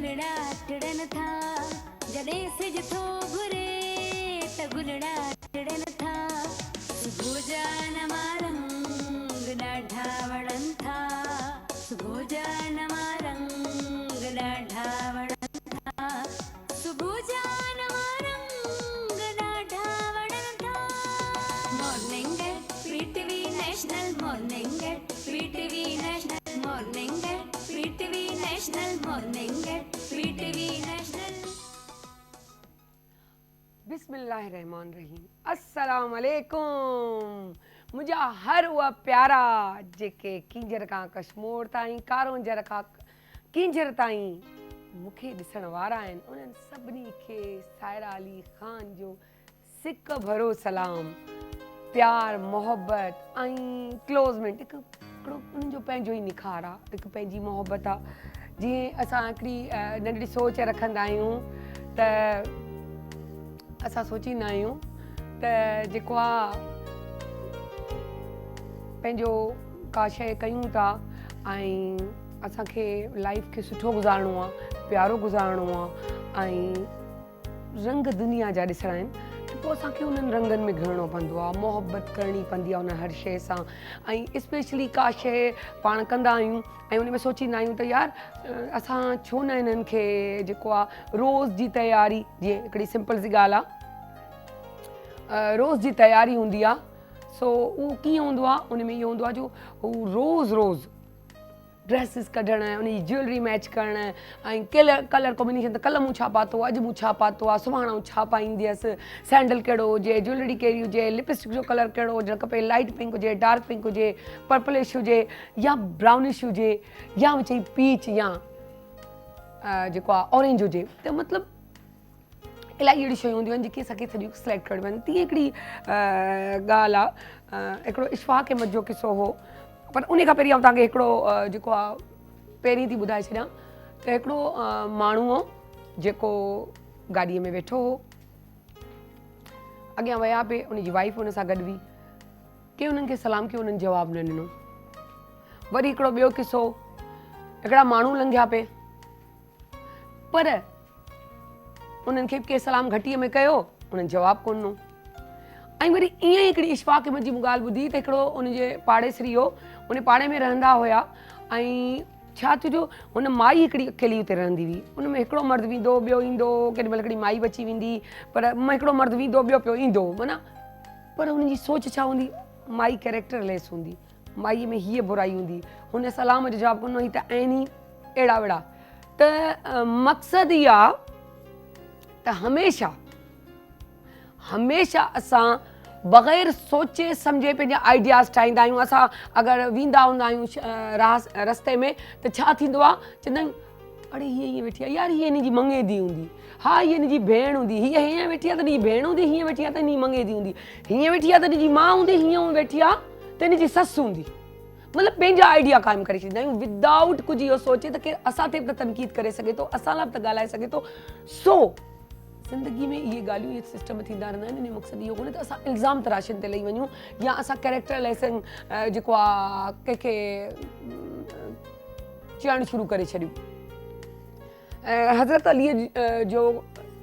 गुलड़ा टिड़न था जॾे सिज थो घुरे त गुलड़ा टिड़न था सुबुह जा नवा रंग ॾाढा वणनि था सुबुह जा नवा रंग ॾाढा वणनि था सुबुह जा नवा रंग ॾाढा वणनि था morning PTV national morning PTV national morning PTV national morning PTV national बिस्मिल्लाहिर्रहमानिर्रहीम अस्सलाम वालेकुम मुंहिंजा हर उहा प्यारा जेके किंजर खां कश्मीर ताईं कारोंजर खां किंजर ताईं मूंखे ॾिसण वारा आहिनि उन्हनि सभिनी खे सायरा अली ख़ान जो सिक भरो सलाम प्यार मोहब्बत ऐं क्लोज़मेंट हिकिड़ो उन्हनि जो पंहिंजो ई निखार आहे हिकु पंहिंजी मोहब्बत आहे जीअं असां हिकिड़ी नंढड़ी सोच रखंदा आहियूं त असां सोचींदा आहियूं त जेको आहे पंहिंजो का शइ कयूं था ऐं असांखे लाइफ खे सुठो गुज़ारिणो आहे प्यारो गुज़ारिणो आहे ऐं रंग दुनिया जा ॾिसणा आहिनि त पोइ असांखे उन्हनि रंगनि में घिरणो पवंदो आहे मोहबत करणी पवंदी आहे उन हर शइ सां ऐं स्पेशली का शइ पाण कंदा आहियूं ऐं उन में सोचींदा आहियूं त यार असां छो न इन्हनि खे जेको आहे रोज़ जी तयारी जीअं हिकिड़ी सिंपल सी ॻाल्हि आहे रोज़ जी तयारी हूंदी आहे सो उहो कीअं हूंदो आहे उन में इहो हूंदो आहे जो हू रोज़ ड्रेसिस कढणु उनजी ज्वेलरी मैच करणु ऐं कलर कॉम्बिनेशन त कल्ह मूं छा पातो अॼु मूं छा पातो आहे सुभाणे छा पाईंदी हुअसि सैंडल कहिड़ो हुजे ज्वेलरी कहिड़ी हुजे लिपस्टिक जो कलर कहिड़ो हुजणु खपे लाइट पिंक हुजे डार्क पिंक हुजे पर्पलिश हुजे या ब्राउनिश हुजे या चई पीच या जेको आहे ऑरेंज हुजे त मतिलबु इलाही अहिड़ी शयूं हूंदियूं आहिनि जेके असांखे सॼियूं सिलेक्ट करणियूं आहिनि तीअं हिकिड़ी ॻाल्हि आहे हिकिड़ो इशफ़ाक़ अहमद जो किसो हो पर उन खां पहिरीं आउं तव्हांखे हिकिड़ो जेको आहे पहिरीं थी ॿुधाए छॾियां त हिकिड़ो माण्हू हो जेको गाॾीअ में वेठो हो अॻियां विया पिए उनजी वाइफ हुन सां गॾु हुई कंहिं उन्हनि खे सलाम कयो उन्हनि जवाबु न ॾिनो वरी हिकिड़ो ॿियो किसो हिकिड़ा माण्हू लंघिया पिए पर उन्हनि खे कंहिं सलाम घटीअ में कयो उन्हनि जवाबु कोन ॾिनो ऐं वरी ईअं ई हिकिड़ी इशफ़ाक़ अहमद जी मूं ॻाल्हि ॿुधी त हिकिड़ो उनजे पाड़ेसरी हो उन पाड़े में रहंदा हुया ऐं छा थियो जो हुन माई हिकिड़ी अकेली हुते रहंदी हुई उन में हिकिड़ो मर्द वेंदो ॿियो ईंदो केॾी महिल हिकिड़ी माई बची वेंदी पर हिकिड़ो मर्द वेंदो ॿियो पियो ईंदो माना पर हुनजी सोच छा हूंदी माई कैरेक्टरलेस हूंदी माईअ में हीअ बुराई हूंदी हुन सलाम जो जवाबु कोन हुई त आहिनि ई अहिड़ा वेड़ा त मक़सदु इहा आहे त हमेशा असां बग़ैर सोचे सम्झे पंहिंजा आइडियाज़ ठाहींदा आहियूं असां अगरि वेंदा हूंदा आहियूं रस्ते में त छा थींदो आहे चवंदा आहियूं अड़े हीअ हीअं वेठी आहे यार हीअ हिन जी मंगेदी हूंदी हा हीअ हिन जी भेण हूंदी हीअ हीअं वेठी आहे त हिन जी भेण हूंदी हीअं वेठी आहे त हिन जी मंगेदी हूंदी हीअं वेठी आहे त हिन जी माउ हूंदी हीअं वेठी आहे त हिन जी ससु हूंदी मतिलबु पंहिंजा आइडिया क़ाइमु करे छॾींदा आहियूं विदाउट कुझु इहो सोचे त केरु असां ते बि त तनक़ीद करे सघे थो असां लाइ बि त ॻाल्हाए सघे थो सो ज़िंदगी में इहे ॻाल्हियूं इहे सिस्टम थींदा रहंदा आहिनि इन जो मक़सदु इहो कोन्हे त असां इल्ज़ाम तराशनि ते लही वञूं या असां कैरेक्टर लेसन जेको आहे कंहिंखे चवणु शुरू करे छॾियूं हज़रत अलीअ जो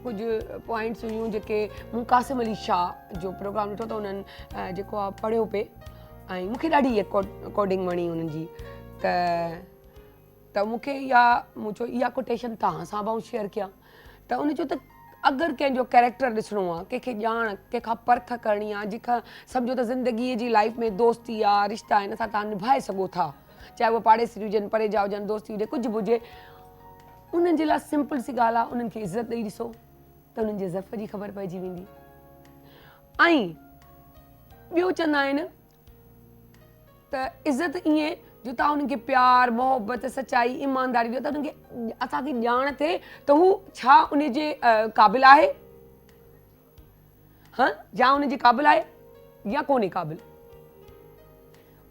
कुझु पॉइंट्स हुयूं जेके मूं कासिम अली शाह जो प्रोग्राम ॾिठो त उन्हनि जेको आहे पढ़ियो पिए ऐं मूंखे ॾाढी इहा कोडिंग वणी उन्हनि जी त मूंखे मूं चयो इहा कोटेशन तव्हां सां बि शेयर कयां त उन चयो त अगरि कंहिंजो कैरेक्टर ॾिसणो आहे कंहिंखे ॼाण कंहिंखां परख करणी आहे जंहिंखां सम्झो त ज़िंदगीअ जी लाइफ में दोस्ती आहे रिश्ता आहिनि असां तव्हां निभाए सघो था चाहे उहे पाड़ेसरी हुजनि परे जा हुजनि दोस्ती हुजे कुझु बि हुजे उन्हनि जे लाइ सिंपल सी ॻाल्हि आहे उन्हनि खे इज़त ॾेई ॾिसो त उन्हनि जे ज़फ़ जी ख़बर पइजी वेंदी ऐं ॿियो चवंदा आहिनि त इज़त ईअं जो तव्हां उन्हनि खे प्यार मोहबत सचाई ईमानदारी ॾियो त उन्हनि खे असांखे ॼाण थिए त हू छा उन जे क़ाबिल आहे या उन जे क़ाबिल आहे या कोन्हे क़ाबिल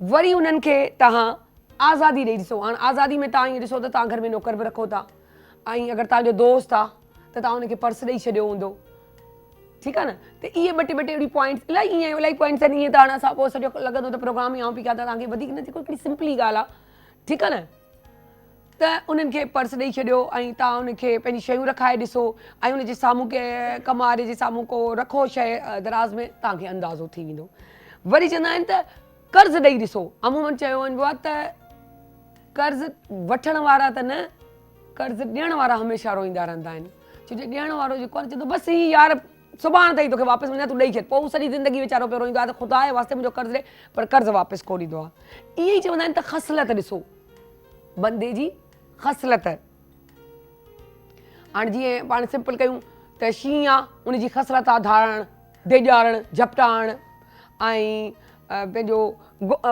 वरी उन्हनि खे तव्हां आज़ादी ॾेई ॾिसो हाणे आज़ादी में तव्हां ईअं ॾिसो त तव्हां घर में नौकर बि रखो था ऐं अगरि तव्हांजो दोस्त आहे त तव्हां उनखे पर्स ॾेई छॾियो हूंदो ठीकु आहे न त इहे ॿ टे अहिड़ी पॉइंट्स इलाही पॉइंट्स आहिनि ईअं त हाणे असां पोइ सॼो लॻंदो त प्रोग्राम ई आऊं पई कयां त तव्हांखे वधीक न जेको हिकिड़ी सिंपली ॻाल्हि आहे ठीकु आहे न त उन्हनि खे पर्स ॾेई छॾियो ऐं तव्हां उनखे पंहिंजी शयूं रखाए ॾिसो ऐं उनजे साम्हूं के कमारे जे साम्हूं को रखो शइ दराज़ में, तव्हांखे अंदाज़ो थी वेंदो। वरी चवंदा आहिनि त कर्ज़ु ॾेई ॾिसो। अमूमन चयो वञिबो आहे त कर्ज़ु वठण वारा त न, कर्ज़ु ॾियण वारा हमेशह रोईंदा रहंदा आहिनि। छो जो ॾियण वारो जेको आहे चवंदो बसि ही यार सुभाणे ताईं तोखे वापसि वञा, तूं ॾेई छॾ। पोइ सॼी ज़िंदगी वीचारो पियो रोईंदो आहे त ख़ुदा जे वास्ते मुंहिंजो कर्ज़ु ॾे, पर कर्ज़ु वापसि कोन ॾींदो आहे। ईअं ई चवंदा आहिनि त ख़सलत ॾिसो, बंदे जी ख़सलत। हाणे जीअं पाण सिंपल कयूं त शींहुं आहे, उनजी ख़सलत आहे धारणु, देॼारणु, झपटाइणु ऐं पंहिंजो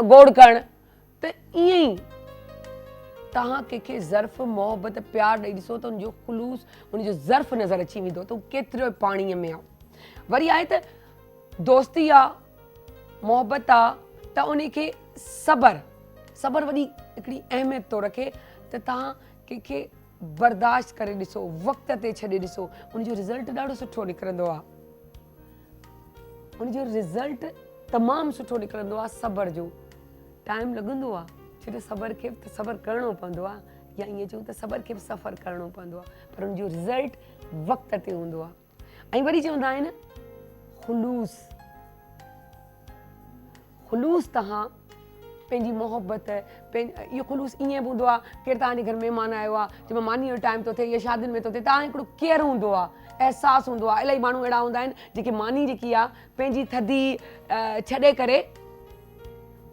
गोड़ करणु। त ईअं ई तव्हां कंहिंखे ज़र्फ़ मोहबत प्यारु ॾेई ॾिसो त उनजो ख़ुलूस, उनजो ज़र्फ़ नज़र अची वेंदो त हू केतिरो पाणीअ में आहे। वरी आहे त दोस्ती आहे, मोहबत आहे, त उनखे सबर वॾी हिकिड़ी अहमियत थो रखे त तव्हां कंहिंखे बर्दाश्त करे ॾिसो, वक़्त ते छॾे ॾिसो, उनजो रिज़ल्ट ॾाढो सुठो निकिरंदो आहे। उनजो रिज़ल्ट तमामु सुठो निकिरंदो आहे। सबर जो टाइम लॻंदो आहे, छो जो सबर खे त सबर करिणो पवंदो आहे, या ईअं चऊं त सबर खे बि सफ़र करिणो पवंदो आहे, पर उनजो रिज़ल्ट वक़्त ते हूंदो आहे। ऐं वरी चवंदा आहिनि ख़ुलूस तव्हां पंहिंजी मोहबत, इहो ख़ुलूस ईअं बि हूंदो आहे, केरु तव्हांजे घर महिमान आयो आहे, जंहिंमें मानी जो टाइम थो थिए या शादियुनि में थो थिए, तव्हां हिकिड़ो केयर हूंदो आहे, अहसासु हूंदो आहे। इलाही माण्हू अहिड़ा हूंदा आहिनि जेके मानी जेकी आहे पंहिंजी थधी छॾे करे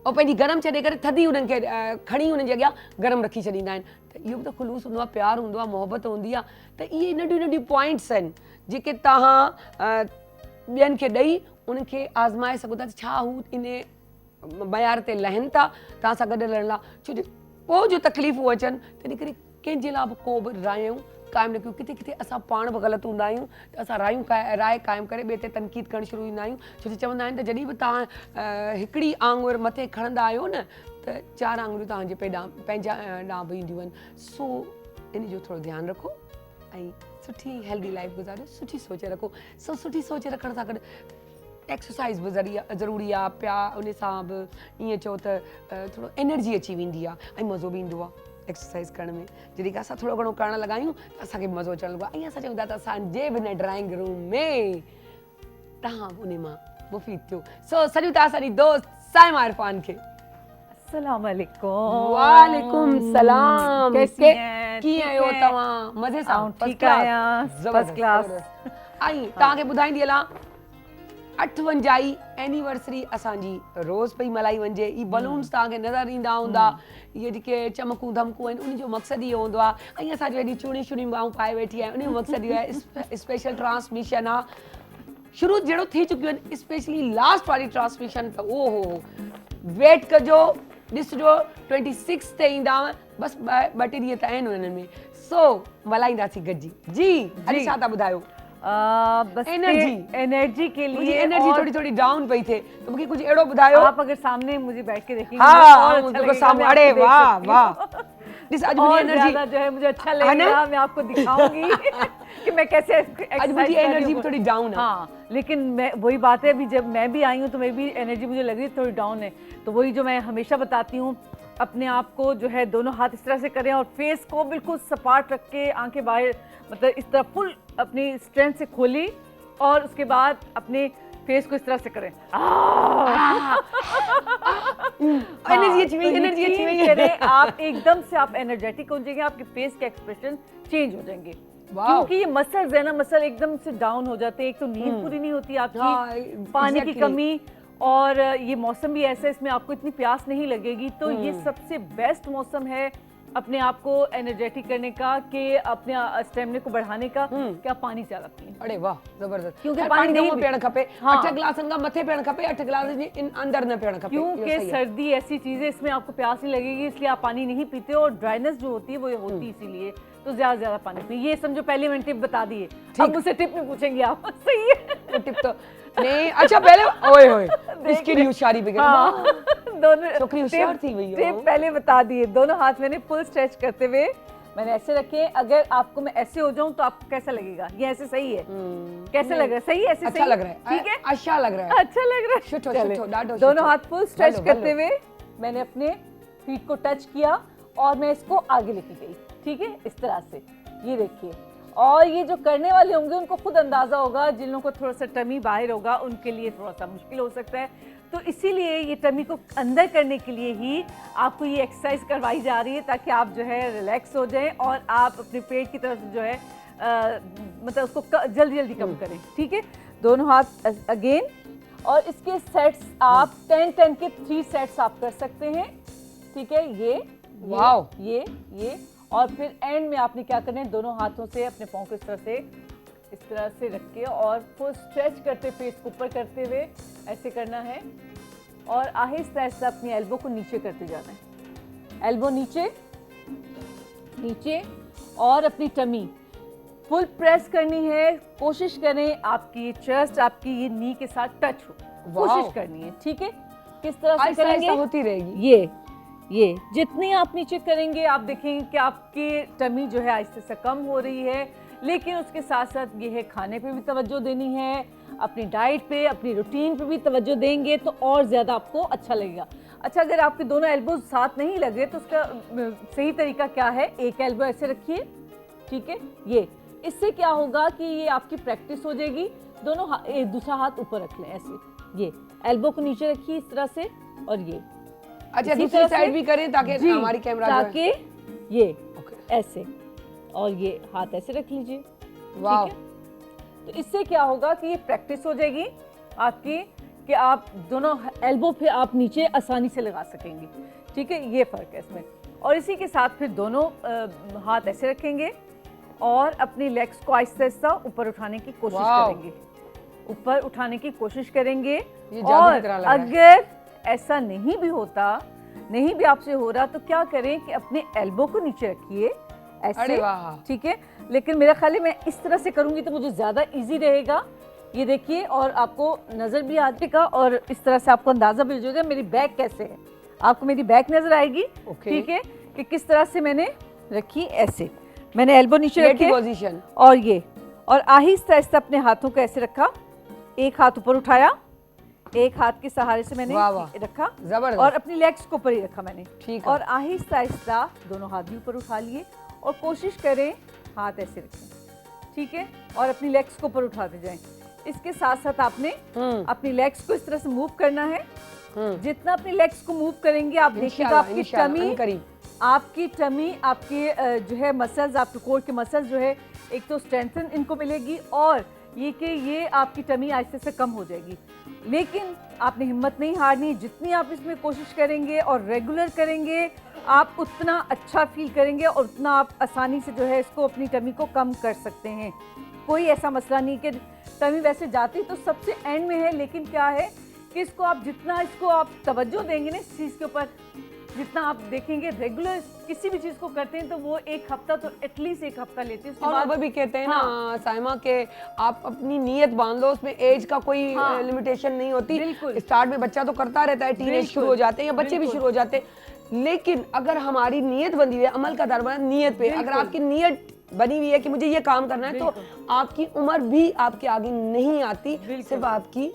ऐं पंहिंजी गरम छॾे करे थधी उन्हनि खे खणी उन्हनि जे अॻियां गरम रखी छॾींदा आहिनि। त इहो बि त ख़ुलूस हूंदो आहे, प्यारु हूंदो आहे, मोहबत हूंदी आहे। त इहे नंढियूं नंढियूं पॉइंट्स आहिनि जेके तव्हां ॿियनि खे ॾेई उन्हनि खे आज़माए सघो था त छा हू इन मयार ते लहनि था तव्हां सां गॾु रहण लाइ। छो जो पोइ जो तकलीफ़ूं अचनि तॾहिं करे कंहिंजे लाइ बि को बि रायूं क़ाइमु न कयूं। किथे किथे असां पाण बि ग़लति हूंदा आहियूं त असां राय क़ाइमु करे ॿिए ते तनक़ीद करणु शुरू थींदा आहियूं। छो जो चवंदा आहिनि त जॾहिं बि तव्हां हिकिड़ी आङुर मथे खणंदा आहियो न त 4 आङुरियूं तव्हांजे पंहिंजा ॾांहुं बि ईंदियूं आहिनि। सो इन जो थोरो ध्यानु रखो ऐं सुठी हेल्दी लाइफ गुज़ारियो, सुठी सोच रखो। सो सुठी सोच रखण सां गॾु एक्सरसाइज़ बि ज़रूरी आहे। उन सां बि ईअं चओ त थोरो एनर्जी अची वेंदी आहे ऐं मज़ो बि ईंदो आहे एक्सरसाइज़ करण में। जॾहिं की असां थोरो घणो करणु लॻायूं त असांखे मज़ो अचणु लॻो आहे। ऐं असां चऊं था त असांजे बि हिन ड्राइंग रूम में तव्हां उन मां मुफ़ीद थियो। सो सॼो था असांजी दोस्त साइमा इरफान खे। अस्सलाम वालेकुम। वालेकुम सलाम। कैसी हैं? कीअं आहियो तव्हां? मज़े सां? ठीक आहियां, फर्स्ट क्लास। ऐं तव्हांखे ॿुधाईंदी हलां 58 एनिवर्सरी असांजी रोज़ पई मल्हाई वञे। ई बलून्स तव्हांखे नज़र ईंदा हूंदा, इहे जेके चमकूं धमकूं आहिनि उनजो मक़सदु इहो हूंदो आहे। ऐं असांजो हेॾी चूड़ियूं चूड़ियूं माण्हू पाए वेठी आहे, उनजो मक़सदु इहो आहे स्पेशल ट्रांसमिशन आहे। शुरू जहिड़ो थी चुकियूं आहिनि, स्पेशली लास्ट वारी ट्रांसमिशन त ओहो वेट कजो, ॾिसिजो 26 ते ईंदा। बसि ॿ टे ॾींहं त आहिनि उन्हनि में। सो मल्हाईंदासीं गॾिजी। जी अॼु छा था ॿुधायो? बस एनर्जी के लिए एनर्जी थोड़ी डाउन पई थे, तो मुझे कुछ एड़ो बतायो। आप अगर सामने मुझे बैठ के देखेंगे हाँ, तो सामने, अरे वाह वाह। दिस आज मुझे एनर्जी जो है मुझे अच्छा लगेगा, मैं आपको दिखाऊंगी कि मैं कैसे आज मुझे एनर्जी थोड़ी डाउन है। हाँ, लेकिन मैं वही बात है, अभी जब मैं भी आई हूँ तो मैं भी एनर्जी मुझे लग रही है थोड़ी डाउन है। तो वही जो मैं हमेशा बताती हूँ, अपने आप को जो है दोनों हाथ इस तरह से करें और फेस को बिल्कुल सपाट रख के, आंखें बाहर मतलब इस तरह फुल अपनी स्ट्रेंथ से खोली और उसके बाद अपने फेस को इस तरह से करें। एनर्जी अच्छी हुई। आप एकदम से आप एनर्जेटिक हो जाएंगे, आपके फेस के एक्सप्रेशन चेंज हो जाएंगे। क्योंकि ये मसल्स है ना, मसल एकदम से डाउन हो जाते हैं। एक तो नींद पूरी नहीं होती आपकी, पानी की कमी, और ये मौसम भी ऐसा है इसमें आपको इतनी प्यास नहीं लगेगी। तो ये सबसे बेस्ट मौसम है अपने आप को एनर्जेटिक करने का, कि अपने स्टेमिना को बढ़ाने का, कि आप पानी ज्यादा पिए। अरे वाह जबरदस्त। क्योंकि पानी नहीं पीअण खपे। 8 गिलासनि खां मथे पीअण खपे, 8 गिलास अंदर न पीअण खपे। क्योंकि सर्दी ऐसी चीज है, इसमें आपको प्यास नहीं लगेगी, इसलिए आप पानी नहीं पीते। और ड्राइनेस जो होती है वो होती है इसीलिए। तो ज्यादा पानी पिए। ये समझो पहले मैंने टिप बता दिए, अब मुझसे टिप में पूछेंगे आप। सही है टिप तो नहीं। अच्छा पहले ओए होए इसकी होशियारी भी दोनों छोकरी होशियार थी भैया। टिप पहले बता दिए। दोनों हाथ मैंने फुल स्ट्रेच करते हुए मैंने ऐसे रखे। अगर आपको मैं ऐसे हो जाऊं तो आपको कैसा लगेगा? ये ऐसे सही है? कैसे लग रहा है? सही है? ऐसे अच्छा लग रहा है। ठीक है, अच्छा लग रहा है। अच्छा लग रहा है। शुठो दोनों हाथ फुल स्ट्रेच करते हुए मैंने अपने फीट को टच किया और मैं इसको आगे लेके गई। ठीक है, इस तरह से ये देखिए। और ये जो करने वाले होंगे उनको खुद अंदाजा होगा, जिन लोगों को थोड़ा सा टमी बाहर होगा उनके लिए थोड़ा सा मुश्किल हो सकता है। तो इसीलिए ये टमी को अंदर करने के लिए ही आपको ये एक्सरसाइज करवाई जा रही है, ताकि आप जो है रिलैक्स हो जाएं और आप अपने पेट की तरफ जो है मतलब उसको जल्दी जल्दी कम करें। ठीक है, दोनों हाथ अगेन। और इसके सेट्स आप 10-10 के 3 सेट्स आप कर सकते हैं। ठीक है, ये और फिर एंड में आपने क्या करना है, दोनों हाथों से अपने पाँव को इस तरह से रख के और फुल स्ट्रेच करते, फेस को ऊपर करते हुए ऐसे करना है और आहिस्ता आहिस्ता अपनी एल्बो को नीचे करते जाना है। एल्बो नीचे नीचे और अपनी टमी फुल प्रेस करनी है। कोशिश करें आपकी चेस्ट आपकी ये नी के साथ टच हो, कोशिश करनी है। ठीक है, किस तरह से करेंगे, होती रहेगी। ये जितनी आप नीचे करेंगे आप देखेंगे कि आपकी टमी जो है आहिस्ते से कम हो रही है। लेकिन उसके साथ साथ ये है खाने पे भी तवज्जो देनी है, अपनी डाइट पे, अपनी रूटीन पे भी तवज्जो देंगे तो और ज़्यादा आपको अच्छा लगेगा। अच्छा, अगर आपके दोनों एल्बोज साथ नहीं लगे तो उसका सही तरीका क्या है, एक एल्बो ऐसे रखिए। ठीक है, ये इससे क्या होगा कि ये आपकी प्रैक्टिस हो जाएगी। दोनों दूसरा हाथ ऊपर रख लें ऐसे, ये एल्बो को नीचे रखिए इस तरह से और ये अच्छा दूसरी साइड भी करें ताकि हमारी कैमरा ताकि ये ऐसे और ये हाथ ऐसे रख लीजिए। वाह, तो इससे क्या होगा कि ये प्रैक्टिस हो जाएगी आपकी कि आप दोनों एल्बो पे आप नीचे आसानी से लगा सकेंगे। ठीक है, ये फर्क है इसमें। और इसी के साथ फिर दोनों हाथ ऐसे रखेंगे और अपनी लेग्स को आहिस्ता आहिस्ता ऊपर उठाने की कोशिश करेंगे, ऊपर उठाने की कोशिश करेंगे। और अगर ऐसा नहीं भी होता, नहीं भी आपसे हो रहा, तो क्या करें कि अपने एल्बो को नीचे रखिए ऐसे। ठीक है, लेकिन मेरा ख्याल है मैं इस तरह से करूंगी तो मुझे ज्यादा इजी रहेगा। ये देखिए, और आपको नजर भी आ जाएगा और इस तरह से आपको अंदाजा भी हो जाएगा मेरी बैक कैसे है, आपको मेरी बैक नजर आएगी। ठीक है, कि किस तरह से मैंने रखी, ऐसे मैंने एल्बो नीचे रखी पोजीशन और ये, और आहिस्ता आहिस्ता अपने हाथों को ऐसे रखा, एक हाथ ऊपर उठाया, एक हाथ के सहारे से मैंने रखा जबरदस्त, और अपनी लेग्स को ऊपर ही रखा मैंने। ठीक, और आहिस्ता आहिस्ता दोनों हाथ भी ऊपर उठा लिए और कोशिश करें हाथ ऐसे रखें। ठीक है, और अपनी लेग्स को ऊपर उठाते जाएं। इसके साथ साथ आपने अपनी लेग्स को इस तरह से मूव करना है। जितना अपनी लेग्स को मूव करेंगे आप देखिएगा आपकी टमी आपकी जो है मसल्स, आपके कोर के मसल्स जो है एक तो स्ट्रेंथन इनको मिलेगी और ये कि ये आपकी टमी आहिस्ते से कम हो जाएगी। लेकिन आपने हिम्मत नहीं हारनी, जितनी आप इसमें कोशिश करेंगे और रेगुलर करेंगे आप उतना अच्छा फील करेंगे और उतना आप आसानी से जो है इसको अपनी टमी को कम कर सकते हैं। कोई ऐसा मसला नहीं कि टमी वैसे जाती तो सबसे एंड में है, लेकिन क्या है कि इसको आप जितना इसको आप तवज्जो देंगे ना इस चीज़ के ऊपर, जितना आप देखेंगे रेगुलर किसी भी चीज को करते हैं तो वो एक हफ्ता तो एटलीस्ट एक हफ्ता लेते हैं। और अब भी कहते हैं ना साइमा के आप अपनी नीयत बांध लो, उसमें एज का कोई लिमिटेशन नहीं होती। स्टार्ट में बच्चा तो करता रहता है, टीनेज शुरू हो जाते हैं या बच्चे भी शुरू हो जाते हैं, लेकिन अगर हमारी नीयत बनी हुई है, अमल का दरबार नीयत पे, अगर आपकी नीयत बनी हुई है कि मुझे ये काम करना है तो आपकी उम्र भी आपके आगे नहीं आती, सिर्फ आपकी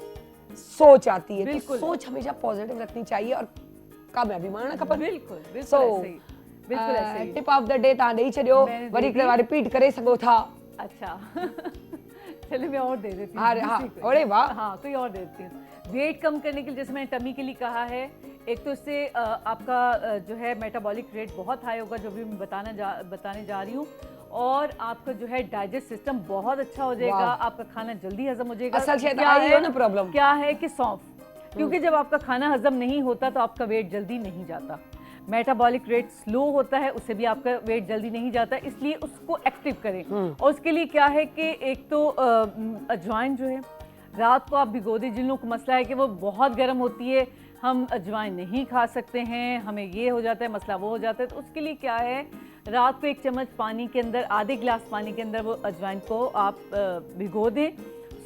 सोच आती है। तो सोच हमेशा पॉजिटिव रखनी चाहिए और कामयाबी माणा खपे। बिल्कुल सो बिल्कुल ऐसे टिप ऑफ द डे ता नहीं छडियो, वरी एक बार रिपीट करे सको था। अच्छा चलिए मैं और दे देती हूं। अरे वाह, हाँ कोई और दे देती हूँ। वेट कम करने के लिए जैसे मैंने टमी के लिए कहा है, एक तो इससे आपका जो है मेटाबॉलिक रेट बहुत हाई होगा जो भी मैं बताने जा रही हूँ, और आपका जो है डाइजेस्ट सिस्टम बहुत अच्छा हो जाएगा, आपका खाना जल्दी हजम हो जाएगा। असल प्रॉब्लम क्या है कि सौंफ, क्योंकि जब आपका खाना हजम नहीं होता तो आपका वेट जल्दी नहीं जाता, मेटाबॉलिक रेट स्लो होता है, उससे भी आपका वेट जल्दी नहीं जाता, इसलिए उसको एक्टिव करें। और उसके लिए क्या है कि एक तो अजवाइन जो है रात को आप भिगो दें। जिन लोगों को मसला है कि वो बहुत गर्म होती है, हम अजवाइन नहीं खा सकते हैं, हमें ये हो जाता है मसला वो हो जाता है, तो उसके लिए क्या है रात को 1 चम्मच पानी के अंदर, आधे गिलास पानी के अंदर वो अजवाइन को आप भिगो दें,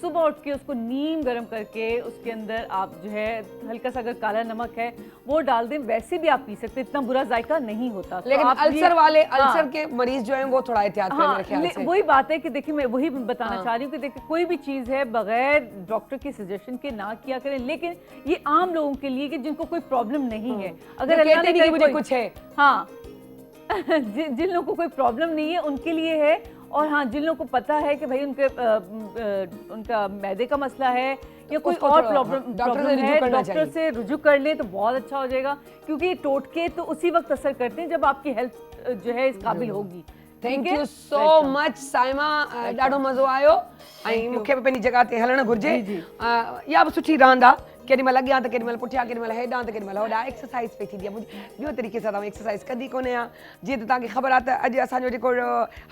सुबह उठ के उसको नीम गर्म करके उसके अंदर आप जो है हल्का सा अगर काला नमक है वो डाल दें, वैसे भी आप पी सकते हैं, इतना बुरा जायका नहीं होता। लेकिन तो अल्सर वाले अल्सर के मरीज जो हैं वो थोड़ा एहतियात करें मेरे ख्याल से। वही बात है कि देखिए मैं वही बताना चाह रही हूँ कि देखिए कोई भी चीज़ है बगैर डॉक्टर की सजेशन के ना किया करें, लेकिन ये आम लोगों के लिए कि जिनको कोई प्रॉब्लम नहीं है, अगर मुझे कुछ है जिन लोगों को कोई प्रॉब्लम नहीं है उनके लिए है, और हाँ जिन लोगों को पता है कि भाई उनका मैदे का मसला है या कोई उसको और थोड़ा प्रॉब्लम है, डॉक्टर से रुजू कर ले तो बहुत अच्छा हो जाएगा, क्योंकि ये टोटके तो उसी वक्त असर करते हैं जब आपकी हेल्थ जो है इस काबिल होगी। Thank you so much Saima, ॾाढो मज़ो आयो ऐं मूंखे बि पंहिंजी जॻह ते हलणु घुरिजे। इहा बि सुठी रांदि आहे, केॾी महिल अॻियां त केॾी महिल पुठियां, केॾी महिल हेॾां त केॾी महिल होॾां, एक्सरसाइज़ पई थींदी आहे। ॿियो तरीक़े सां तव्हां एक्सरसाइज़ कंदी कोन्हे हा, जीअं त तव्हांखे ख़बर आहे त अॼु असांजो जेको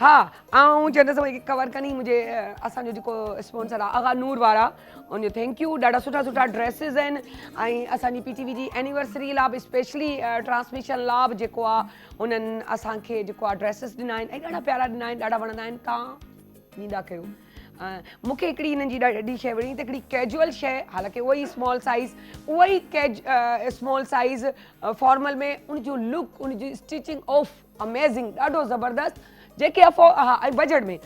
हा आउं चवंदसि भई कवर कनी मुंहिंजे असांजो जेको स्पॉन्सर आहे आगा नूर वारा, उनजो थैंक यू। ॾाढा सुठा सुठा ड्रेसिस आहिनि ऐं असांजी PTV जी एनिवर्सरी लाइ बि स्पेशली ट्रांसमिशन लाइ बि जेको आहे उन्हनि असांखे जेको आहे ड्रेसिस ॾिना आहिनि ऐं ॾाढा प्यारा ॾिना आहिनि, ॾाढा वणंदा आहिनि। तव्हां ॾींदा कयो। मूंखे हिकिड़ी हिननि जी ॾाढी शइ वणी त हिकिड़ी कैजुअल शइ, हालांकि उहा ई स्मॉल साइज़, उहा ई स्मॉल साइज़ फॉर्मल में उनजो लुक, उनजी स्टिचिंग ऑफ अमेज़िंग, ॾाढो ज़बरदस्त, जेके हा ऐं बजट में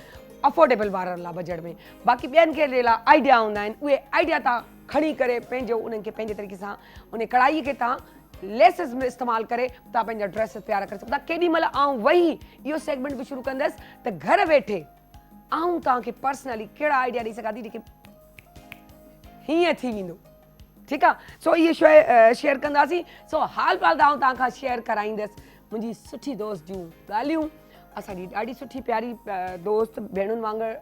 अफोर्डेबल वारनि लाइ बजट में। बाक़ी ॿियनि खे लाइ आइडिया हूंदा आहिनि, उहे आइडिया तव्हां खणी करे पंहिंजो उन्हनि खे पंहिंजे तरीक़े सां उन कढ़ाईअ खे तव्हां लेसिस में इस्तेमालु करे तव्हां पंहिंजा ड्रेसिस तयारु करे सघो था। केॾी महिल आउं वही इहो सेगमेंट बि शुरू कंदसि त घर वेठे आउं तव्हांखे पर्सनली कहिड़ा आइडिया ॾेई सघां थी जेके हीअं थी वेंदो, ठीकु आहे। सो इहे शइ शेयर कंदासीं। सो हाल फ़िलहाल आउं तव्हांखां शेयर कराईंदसि मुंहिंजी सुठी दोस्त जूं ॻाल्हियूं। असांजी ॾाढी सुठी प्यारी दोस्त भेणुनि वांगुरु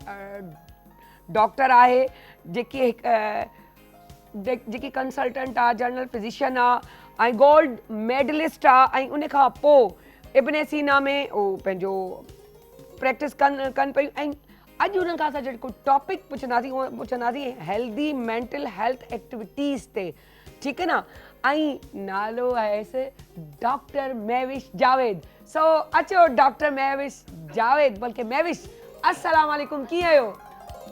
डॉक्टर आहे, जेकी कंसल्टेंट आहे, जनरल फिजिशियन आहे ऐं गोल्ड मेडलिस्ट आहे ऐं उन खां पोइ इब्न सीना में उहो पंहिंजो प्रैक्टिस कनि पियूं। ऐं अॼु उन्हनि खां असां जेको टॉपिक पुछंदासीं उहो पुछंदासीं हेल्दी मेंटल हेल्थ एक्टिविटीज़ ते, ठीकु आहे न। ऐं नालो आहे डॉक्टर महविश जावेद। सो अचो डॉक्टर महविश जावेद, बल्कि महविश, अस्सलाम वालेकुम, कीअं आहियो?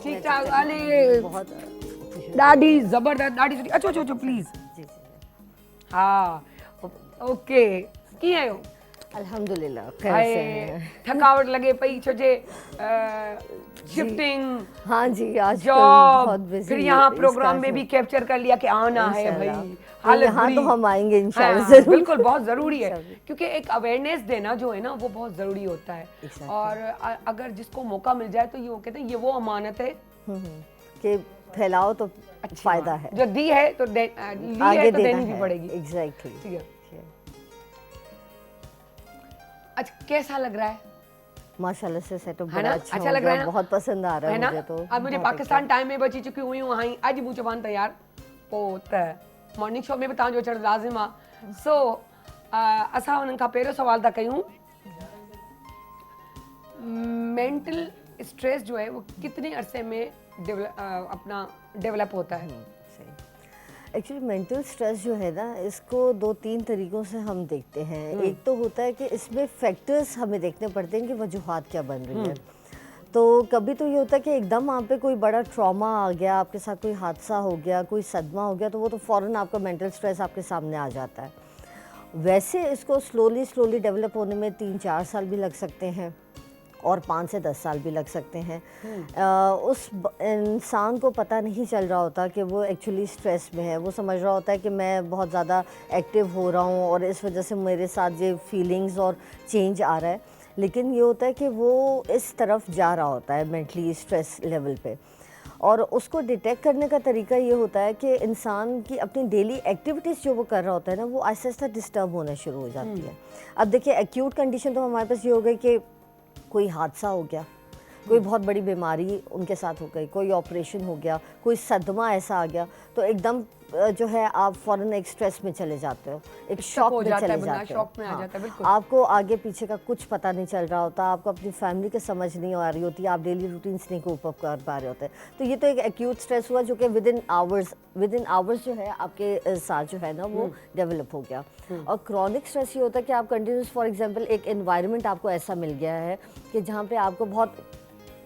ठीकु ठाक? हले ॾाढी ज़बरदस्त, ॾाढी सुठी। अचो अचो अचो प्लीज़। हा ओके, कीअं आहियो? अल्हम्दुलिल्लाह थकावट लगे पई छो जे शिफ्टिंग, हाँ जी, आज जॉब, फिर यहाँ प्रोग्राम में भी कैप्चर कर लिया कि आना है भाई, हालत यहाँ तो हम आएंगे इंशाल्लाह हाँ, बिल्कुल बहुत ज़रूरी है, क्योंकि एक अवेयरनेस देना जो है ना वो बहुत ज़रूरी होता है। और अगर जिसको मौका मिल जाए तो ये वो कहते हैं ये वो अमानत है कि फैलाओ तो फायदा है, जो दी है तो आगे तो देनी भी पड़ेगी। एग्जैक्टली, ठीक है। अच्छा कैसा लग रहा है? माशाल्लाह से सेटअप है ना, बड़ा अच्छा लग रहा है, बहुत पसंद आ रहा है मुझे तो। अब मुझे पाकिस्तान टाइम में बची चुकी हुई हूँ हाई अज मूं चवान तैयार पोइ त मॉर्निंग शो में भी तव्हांजो अचणु लाज़िम आहे। सो असां उन्हनि खां पहिरियों सवाल था कयूं, मेंटल स्ट्रेस जो है वो कितने अरसे में अपना डेवलप होता है? एक्चुअली मेंटल स्ट्रेस जो है ना, इसको 2-3 तरीक़ों से हम देखते हैं। एक तो होता है कि इसमें फैक्टर्स हमें देखने पड़ते हैं कि वजूहात क्या बन रही है। तो कभी तो ये होता है कि एकदम आप पे कोई बड़ा ट्रॉमा आ गया, आपके साथ कोई हादसा हो गया, कोई सदमा हो गया, तो वो तो फ़ौरन आपका मेंटल स्ट्रेस आपके सामने आ जाता है। वैसे इसको स्लोली डेवलप होने में 3-4 साल भी लग सकते हैं और 5 से 10 साल भी लग सकते हैं। उस इंसान को पता नहीं चल रहा होता कि वो एक्चुअली स्ट्रेस में है। वो समझ रहा होता है कि मैं बहुत ज़्यादा एक्टिव हो रहा हूँ और इस वजह से मेरे साथ ये फीलिंग्स और चेंज आ रहा है, लेकिन ये होता है कि वो इस तरफ जा रहा होता है मेंटली स्ट्रेस लेवल पे। और उसको डिटेक्ट करने का तरीका ये होता है कि इंसान की अपनी डेली एक्टिविटीज़ जो वो कर रहा होता है ना, वो आहिस्ता आहिस्ता डिस्टर्ब होना शुरू हो जाती है। अब देखिए एक्यूट कंडीशन तो हमारे पास ये हो गई कि कोई हादसा हो गया, कोई बहुत बड़ी बीमारी उनके साथ हो गई, कोई ऑपरेशन हो गया, कोई सदमा ऐसा आ गया, तो एकदम जो है आप फ़ौरन एक स्ट्रेस में चले जाते हो, एक शॉक में चले जाते हो। हाँ, आपको आगे पीछे का कुछ पता नहीं चल रहा होता, आपको अपनी फैमिली की समझ नहीं आ रही होती, आप डेली रूटीन्स नहीं कोप अप कर पा रहे होते। तो ये तो एक एक्यूट स्ट्रेस हुआ जो कि विद इन आवर्स जो है आपके साथ जो है ना वो डेवलप हो गया। और क्रॉनिक स्ट्रेस ये होता है कि आप कंटिन्यूस, फॉर एग्जांपल एक एनवायरनमेंट आपको ऐसा मिल गया है कि जहाँ पे आपको बहुत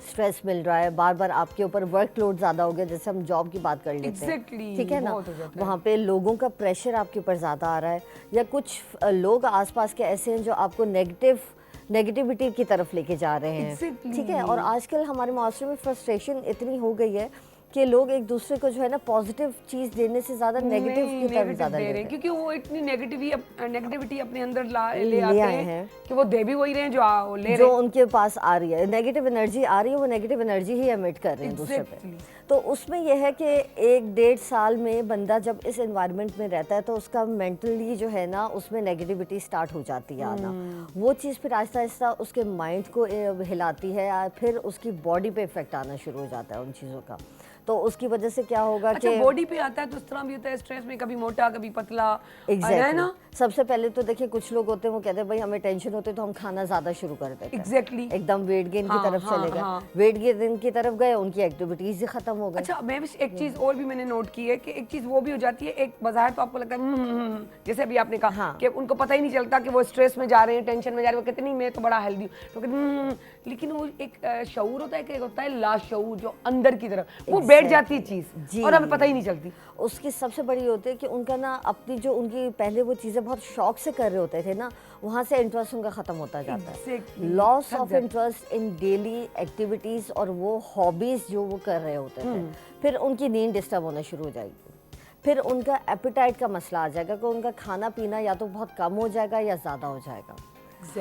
स्ट्रेस मिल रहा है, बार बार आपके ऊपर वर्कलोड ज़्यादा हो गया, जैसे हम जॉब की बात कर लेते हैं, ठीक है ना, वहाँ पे लोगों का प्रेशर आपके ऊपर ज़्यादा आ रहा है, या कुछ लोग आसपास के ऐसे हैं जो आपको नेगेटिविटी की तरफ लेके जा रहे हैं, ठीक है। और आजकल हमारे माशरे में फ्रस्ट्रेशन इतनी हो गई है कि लोग एक दूसरे को जो है ना पॉजिटिव चीज देने से ज्यादा नेगेटिव की तरफ ज्यादा दे ले रहे रहे हैं, क्योंकि वो इतनी नेगेटिविटी अपने अंदर ले ले आते आए हैं हैं कि वो दे भी वही रहे हैं जो ले रहे जो उनके पास आ रही है। नेगेटिव एनर्जी आ रही है, वो नेगेटिव एनर्जी ही एमिट कर रहे हैं दूसरे पे। Exactly. तो उसमें यह है कि 1-1.5 साल में बंदा जब इस एनवायरनमेंट में रहता है तो उसका मेंटली जो है ना उसमें नेगेटिविटी स्टार्ट हो जाती है आना। वो चीज़ फिर आहिस्ता आहिस्ता उसके माइंड को हिलाती है, फिर उसकी बॉडी पे इफेक्ट आना शुरू हो जाता है उन चीज़ों का। तो उसकी वजह से क्या होगा अच्छा, कि बॉडी पे आता है तो इस तरह भी होता है स्ट्रेस में, कभी मोटा कभी पतला, है एग्जैक्टली ना? सबसे पहले तो देखिए कुछ लोग होते हैं वो कहते हैं भाई हमें टेंशन होती है तो हम खाना ज्यादा शुरू कर देते हैं। एग्जैक्टली एकदम वेट गेन की तरफ चले गए, वेट गेन की तरफ गए, उनकी एक्टिविटीज ही खत्म हो गई। अच्छा, मैं भी एक चीज और भी मैंने नोट की है कि एक चीज वो भी हो जाती है, एक बाजार तो आपको लगता है जैसे अभी आपने कहा हाँ। कि उनको पता ही नहीं चलता कि वो स्ट्रेस में जा रहे हैं, टेंशन में जा रहे हैं, वो कहते नहीं मैं तो बड़ा हेल्दी हूँ, तो कहते लेकिन वो एक शऊर होता है कि एक होता है लाशऊर जो अंदर की तरफ वो बैठ जाती है चीज और हमें पता ही नहीं चलती। उसकी सबसे बड़ी होती है कि उनका ना अपनी जो उनकी पहले वो चीज़ें बहुत शौक से कर रहे होते थे ना, वहाँ से इंटरेस्ट उनका ख़त्म होता जाता है। Loss of interest in daily activities और वो हॉबीज़ जो वो कर रहे होते थे, फिर उनकी नींद डिस्टर्ब होना शुरू हो जाएगी, फिर उनका एपिटाइट का मसला आ जाएगा कि उनका खाना पीना या तो बहुत कम हो जाएगा या ज़्यादा हो जाएगा।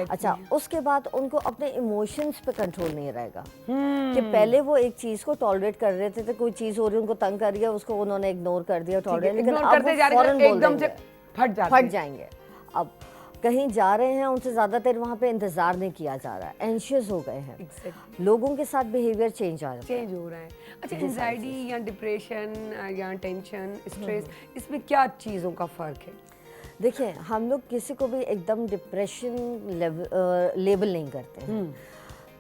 अच्छा, उसके बाद उनको अपने इमोशंस पे कंट्रोल नहीं रहेगा कि पहले वो एक चीज को टॉलरेट कर रहे थे, कोई चीज हो रही है उनको तंग कर रही है, उसको उन्होंने इग्नोर कर दिया, टॉलरेट, लेकिन अब वो फौरन एकदम से फट जाएंगे। अब कहीं जा रहे हैं, उनसे ज्यादा देर वहाँ पे इंतजार नहीं किया जा रहा है, एंशियस हो गए हैं, लोगों के साथ बिहेवियर चेंज हो रहा है। अच्छा, एंजाइटी या डिप्रेशन या टेंशन, स्ट्रेस, इसमें क्या चीज़ों का फर्क है? देखिए, हम लोग किसी को भी एकदम डिप्रेशन लेबल नहीं करते हैं।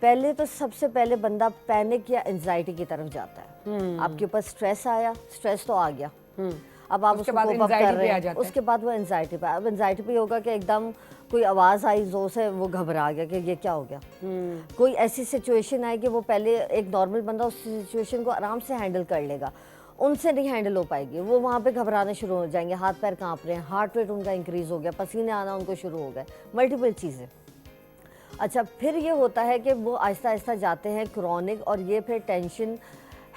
पहले तो सबसे पहले बंदा पैनिक या एंजाइटी की तरफ जाता है। आपके ऊपर स्ट्रेस आया, स्ट्रेस तो आ गया, अब आप उसको कोप अप कर रहे हैं, उसके बाद वो एंजाइटी पे। अब एंजाइटी पे होगा कि एकदम कोई आवाज़ आई जोर से, वो घबरा गया कि ये क्या हो गया। कोई ऐसी सिचुएशन आई कि वो पहले एक नॉर्मल बंदा उस सिचुएशन को आराम से हैंडल कर लेगा, उनसे नहीं हैंडल हो पाएगी, वो वहाँ पे घबराने शुरू हो जाएंगे, हाथ पैर कांप रहे हैं, हार्ट रेट उनका इंक्रीज हो गया, पसीने आना उनको शुरू हो गए, मल्टीपल चीज़ें। अच्छा, फिर ये होता है कि वो आहिस्ता आहिस्ता जाते हैं क्रॉनिक, और ये फिर टेंशन,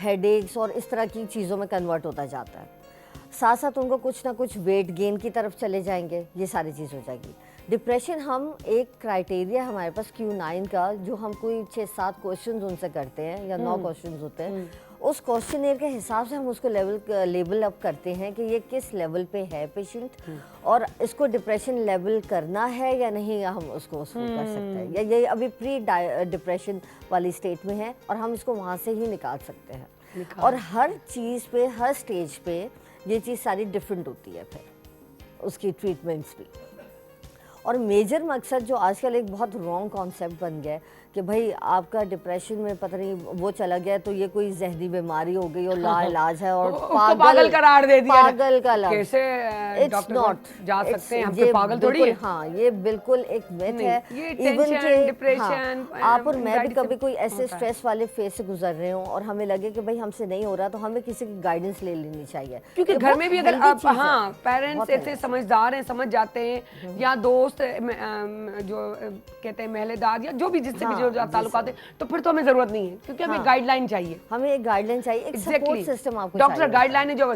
हेडेक्स और इस तरह की चीज़ों में कन्वर्ट होता जाता है। साथ साथ उनको कुछ ना कुछ वेट गेन की तरफ चले जाएंगे, ये सारी चीज़ हो जाएगी। डिप्रेशन, हम एक क्राइटेरिया हमारे पास Q9 का, जो हम कोई 6-7 क्वेश्चन उनसे करते हैं या 9 क्वेश्चन होते हैं, उस क्वेश्चनर के हिसाब से हम उसको लेवल अप करते हैं कि ये किस लेवल पे है पेशेंट, और इसको डिप्रेशन लेवल करना है या नहीं, हम उसको कर सकते हैं, या ये अभी प्री डिप्रेशन वाली स्टेट में है और हम इसको वहाँ से ही निकाल सकते हैं। और हर चीज़ पे, हर स्टेज पे ये चीज़ सारी डिफरेंट होती है, फिर उसकी ट्रीटमेंट्स भी। और मेजर मकसद जो आजकल एक बहुत रॉन्ग कॉन्सेप्ट बन गया है कि भाई आपका डिप्रेशन में पता नहीं वो चला गया तो ये कोई जहनी बीमारी हो गई और लाइलाज है और पागल करार दे दिया, पागल का लफ्ज़, कैसे इट्स नॉट जा सकते हैं, हम तो पागल थोड़ी है। हाँ, ये बिल्कुल एक मिथ है। इवन के डिप्रेशन, आप और मैं भी कभी कोई ऐसे स्ट्रेस वाले फेज से गुजर रहे हो और हमें लगे कि भाई हमसे नहीं हो रहा, तो हमें किसी की गाइडेंस ले लेनी चाहिए, क्योंकि घर में भी अगर आप, हाँ, पेरेंट्स ऐसे समझदार हैं, समझ जाते हैं, या दोस्त जो कहते हैं महलेदार, या जो भी जिससे भी जो ताल्लुकात है, तो फिर तो हमें जरूरत नहीं है, क्योंकि हमें गाइडलाइन चाहिए, हमें एक गाइडलाइन चाहिए, एक सपोर्ट सिस्टम आपको चाहिए। डॉक्टर गाइडलाइन है जो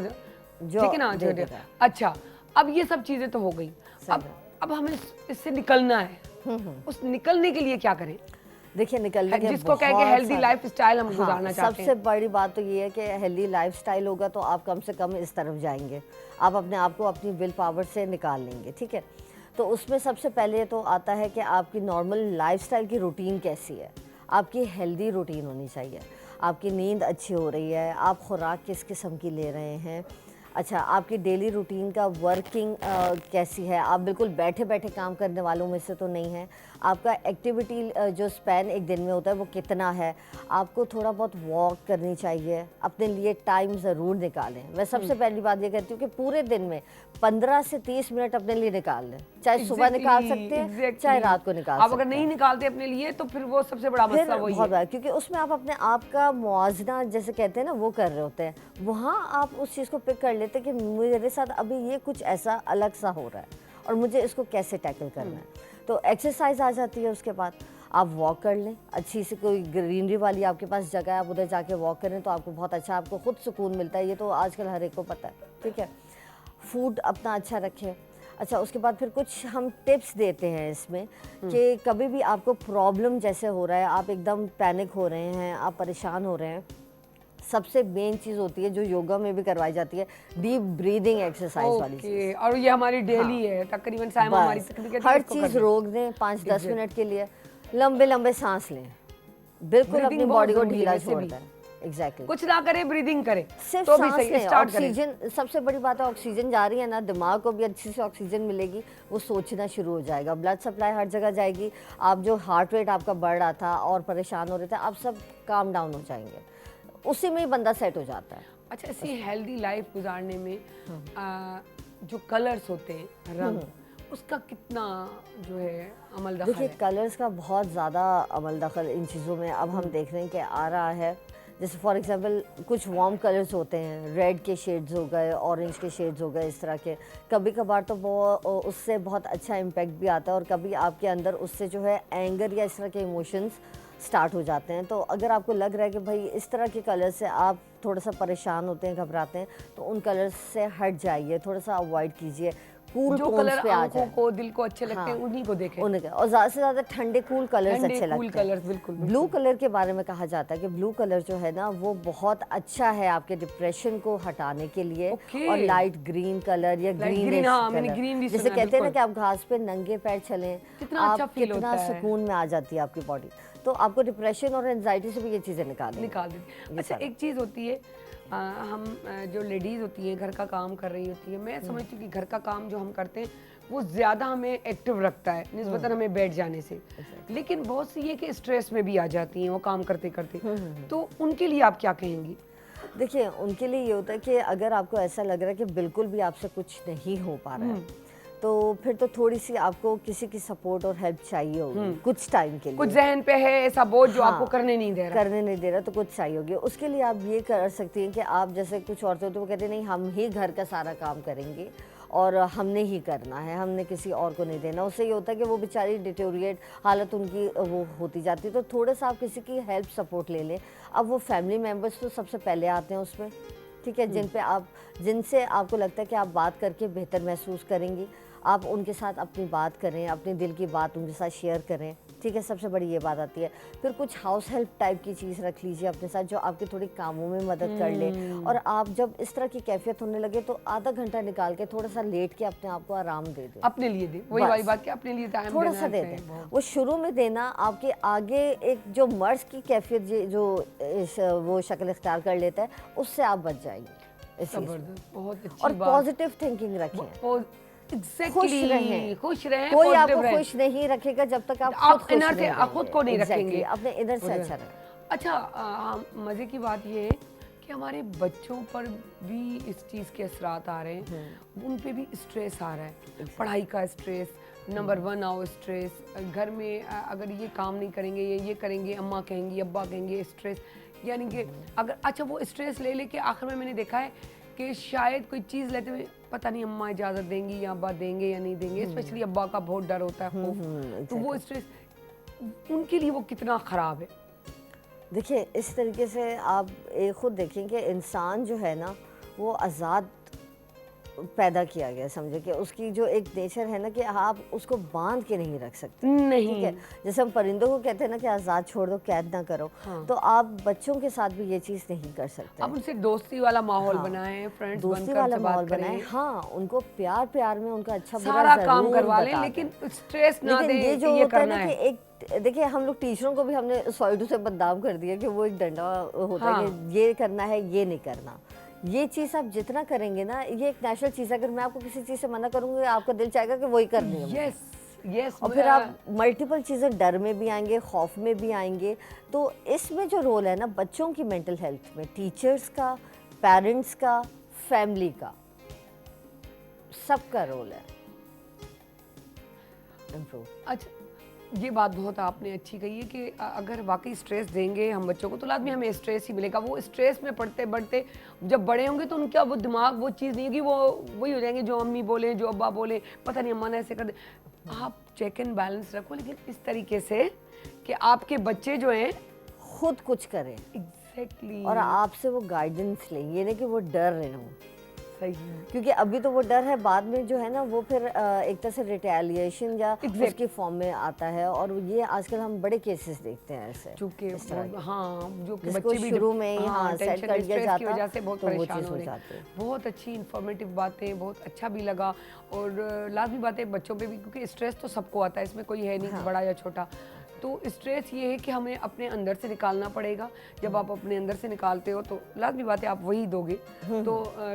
ठीक है ना, जो अच्छा, अब ये सब चीजें तो हो गई, अब हमें इससे निकलना है, उस निकलने के लिए क्या करें? देखिए, निकलने के जिसको कह के हेल्दी लाइफस्टाइल हम गुजारना चाहते हैं। सबसे बड़ी बात तो ये है कि हेल्दी लाइफस्टाइल होगा तो आप कम से कम इस तरफ जाएंगे, आप अपने आप को अपनी विल पावर से निकाल लेंगे, ठीक है। तो उसमें सबसे पहले तो आता है कि आपकी नॉर्मल लाइफस्टाइल की रूटीन कैसी है, आपकी हेल्दी रूटीन होनी चाहिए, आपकी नींद अच्छी हो रही है, आप खुराक किस किस्म की ले रहे हैं, अच्छा, आपकी डेली रूटीन का वर्किंग कैसी है, आप बिल्कुल बैठे बैठे काम करने वालों में से तो नहीं है, आपका एक्टिविटी जो स्पैन एक दिन में होता है वो कितना है, आपको थोड़ा बहुत वॉक करनी चाहिए, अपने लिए टाइम ज़रूर निकालें। मैं सबसे पहली बात ये कहती हूँ कि पूरे दिन में 15 से 30 मिनट अपने लिए निकाल लें, चाहे सुबह निकाल सकते हैं, चाहे रात को निकाल सकते हैं। अगर नहीं निकालते अपने लिए तो फिर वो सबसे बड़ा मसला वही है, क्योंकि उसमें आप अपने आप का मुआवजा जैसे कहते हैं ना, वो कर रहे होते हैं, वहाँ आप उस चीज़ को पिक कर लेते हैं कि मेरे साथ अभी ये कुछ ऐसा अलग सा हो रहा है और मुझे इसको कैसे टैकल करना है। तो एक्सरसाइज आ जाती है उसके बाद। आप वॉक कर लें, अच्छी सी कोई ग्रीनरी वाली आपके पास जगह है, आप उधर जाके वॉक करें तो आपको बहुत अच्छा, आपको खुद सुकून मिलता है। ये तो आजकल हर एक को पता है, ठीक है। फूड अपना अच्छा रखें। अच्छा, उसके बाद फिर कुछ हम टिप्स देते हैं इसमें कि कभी भी आपको प्रॉब्लम जैसे हो रहा है, आप एकदम पैनिक हो रहे हैं, आप परेशान हो रहे हैं, सबसे मेन चीज़ होती है जो योगा में भी करवाई जाती है, डीप ब्रीदिंग एक्सरसाइज वाली चीज़। और ये हमारी डेली है तकरीबन, साइमा हमारी तकरीबन हर चीज़ रोक दें 5-10 मिनट के लिए, लंबे लंबे सांस लें, बिल्कुल अपनी बॉडी को ढीला छोड़ दें। एग्जैक्टली, कुछ ना करें, ब्रीदिंग करें, सिर्फ तो भी सांस सही, लें। स्टार्ट करें। ऑक्सीजन सबसे बड़ी बात है, ऑक्सीजन जा रही है ना, दिमाग को भी अच्छी से ऑक्सीजन मिलेगी, वो सोचना शुरू हो जाएगा, ब्लड सप्लाई हर जगह जाएगी, आप जो हार्ट रेट आपका बढ़ रहा था और परेशान हो रहे थे, आप सब काम डाउन हो जाएंगे, उसी में ही बंदा सेट हो जाता है। अच्छा, ऐसी हेल्दी लाइफ गुजारने में जो कलर्स होते हैं, रंग, उसका कितना जो है अमल दखल देखिए, है? कलर्स का बहुत ज़्यादा अमल दखल इन चीज़ों में अब हम देख रहे हैं कि आ रहा है। जैसे फॉर एग्जांपल कुछ वार्म कलर्स होते हैं, रेड के शेड्स हो गए, ऑरेंज के शेड्स हो गए, इस तरह के। कभी कभार तो वो उससे बहुत अच्छा इम्पैक्ट भी आता है, और कभी आपके अंदर उससे जो है एंगर या इस तरह के इमोशंस स्टार्ट हो जाते हैं। तो अगर आपको लग रहा है कि भाई इस तरह के कलर से आप थोड़ा सा परेशान होते हैं, घबराते हैं, तो उन कलर्स से हट जाइए, थोड़ा सा अवॉइड कीजिए। कूल जो टोन्स कलर पे आ आंखों जाए, को, दिल को अच्छे लगते हैं, उन्हीं को देखें। उन्हें और ज़्यादा से ज़्यादा ठंडे कूल कलर्स अच्छे लगते हैं। कलर्स, बिल्कुल। ब्लू कलर के बारे में कहा जाता है कि ब्लू कलर जो है ना, वो बहुत अच्छा है आपके डिप्रेशन को हटाने के लिए। और लाइट ग्रीन कलर या ग्रीन, हाँ, मैंने ग्रीन भी जैसे सुना है, कहते हैं ना बिल्कुल। कि आप घास पे नंगे पैर चलें, कितना अच्छा फील कितना होता है। सुकून में आ जाती है आपकी बॉडी। तो आपको डिप्रेशन और एंजाइटी से भी ये चीज़ें निकाल देती। अच्छा, एक चीज़ होती है, हम जो लेडीज़ होती हैं, घर का काम कर रही होती है, मैं समझती हूँ कि घर का काम जो हम करते हैं वो ज़्यादा हमें एक्टिव रखता है निस्बतन हमें बैठ जाने से। लेकिन बहुत सी ये कि स्ट्रेस में भी आ जाती हैं वो काम करते करते, तो उनके लिए आप क्या कहेंगी? देखिए, उनके लिए ये होता है कि अगर आपको ऐसा लग रहा है कि बिल्कुल भी आपसे कुछ नहीं हो पा रहा है, तो फिर तो थोड़ी सी आपको किसी की सपोर्ट और हेल्प चाहिए होगी कुछ टाइम के लिए। कुछ जहन पे है ऐसा बोझ जो आपको करने नहीं दे रहा, तो कुछ चाहिए होगी। उसके लिए आप ये कर सकती हैं कि आप, जैसे कुछ औरतें तो वो कहते हैं नहीं, हम ही घर का सारा काम करेंगे और हमने ही करना है, हमने किसी और को नहीं देना। उससे ये होता है कि वो बेचारी डिटेरिएट हालत उनकी वो होती जाती है। तो थोड़ा सा आप किसी की हेल्प सपोर्ट ले लें। अब वो फैमिली मेम्बर्स तो सबसे पहले आते हैं उसमें, ठीक है, जिनसे आपको लगता है कि आप बात करके बेहतर महसूस करेंगी, आप उनके साथ अपनी बात करें, अपने दिल की बात उनके साथ शेयर करें, ठीक है, सबसे बड़ी ये बात आती है। फिर कुछ हाउस हेल्प टाइप की चीज़ रख लीजिए अपने साथ जो आपके थोड़ी कामों में मदद कर ले। और आप जब इस तरह की कैफियत होने लगे तो आधा घंटा निकाल के थोड़ा सा लेट के अपने आप को आराम दे दें, अपने लिए दे, वही वाली बात कि अपने लिए टाइम थोड़ा सा दे दें। वो शुरू में देना आपके आगे एक जो मर्ज की कैफियत जो वो शक्ल इख्तियार कर लेता है, उससे आप बच जाएंगे। बहुत अच्छी और बात। पॉजिटिव थिंकिंग रखें, खुश रहें। कोई आपको खुश नहीं रखेगा जब तक आप खुद को नहीं रखेंगे, अपने इधर से अच्छा रखें। अच्छा, मजे की बात ये है कि हमारे बच्चों पर भी इस चीज़ के असरात आ रहे हैं, उन पे भी स्ट्रेस आ रहा है, पढ़ाई का स्ट्रेस, नंबर 1 आओ स्ट्रेस, घर में अगर ये काम नहीं करेंगे, ये करेंगे, अम्मा कहेंगी, अब्बा कहेंगे, स्ट्रेस। यानी कि अगर अच्छा वो स्ट्रेस ले लेके आखिर में मैंने देखा है कि शायद कोई चीज़ लेते हुए पता नहीं अम्मा इजाज़त देंगी या अब्बा देंगे या नहीं देंगे, स्पेशली अब्बा का बहुत डर होता है, खौफ। तो वो स्ट्रेस उनके लिए वो कितना ख़राब है। देखिए, इस तरीके से आप खुद देखें कि इंसान जो है ना, वो आज़ाद पैदा किया गया, समझे कि उसकी जो एक नेचर है ना कि आप उसको बांध के नहीं रख सकते, नहीं, ठीक है। जैसे हम परिंदों को कहते हैं ना कि आज़ाद छोड़ दो, कैद ना करो, तो आप बच्चों के साथ भी ये चीज़ नहीं कर सकते। आप उनसे दोस्ती वाला माहौल बनाएं, फ्रेंड्स दोस्ती वाला माहौल बनाएं, हाँ, उनको प्यार में उनका अच्छा सारा काम करवा लें, लेकिन स्ट्रेस ना दें। ये जो होता है ना कि एक, देखिए, हम लोग टीचरों को भी हमने सॉइडू से बदनाम कर दिया कि वो एक डंडा होता है कि ये करना है, ये नहीं करना। ये चीज़ आप जितना करेंगे ना, ये एक नेचुरल चीज़ है। अगर मैं आपको किसी चीज़ से मना करूँगी, आपका दिल चाहेगा कि वही करनी है। यस। और फिर आप मल्टीपल चीज़ें डर में भी आएंगे, खौफ में भी आएंगे। तो इसमें जो रोल है ना बच्चों की मेंटल हेल्थ में, टीचर्स का, पेरेंट्स का, फैमिली का, सबका रोल है इम्प्रूव। अच्छा, ये बात बहुत आपने अच्छी कही है कि अगर वाकई स्ट्रेस देंगे हम बच्चों को तो लाजमी हमें स्ट्रेस ही मिलेगा। वो स्ट्रेस में पढ़ते बढ़ते जब बड़े होंगे तो उनका वो दिमाग वो चीज़ नहीं होगी, वो वही हो जाएंगे जो अम्मी बोले, जो अब्बा बोले, पता नहीं अम्मा ने ऐसे कर दे। आप चेक एंड बैलेंस रखो, लेकिन इस तरीके से कि आपके बच्चे जो हैं खुद कुछ करें एग्जैक्टली और आपसे वो गाइडेंस लें, ये नहीं कि वो डर रहे हों, सही है। क्योंकि अभी तो वो डर है, बाद में जो है ना वो फिर एक तरह से रिटेलिएशन या उसकी फॉर्म में आता है। और ये आजकल हम बड़े केसेस देखते हैं ऐसे, चूंकि हाँ जो कि जिसको बच्चे भी शुरू में ही हाँ सेट टेंशन कर दिया स्ट्रेस की जाता वजह से बहुत तो वो परेशान चीज़ हो हो रहे जाती है। हैं। बहुत अच्छी इन्फॉर्मेटिव बातें, बहुत अच्छा भी लगा। और लाजमी बात है बच्चों पे भी, क्योंकि स्ट्रेस तो सबको आता है, इसमें कोई है नहीं कि बड़ा या छोटा। तो स्ट्रेस ये है कि हमें अपने अंदर से निकालना पड़ेगा। जब आप अपने अंदर से निकालते हो तो लाजमी बात है आप वही दोगे। तो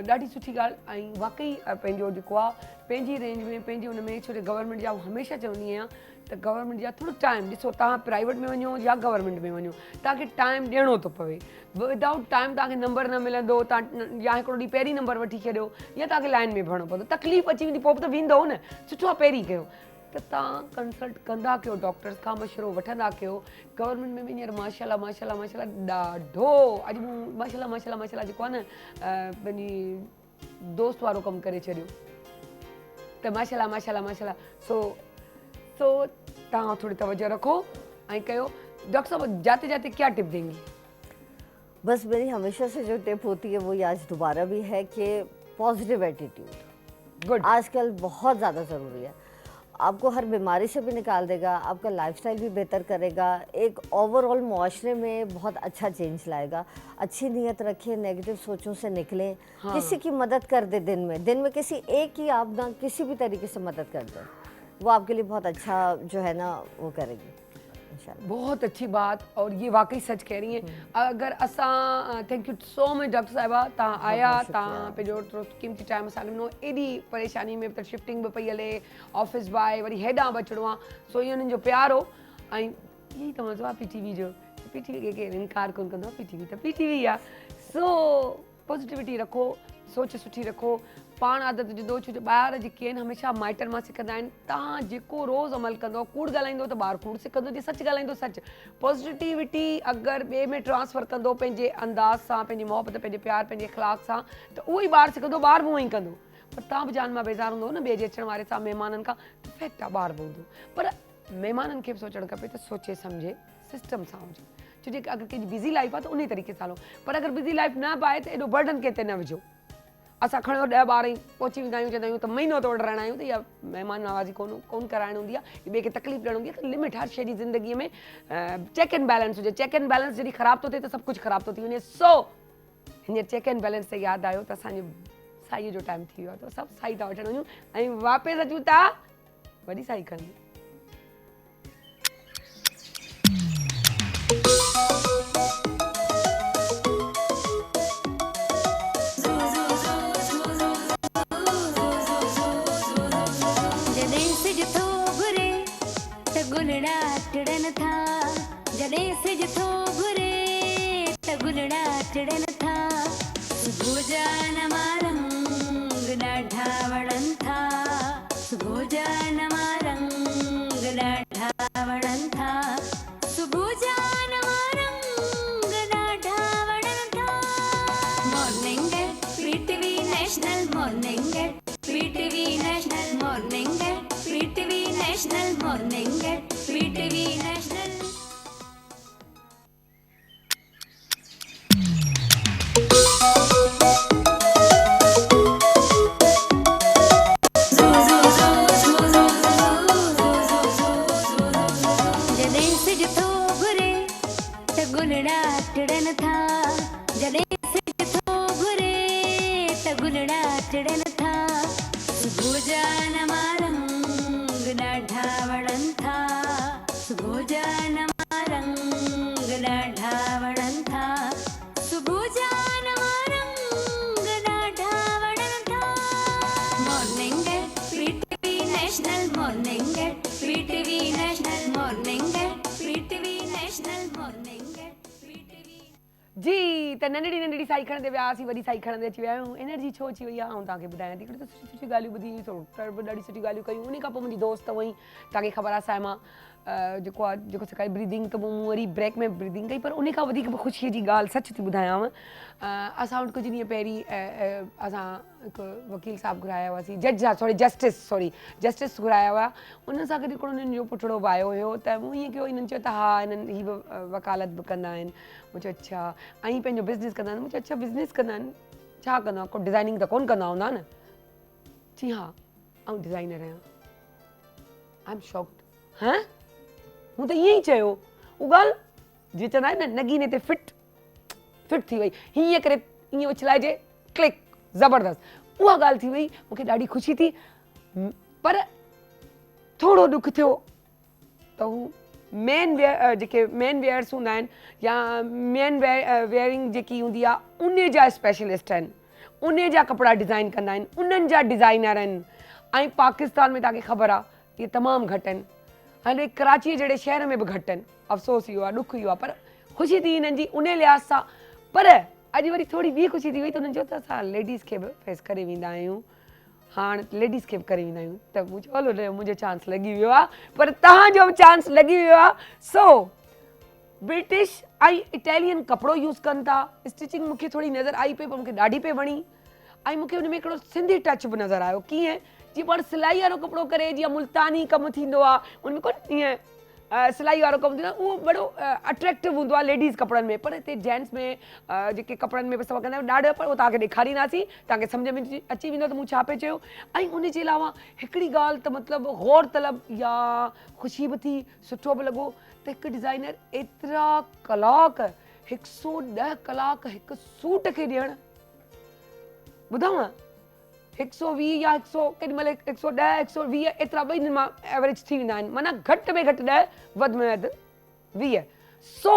ॾाढी सुठी ॻाल्हि ऐं वाकई पंहिंजो जेको आहे पंहिंजी रेंज में पंहिंजे हुन में, छो जो गवर्नमेंट जा हमेशह चवंदी आहियां त गवर्नमेंट जा थोरो टाइम ॾिसो, तव्हां प्राइवेट में वञो या गवर्नमेंट में वञो, तव्हांखे टाइम ॾियणो थो पवे। विदाउट टाइम तव्हांखे नंबर न मिलंदो, तव्हां या हिकिड़ो ॾींहुं पहिरीं नंबर वठी छॾियो या तव्हांखे लाइन में बीहणो पवंदो, तकलीफ़ अची वेंदी, पोइ त वेंदव न, सुठो आहे पहिरीं कयो। त तव्हां कंसल्ट कंदा कयो, डॉक्टर्स खां मशवरो वठंदा कयो। गवर्नमेंट में बि हींअर माशाल्लाह माशाल्लाह माशाल्लाह ॾाढो, अॼु मूं माशाल्लाह माशाल्लाह माशाल्लाह जेको आहे न पंहिंजी दोस्त वारो कमु करे छॾियो त माशाल्लाह माशाल्लाह माशाल्लाह। सो तव्हां थोड़ी तवज्जो रखो ऐं कयो। डॉक्टर साहब जाते जाते क्या टिप देंगी? बस मेरी हमेशा से जो टिप होती है वो ये आज दोबारा भी है कि पॉजिटिव एटीट्यूड गुड, आजकल बहुत ज़्यादा ज़रूरी है। आपको हर बीमारी से भी निकाल देगा, आपका लाइफस्टाइल भी बेहतर करेगा, एक ओवरऑल मुआशरे में बहुत अच्छा चेंज लाएगा। अच्छी नीयत रखें, नेगेटिव सोचों से निकलें। हाँ। किसी की मदद कर दे, दिन में किसी एक की आप ना किसी भी तरीके से मदद कर दें, वो आपके लिए बहुत अच्छा जो है ना वो करेगी इंशाल्लाह। बहुत अच्छी बात, और ये वाकई सच कह रही हैं। अगर असां thank you so much doctor साहिबा, तव्हां आया, तव्हां पंहिंजो थोरो क़ीमती टाइम असांखे ॾिनो। एॾी परेशानी में त शिफ्टिंग बि पई हले, ऑफिस बाय, वरी हेॾां बि अचिणो आहे, सो इहो उन्हनि जो प्यार हो। ऐं इहो ई त मज़ो आहे PTV जो। PTV खे केरु इनकार कोन कंदो, PTV त PTV आहे। सो पॉजिटिविटी रखो, सोच सुठी रखो, पाण आदत विझंदो, छो जो ॿार जेके आहिनि हमेशह माइटनि मां सिखंदा आहिनि। तव्हां जेको रोज़ अमल कंदो, कूड़ ॻाल्हाईंदो त ॿारु कूड़ सिखंदो, जे सच ॻाल्हाईंदो सच। पॉजिटिविटी अगरि ॿिए में ट्रांसफर कंदो पंहिंजे अंदाज़ सां, पंहिंजी मोहबत, पंहिंजे प्यार, पंहिंजे इख़लाक़ सां, त उहो ई ॿारु सिखंदो, ॿारु बि उहो ई कंदो। पर तव्हां बि जान मां बेज़ार हूंदो न ॿिए जे अचण वारे सां, महिमाननि खां, त फैक्ट आहे ॿारु बि हूंदो। पर महिमाननि खे बि सोचणु खपे त सोचे सम्झे सिस्टम सां हुजे, छो जो अगरि कंहिंजी बिज़ी लाइफ आहे त उन तरीक़े सां हलो। पर अगरि बिज़ी लाइफ न बि आहे त एॾो बर्डन कंहिं ते न विझो। असां खणो 10 ॿार ई पहुची वेंदा आहियूं, चवंदा आहियूं त महीनो तोड़ रहणा आहियूं, त इहा महिमान नवाज़ी कोन कराइणी हूंदी आहे, ॿिए खे तकलीफ़ ॾियणी हूंदी आहे। त लिमिट हर शइ जी ज़िंदगीअ में चेक एंड बैलेंस हुजे। चेक एंड बैलेंस जॾहिं ख़राबु थो थिए त सभु कुझु ख़राबु थो थी वञे। सो हींअर चेक एंड बैलेंस ते यादि आयो त असांजे साईअ जो टाइम थी वियो आहे, त सभु साई था वठणु वञूं ऐं वापसि अचूं था वॾी साई खणी। जॾहिं सिज थो घुरे त गुलड़ा टिड़नि था, जॾहिं सिज थो घुरे त गुलड़ा टिड़नि था। सुबुह जा नवा रंग ॾाढा वणनि था, सुबुह जा नवा रंग ॾाढा वणनि था, सुबुह जा नवा रंग ॾाढा वणनि था। Morning PTV national, morning PTV national, morning PTV national, morning PTV national. जॾहिं सिज थो घुरे त गुलड़ा टिड़नि था, जॾहिं सिज थो घुरे त गुलड़ा टिड़नि था। सुबुह जा नवा रंग ॾाढा वणनि था, सुबुह जा नवा रंग ॾाढा वणनि था, सुबुह जा नवा रंग ॾाढा वणनि था। Morning PTV national, morning PTV national, morning PTV national, morning PTV। जी त नंढड़ी नंढड़ी साई खणंदे वियासीं, वॾी साई खणंदे अची विया आहियूं। एनर्जी छो अची वई आहे ऐं तव्हांखे ॿुधायां थी। हिकिड़ी त सुठी सुठी ॻाल्हियूं ॿुधी, थोरो बि ॾाढी सुठी ॻाल्हियूं कयूं। उन खां पोइ मुंहिंजी दोस्त हुई, तव्हांखे ख़बर आहे साइमा, जेको आहे जेको सेखारी ब्रीदिंग, त मूं वरी ब्रेक में ब्रीदिंग कई, पर उन खां वधीक ख़ुशीअ जी ॻाल्हि सच थी ॿुधायांव, असां वटि कुझु ॾींहं पहिरीं असां हिकु वकील साहिबु घुराया हुआसीं, जस्टिस घुराया हुआ। उन सां गॾु हिकिड़ो उन्हनि जो पुटड़ो बि आयो हुयो, त मूं ईअं कयो, हिननि चयो त हा हिननि हीअ बि वकालत बि कंदा आहिनि। मूं चयो अच्छा, ऐं पंहिंजो बिज़नेस कंदा आहिनि। मूं चयो अच्छा बिज़नेस कंदा आहिनि, छा कंदा, को डिज़ाइनिंग त कोन कंदा हूंदा न? जी हा, आउं डिज़ाइनर आहियां। I am shocked. हाँ, मूं त ईअं ई चयो। उहा ॻाल्हि जीअं चवंदा आहिनि न, नगीने ते फिट थी वई, हीअं करे ईअं उछलाइजे, क्लिक, ज़बरदस्त। उहा ॻाल्हि थी वई, मूंखे ॾाढी ख़ुशी थी, पर थोरो ॾुख थियो त हू जेके मेन वेयर्स हूंदा आहिनि या मेन वेयरिंग जेकी हूंदी आहे, उन जा स्पेशलिस्ट आहिनि, उन जा कपिड़ा डिज़ाइन कंदा आहिनि, उन्हनि जा डिज़ाइनर आहिनि। ऐं पाकिस्तान में तव्हांखे ख़बर आहे इहे तमामु घटि आहिनि, हाणे कराची जहिड़े शहर में बि घटि आहिनि। अफ़सोस इहो आहे, ॾुख इहो आहे, पर ख़ुशी थी हिननि जी उन लिहाज़ सां। पर अॼु वरी थोरी ॿी ख़ुशी थी वई त हुननि चयो त असां लेडीज़ खे बि फेस करे वेंदा आहियूं, हाणे लेडीज़ खे बि करे वेंदा आहियूं। त मूं चयो हलो मुंहिंजो चांस लॻी वियो आहे, पर तव्हांजो बि चांस लॻी वियो आहे। सो ब्रिटिश ऐं इटालियन कपिड़ो यूज़ कनि था, स्टिचिंग मूंखे थोरी नज़र आई पई, पर मूंखे ॾाढी पई वणी। ऐं मूंखे हुन में हिकिड़ो सिंधी टच बि नज़र आयो। कीअं? जीअं पाण सिलाई वारो कपिड़ो करे, जीअं मुल्तानी कमु थींदो आहे, उनमें कोन ईअं सिलाई वारो कमु थींदो आहे, उहो बड़ो अट्रैक्टिव हूंदो आहे लेडीज़ कपिड़नि में। पर हिते जेंट्स में जेके कपिड़नि में बि असां कंदा आहियूं ॾाढो, पर उहो तव्हांखे ॾेखारींदासीं, तव्हांखे सम्झ में अची वेंदो त मूं छा पियो चयो। ऐं उन जे अलावा हिकिड़ी ॻाल्हि त मतिलबु गौर तलब या ख़ुशी बि थी, सुठो बि लॻो त हिकु डिज़ाइनर एतिरा कलाक, 110 कलाक हिकु सूट खे ॾियणु, ॿुधां 120 या 100 केॾी महिल 110 120 एतिरा ॿई हिन मां एवरेज थी वेंदा आहिनि, माना घटि में घटि 10, वधि में वधि 20। सो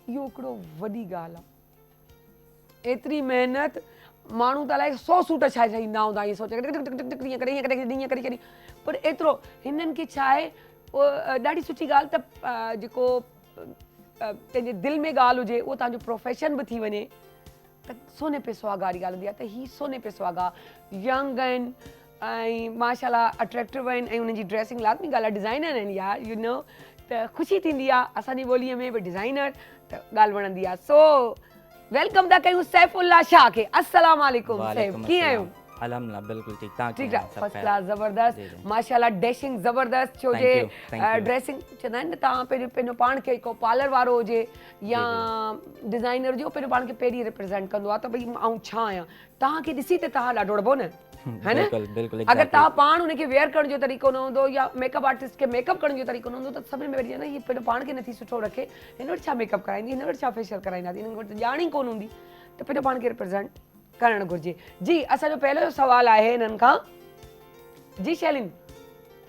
इहो हिकिड़ो वॾी ॻाल्हि आहे। एतिरी महिनत, माण्हू त अलाए 100 सूट छा ठाहींदा हूंदा, ईअं सोचे ईअं करे, पर एतिरो हिननि खे छा आहे, ॾाढी सुठी ॻाल्हि त जेको पंहिंजे दिलि में ॻाल्हि हुजे, उहो तव्हांजो प्रोफेशन बि थी वञे त सोने पे सुहागा वारी ॻाल्हि हूंदी आहे। त हीअ सोने पे सुहागा यंग आहिनि ऐं माशाल्लाह अट्रैक्टिव आहिनि, ऐं उन्हनि जी ड्रेसिंग लाज़मी ॻाल्हि आहे, डिज़ाइनर आहिनि यार, यू नो, त ख़ुशी थींदी आहे असांजी ॿोलीअ में बि डिज़ाइनर, त ॻाल्हि वणंदी आहे। सो वेलकम था कयूं सैफुल्ला शाह खे। अस्सलाम वालेकुम सैफ, कीअं आहियो? अल्हम्दुलिल्लाह बिल्कुल ठीक ठाक। ठीक है, फर्स्ट क्लास, जबरदस्त, माशाल्लाह डैशिंग जबरदस्त। छो जे ड्रेसिंग चवंदा आहिनि न, तव्हां पंहिंजो पाण खे को पार्लर वारो हुजे या डिज़ाइनर हुजे, पंहिंजो पाण खे पहिरीं रिप्रेज़ेंट कंदो आहे त भई आउं छा आहियां। तव्हांखे ॾिसी त तव्हां ॾाढो ॾिबो न, है न? अगरि तव्हां पाण हुनखे वेयर करण जो तरीक़ो न हूंदो या मेकअप आर्टिस्ट खे मेकअप करण जो तरीक़ो न हूंदो त सभिनी में वरी न, हीअ पंहिंजो पाण खे नथी सुठो रखे, हिन वटि छा मेकअप कराईंदी, हिन वटि छा फेशियल कराईंदासीं, हिन वटि ॼाण ई कोन हूंदी, त पंहिंजो पाण खे रिप्रेज़ेंट करणु घुरिजे। जी, असांजो पहिरियों सवाल आहे हिननि खां। जी शैलीन,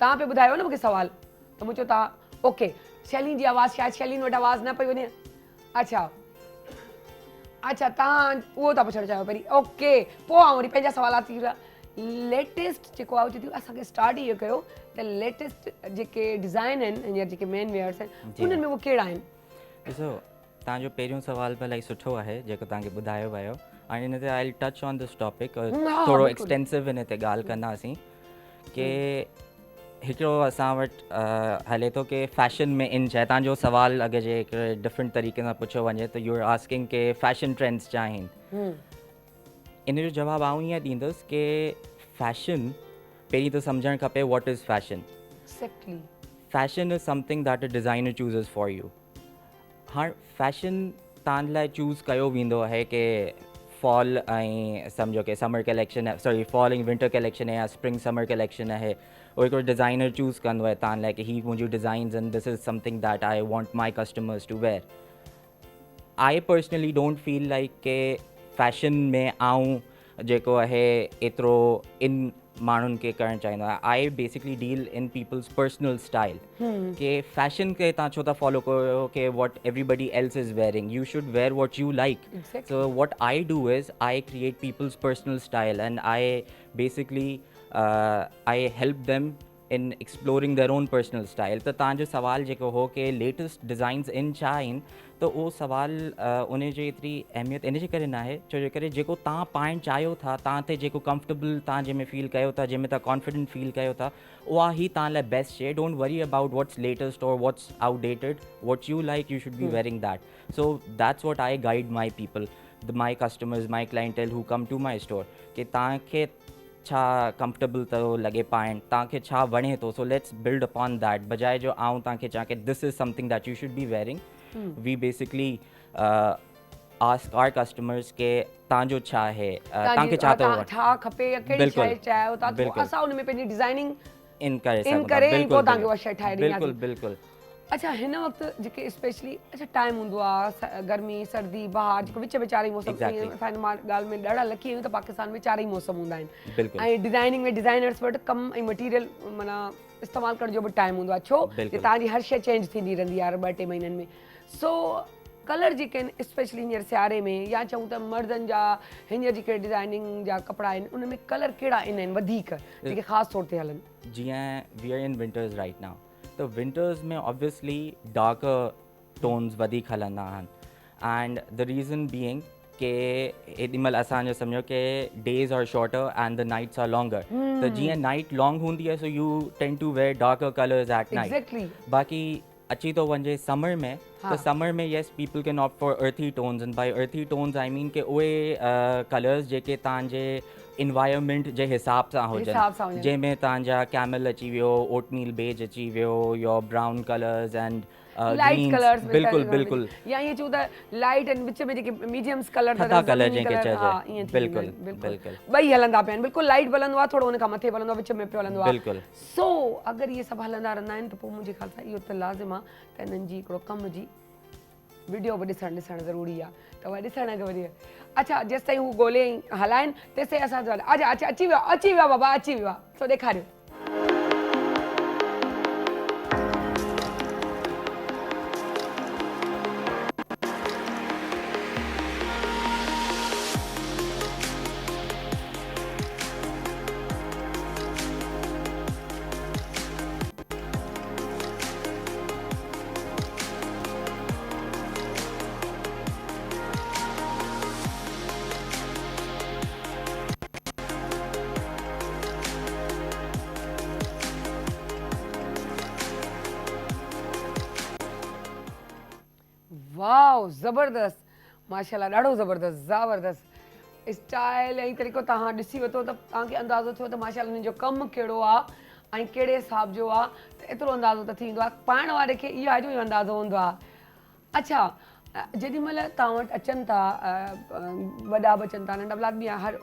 तव्हां पे ॿुधायो न मूंखे सवाल, त मूं चयो तव्हां ओके। शैलीन जी आवाज़, शायदि शैलीन वटि आवाज़ न पई वञे। अच्छा, तव्हां उहो था पुछणु चाहियो पहिरीं, ओके, पोइ आउं वरी पंहिंजा सवाल थी विया। लेटेस्ट जेको आहे चयो असांखे स्टार्ट इहो कयो त लेटेस्ट जेके डिज़ाइन आहिनि, हींअर जेके मेन वेयर्स आहिनि, उन्हनि में उहे कहिड़ा आहिनि? ॾिसो, तव्हांजो पहिरियों सवाल बि इलाही सुठो आहे जेको तव्हांखे ॿुधायो वियो, ऐं हिन ते I touch on this topic, थोरो एक्सटेंसिव हिन ते ॻाल्हि कंदासीं कि हिकिड़ो असां वटि हले थो कि फैशन में इन छा आहे। तव्हांजो सवाल अगरि जे हिकिड़े डिफरेंट तरीक़े सां पुछियो वञे त यू आर आस्किंग के फैशन ट्रेंड्स छा आहिनि। इन जो जवाबु आउं ईअं ॾींदुसि कि फैशन पहिरीं त सम्झणु खपे what is fashion. Fashion is something that a designer chooses for you. हाणे फैशन तव्हां लाइ चूज़ कयो वेंदो आहे कि फॉल ऐं सम्झो कि समर कलेक्शन आहे, सॉरी फॉल ऐं विंटर कलेक्शन आहे या स्प्रिंग समर कलेक्शन आहे, उहो हिकिड़ो डिज़ाइनर चूज़ कंदो आहे तव्हां लाइ कि ही मुंहिंजियूं डिज़ाइन्स आहिनि, this is something that I want my customers to wear. I personally don't feel like के फैशन में आऊं जेको आहे एतिरो इन माण्हुनि खे करणु चाहींदो आहियां। I basically deal in people's personal style कि फैशन खे तव्हां छो था फॉलो कयो कि what everybody else is wearing, you should wear what you like. So what I do is I create people's personal style and I basically I help them in exploring their own personal style. त तव्हांजो सवाल जेको हो कि latest designs इन छा आहिनि, त उहो सवाल उन जी एतिरी अहमियत इन जे करे न आहे छो जे करे जेको तव्हां पाइणु चाहियो था, तव्हां ते जेको कंफर्टेबल तव्हां जंहिंमें फील कयो था, जंहिंमें तव्हां कॉन्फिडेंट फील कयो था, उहा ई तव्हां लाइ बेस्ट शइ. डोंट वरी अबाउट व्हाट्स लेटेस्ट और what's outdated. What U like U should be wearing that. So that's what I guide my people, my customers, my clientele हू कम टू माई स्टोर, कि तव्हांखे छा कंफर्टेबल थो लॻे पाइणु, तव्हांखे छा वणे थो. So let's build upon that. बजाए जो आऊं तव्हांखे चवां कि this is something that you should be wearing. We basically ask our customers के तव्हांजो छा आहे, तव्हांखे छा थो वणे, छा खपे, कहिड़ी शइ चाहियो था, तो असां उन में पंहिंजी डिज़ाइनिंग इन करे इन करे पोइ तव्हांखे उहा शइ ठाहे ॾींदासीं. बिल्कुलु बिल्कुलु. अच्छा, हिन वक़्तु जेके स्पेशली अच्छा टाइम हूंदो आहे, गर्मी, सर्दी, बहार, जेको विच में चारई मौसम, असांजे मां ॻाल्हि में ॾाढा लकी आहियूं त पाकिस्तान में चारई मौसम हूंदा आहिनि. ऐं डिज़ाइनिंग में डिज़ाइनर्स वटि कमु ऐं मटीरियल माना इस्तेमालु करण जो बि टाइम हूंदो आहे, छो कि तव्हांजी हर शइ चेंज थींदी रहंदी आहे 2-3 महीननि में. सो कलर जेके आहिनि स्पेशली हींअर सियारे में, या चऊं त मर्दनि जा हींअर जेके डिज़ाइनिंग जा कपिड़ा आहिनि उन में कलर कहिड़ा ईंदा आहिनि वधीक जेके ख़ासि तौर ते हलनि? जीअं we are in winters right now, त विंटर्स में ऑब्वियसली डार्कर टोन्स वधीक हलंदा आहिनि. एंड द रीज़न बीइंग कि एॾी महिल असांजो सम्झो कि days are shorter and the nights are longer. त जीअं नाइट लॉन्ग हूंदी आहे, so you tend to wear darker colours at night. बाक़ी अची थो वञे समर में, त समर में yes people can opt for earthy tones. And by earthy tones I mean कि उहे कलर्स जेके तव्हांजे इन्वायरमेंट जे हिसाब सां हुजनि, जंहिंमें तव्हांजा कैमल अची वियो, ओटमील बेज अची वियो, your brown colours and light colours. बिल्कुलु बिल्कुलु. या ईअं चऊं त लाइट एंड विच में जेके मीडियम्स कलर, थधा कलर जंहिंखे चइजे, बिल्कुलु बिल्कुलु. ॿई हलंदा पिया आहिनि. बिल्कुलु लाइट हलंदो आहे, थोरो हुन खां मथे हलंदो आहे, विच में पियो हलंदो आहे. बिल्कुलु. सो अगरि इहे सभु हलंदा रहंदा आहिनि त पोइ मुंहिंजे ख़्याल सां इहो त लाज़िम आहे त हिननि जी हिकिड़ो कम जी वीडियो बि ॾिसणु ज़रूरी आहे. त उहा ॾिसण खां वरी अच्छा जेसि ताईं हू ॻोल्हे हलाइनि तेसि ताईं असां अच्छा अची वियो आहे बाबा, अची वियो आहे. सो ॾेखारियो. वाओ, ज़बरदस्त, माशाल्लाह, ॾाढो ज़बरदस्त स्टाइल ऐं तरीक़ो तव्हां ॾिसी वरितो त तव्हांखे अंदाज़ो थियो त माशाल्लाह हिन जो कमु कहिड़ो आहे ऐं कहिड़े हिसाब जो आहे. त एतिरो अंदाज़ो त थींदो आहे, पाइण वारे खे इहो आहे जो अंदाज़ो हूंदो आहे. अच्छा, जेॾी महिल तव्हां वटि अचनि था वॾा बि अचनि था, नंढा बि आदमी, हर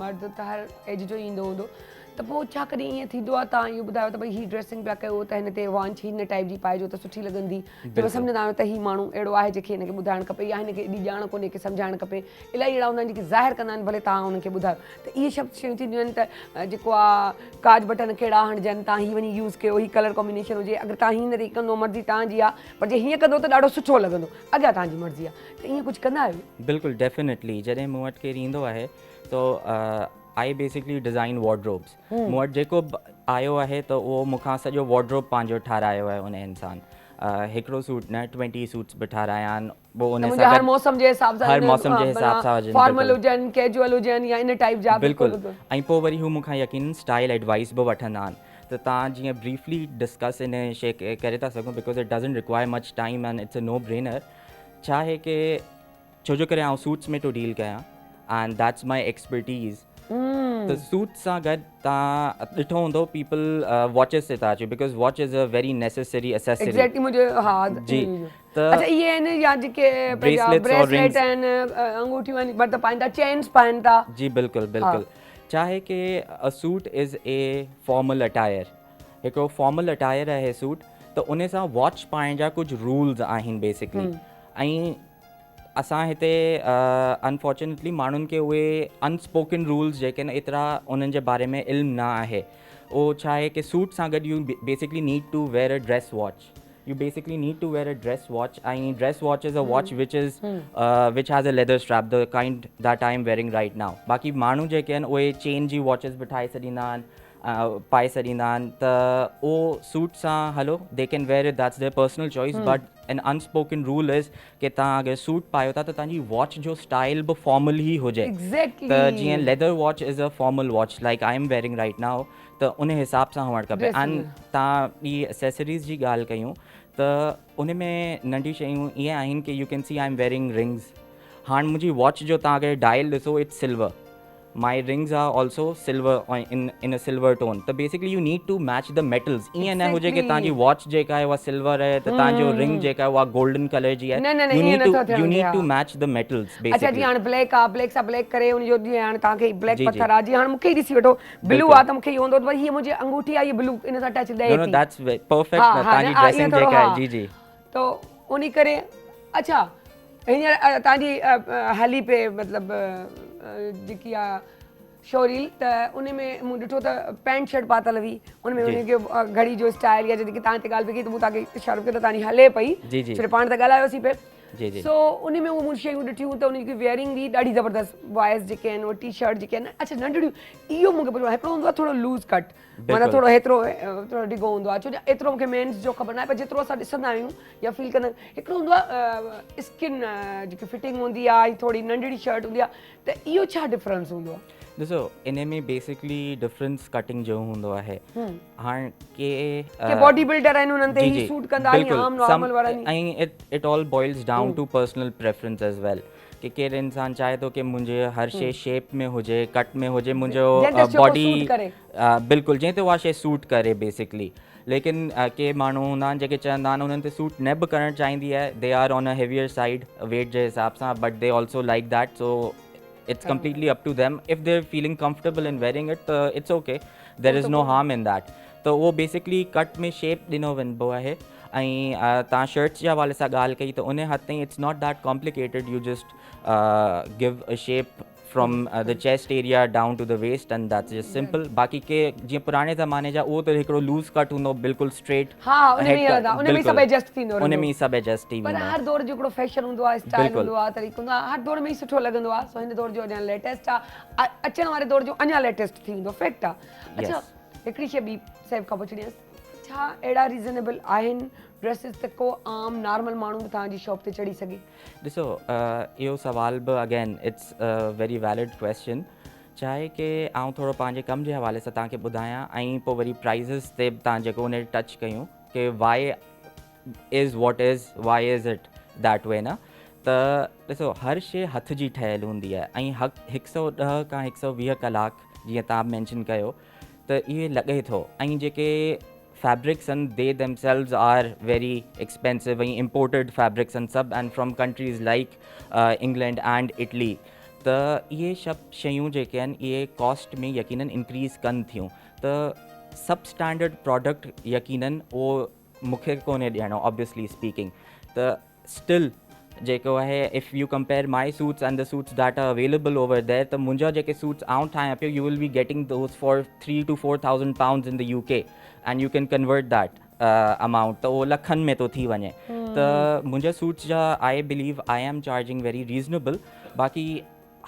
मर्द त हर एज जो ईंदो हूंदो, त पोइ छा कॾहिं ईअं थींदो आहे तव्हां इहो ॿुधायो त भई हीअ ड्रेसिंग पिया कयो त हिन ते वांछ हिन टाइप जी पाइजो त सुठी लॻंदी, त सम्झंदा आहियो त हीअ माण्हू अहिड़ो आहे जंहिंखे हिनखे ॿुधाइणु खपे या हिनखे एॾी ॼाण कोन्हे की सम्झाइणु खपे. इलाही अहिड़ा हूंदा आहिनि जेके ज़ाहिर कंदा आहिनि, भले तव्हां हुनखे ॿुधायो. त इहे सभु शयूं थींदियूं आहिनि त जेको आहे काज बटन कहिड़ा हणिजनि, तव्हां हीअ वञी यूज़ कयो, हीअ कलर कॉम्बिनेशन हुजे. अगरि तव्हां हीअं तरीक़े कंदो मर्ज़ी तव्हांजी आहे, पर जे हीअं कंदो त ॾाढो सुठो लॻंदो, अॻियां तव्हांजी मर्ज़ी आहे. त ईअं कुझु कंदा आहियो? बिल्कुलु डेफिनेटली. जॾहिं मूं वटि केरु ईंदो आहे त आई बेसिकली डिज़ाइन वॉर्ड्रोब्स. मूं वटि जेको आयो आहे त उहो मूंखां सॼो वॉर्ड्रोब पंहिंजो ठारायो आहे उन इंसान. हिकिड़ो सूट न 20 सूट्स बि ठाराया आहिनि. हर मौसम जे हिसाब सां फॉर्मल हुजनि, कैजुअल हुजनि या इन टाइप जा. बिल्कुलु. ऐं पोइ वरी हू मूंखां यकीन स्टाइल एडवाइस बि वठंदा आहिनि. त तव्हां जीअं ब्रीफली डिस्कस इन शइ करे था सघो, because it doesn't require much time and it's a no brainer. छा आहे कि छो जो करे आउं सूट्स में थो डील कयां एंड दैट्स माई एक्सपर्टीज़. त सूट सां गॾु तव्हां ॾिठो हूंदो पीपल वॉचिस ते था अचो, because watch is a very necessary accessory. Exactly मुझे हाँ जी. त अच्छा ये आहिनि या जेके ब्रेसलेट आहिनि, अंगूठियूं आहिनि, बट पाइनि था, चेन्स पाइनि था. जी बिल्कुलु बिल्कुलु. छा आहे कि अ suit is a formal attire. हिकिड़ो फॉर्मल अटायर आहे सूट, त उन सां वॉच पाइण जा कुझु रूल्स आहिनि बेसिकली. ऐं असां हिते अनफॉर्चुनेटली माण्हुनि खे उहे अनस्पोकन रूल्स जेके न एतिरा उन्हनि जे बारे में इल्मु न आहे. उहो छा आहे कि सूट सां गॾु you basically need to wear a dress watch. You basically need to wear a dress watch. I mean, dress watch is a watch which has a leather strap, the kind that I am wearing right now. बाक़ी माण्हू जेके आहिनि उहे chain जी watches बि ठाहे छॾींदा आहिनि पाए सघंदा आहिनि त उहो सूट सां हलो they can wear it that's their personal choice but an unspoken rule is कि तव्हां अगरि सूट पायो था त तव्हांजी वॉच जो स्टाइल बि फॉर्मल ई हुजे Exactly. त जीअं leather watch is a formal watch like I am wearing right now त उन हिसाब सां हुअणु खपे एंड तव्हां ॿी एसेसरीज़ जी ॻाल्हि कयूं त उन में नंढी शयूं ईअं आहिनि कि you can see I am wearing rings हाणे मुंहिंजी वॉच जो तव्हां अगरि डायल ॾिसो it's silver my rings are also silver in a silver tone त basically you need to match the metals ईअं न हुजे कि तव्हांजी वॉच जेका आहे उहा सिल्वर आहे त तव्हांजो रिंग जेका आहे उहा गोल्डन कलर जी आहे you need to match the metals अच्छा जी हाणे ब्लैक आहे ब्लैक सां ब्लैक करे उनजो जीअं हाणे तव्हांखे ब्लैक पत्थर आहे जीअं हाणे मूंखे ई ॾिसी वठो ब्लू आहे त मूंखे इहो हूंदो हीअ मुंहिंजी अंगूठी आहे इहा ब्लू इन सां टच ॾे थी दैट्स परफेक्ट तव्हांजी ड्रेसिंग जेका आहे जी जी तो उन करे अच्छा हींअर तव्हांजी हली पे मतिलबु जेकी आहे शोरील त उन में मूं ॾिठो त पैंट शर्ट पातल हुई उन में उनखे घड़ी जो स्टाइल या जेकी तव्हां ते ॻाल्हि पई कई त मूं तव्हांखे इशारो कयो त तव्हांजी हले पई छो पाण त ॻाल्हायोसीं पिए सो उन में उहे शयूं ॾिठियूं त उनजी वेयरिंग बि ॾाढी ज़बरदस्त बॉयज़ जेके आहिनि उहे टी शर्ट जेके आहिनि अच्छा नंढड़ियूं इहो मूंखे पुछो हिकिड़ो हूंदो आहे थोरो लूज़ कट माना थोरो हेतिरो थोरो डिघो हूंदो आहे छो जो एतिरो मूंखे मेंस जो ख़बर न आहे पर जेतिरो असां ॾिसंदा आहियूं या फील कंदा आहियूं हिकिड़ो हूंदो आहे स्किन जेकी फिटिंग हूंदी आहे थोरी नंढड़ी शर्ट हूंदी आहे त इहो छा डिफरेंस हूंदो आहे ॾिसो इन में बेसिकली डिफरेंस कटिंग जो हूंदो आहे हाणे के बॉडी बिल्डर आहिनि उन्हनि ते ही सूट कंदा आहिनि आम नॉर्मल वारनि ऐं it all boils down to personal preference as well कि कहिड़े इंसान चाहे थो कि मुंहिंजे हर शइ शेप में हुजे कट में हुजे मुंहिंजो बॉडी बिल्कुलु जंहिं ते उहा शइ सूट करे बेसिकली लेकिन के माण्हू हूंदा आहिनि जेके चवंदा आहिनि उन्हनि ते सूट न बि करणु चाहींदी आहे they are on a heavier side weight जे हिसाब सां but they also like that so it's completely up to them if they're feeling comfortable in wearing it it's okay there is no harm in that तो वो basically cut में shape ॾिनो वञिबो आहे ऐं तव्हां शर्ट्स जे हवाले सां ॻाल्हि कई त उन हद ताईं it's not that complicated you just give a shape from the chest area down to the waist and that's just simple बाक़ी के जीअं पुराणे ज़माने जा उहो त हिकिड़ो लूज़ कट हूंदो बिल्कुलु स्ट्रेट उन में सभु एडजस्ट थींदो उन में सभु एडजस्ट थी पर हर दौर जो हिकिड़ो फैशन हूंदो आहे स्टाइल हूंदो आहे तरीक़ो हूंदो आहे हर दौर में ई सुठो लॻंदो आहे सो हिन दौर जो अञा लेटेस्ट आहे अचण वारे दौर जो अञा लेटेस्ट थी वेंदो फैक्ट आहे अच्छा हिकिड़ी शइ ॿी सैफ खां पुछणी आहे छा अहिड़ा रीज़नेबल आहिनि ड्रेसिस त को आम नॉर्मल माण्हू बि तव्हांजी शॉप ते चढ़ी सघे ॾिसो इहो सवाल बि again it's a very valid question चाहे कि आउं थोरो पंहिंजे कम जे हवाले सां तव्हांखे ॿुधायां ऐं पोइ वरी प्राइज़िस ते तव्हां जेको उन टच कयूं कि why is what is why is it that way न त ॾिसो हर शइ हथ जी ठहियलु हूंदी आहे ऐं 110 खां 120 कलाक जीअं तव्हां मैंशन कयो त इहे लॻे थो ऐं जेके fabrics and they themselves are very expensive and imported fabrics and sub and from countries like England and Italy त इहे सभु शयूं जेके आहिनि इहे कॉस्ट में यकीनन इंक्रीज़ कनि थियूं त सब स्टैंडर्ड प्रोडक्ट यकीनन उहो मूंखे कोन्हे ॾियणो ऑब्वियसली स्पीकिंग त स्टिल जेको आहे if you compare my suits and the suits that are available over there त मुंहिंजा जेके सूट्स आउं ठाहियां पियो you will be getting those for 3,000 to 4,000 pounds in the UK and you can convert that amount त उहो लखनि में थो थी वञे त मुंहिंजा सूट्स जा I believe I am charging very reasonable बाक़ी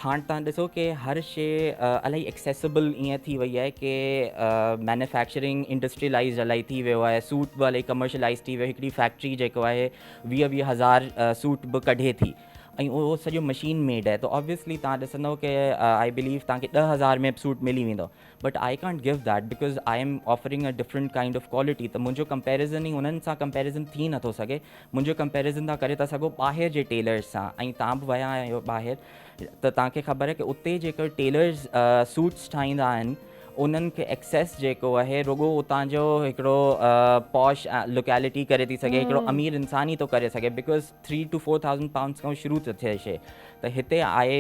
हाणे तव्हां ॾिसो कि हर शइ इलाही एक्सेसिबल ईअं थी वई आहे कि मैन्युफैक्चरिंग इंडस्ट्रियलाइज़ इलाही थी वियो आहे सूट बि इलाही कमर्शलाइज़ थी वियो हिकिड़ी फैक्ट्री जेको आहे 20,000 हज़ार सूट बि कढे थी ऐं उहो सॼो मशीन मेड आहे त ऑब्वियसली तव्हां ॾिसंदव कि आई बिलीव तव्हांखे 10,000 में सूट मिली वेंदो but I can't give that because I am offering a different kind of quality त मुंहिंजो कंपैरिज़न ई हुननि सां कंपैरिज़न थी नथो सघे मुंहिंजो कंपैरिज़न तव्हां करे था सघो ॿाहिरि जे टेलर्स सां ऐं तव्हां बि विया आहियो ॿाहिरि त तव्हांखे ख़बर आहे कि उते जेके टेलर्स सूट्स ठाहींदा आहिनि उन्हनि खे एक्सेस जेको आहे रुॻो उतां जो हिकिड़ो पॉश लोकेलिटी करे थी सघे हिकिड़ो अमीर इंसान ई थो करे सघे बिकॉज 3,000 to 4,000 pounds खां शुरू थो थिए शइ त हिते आहे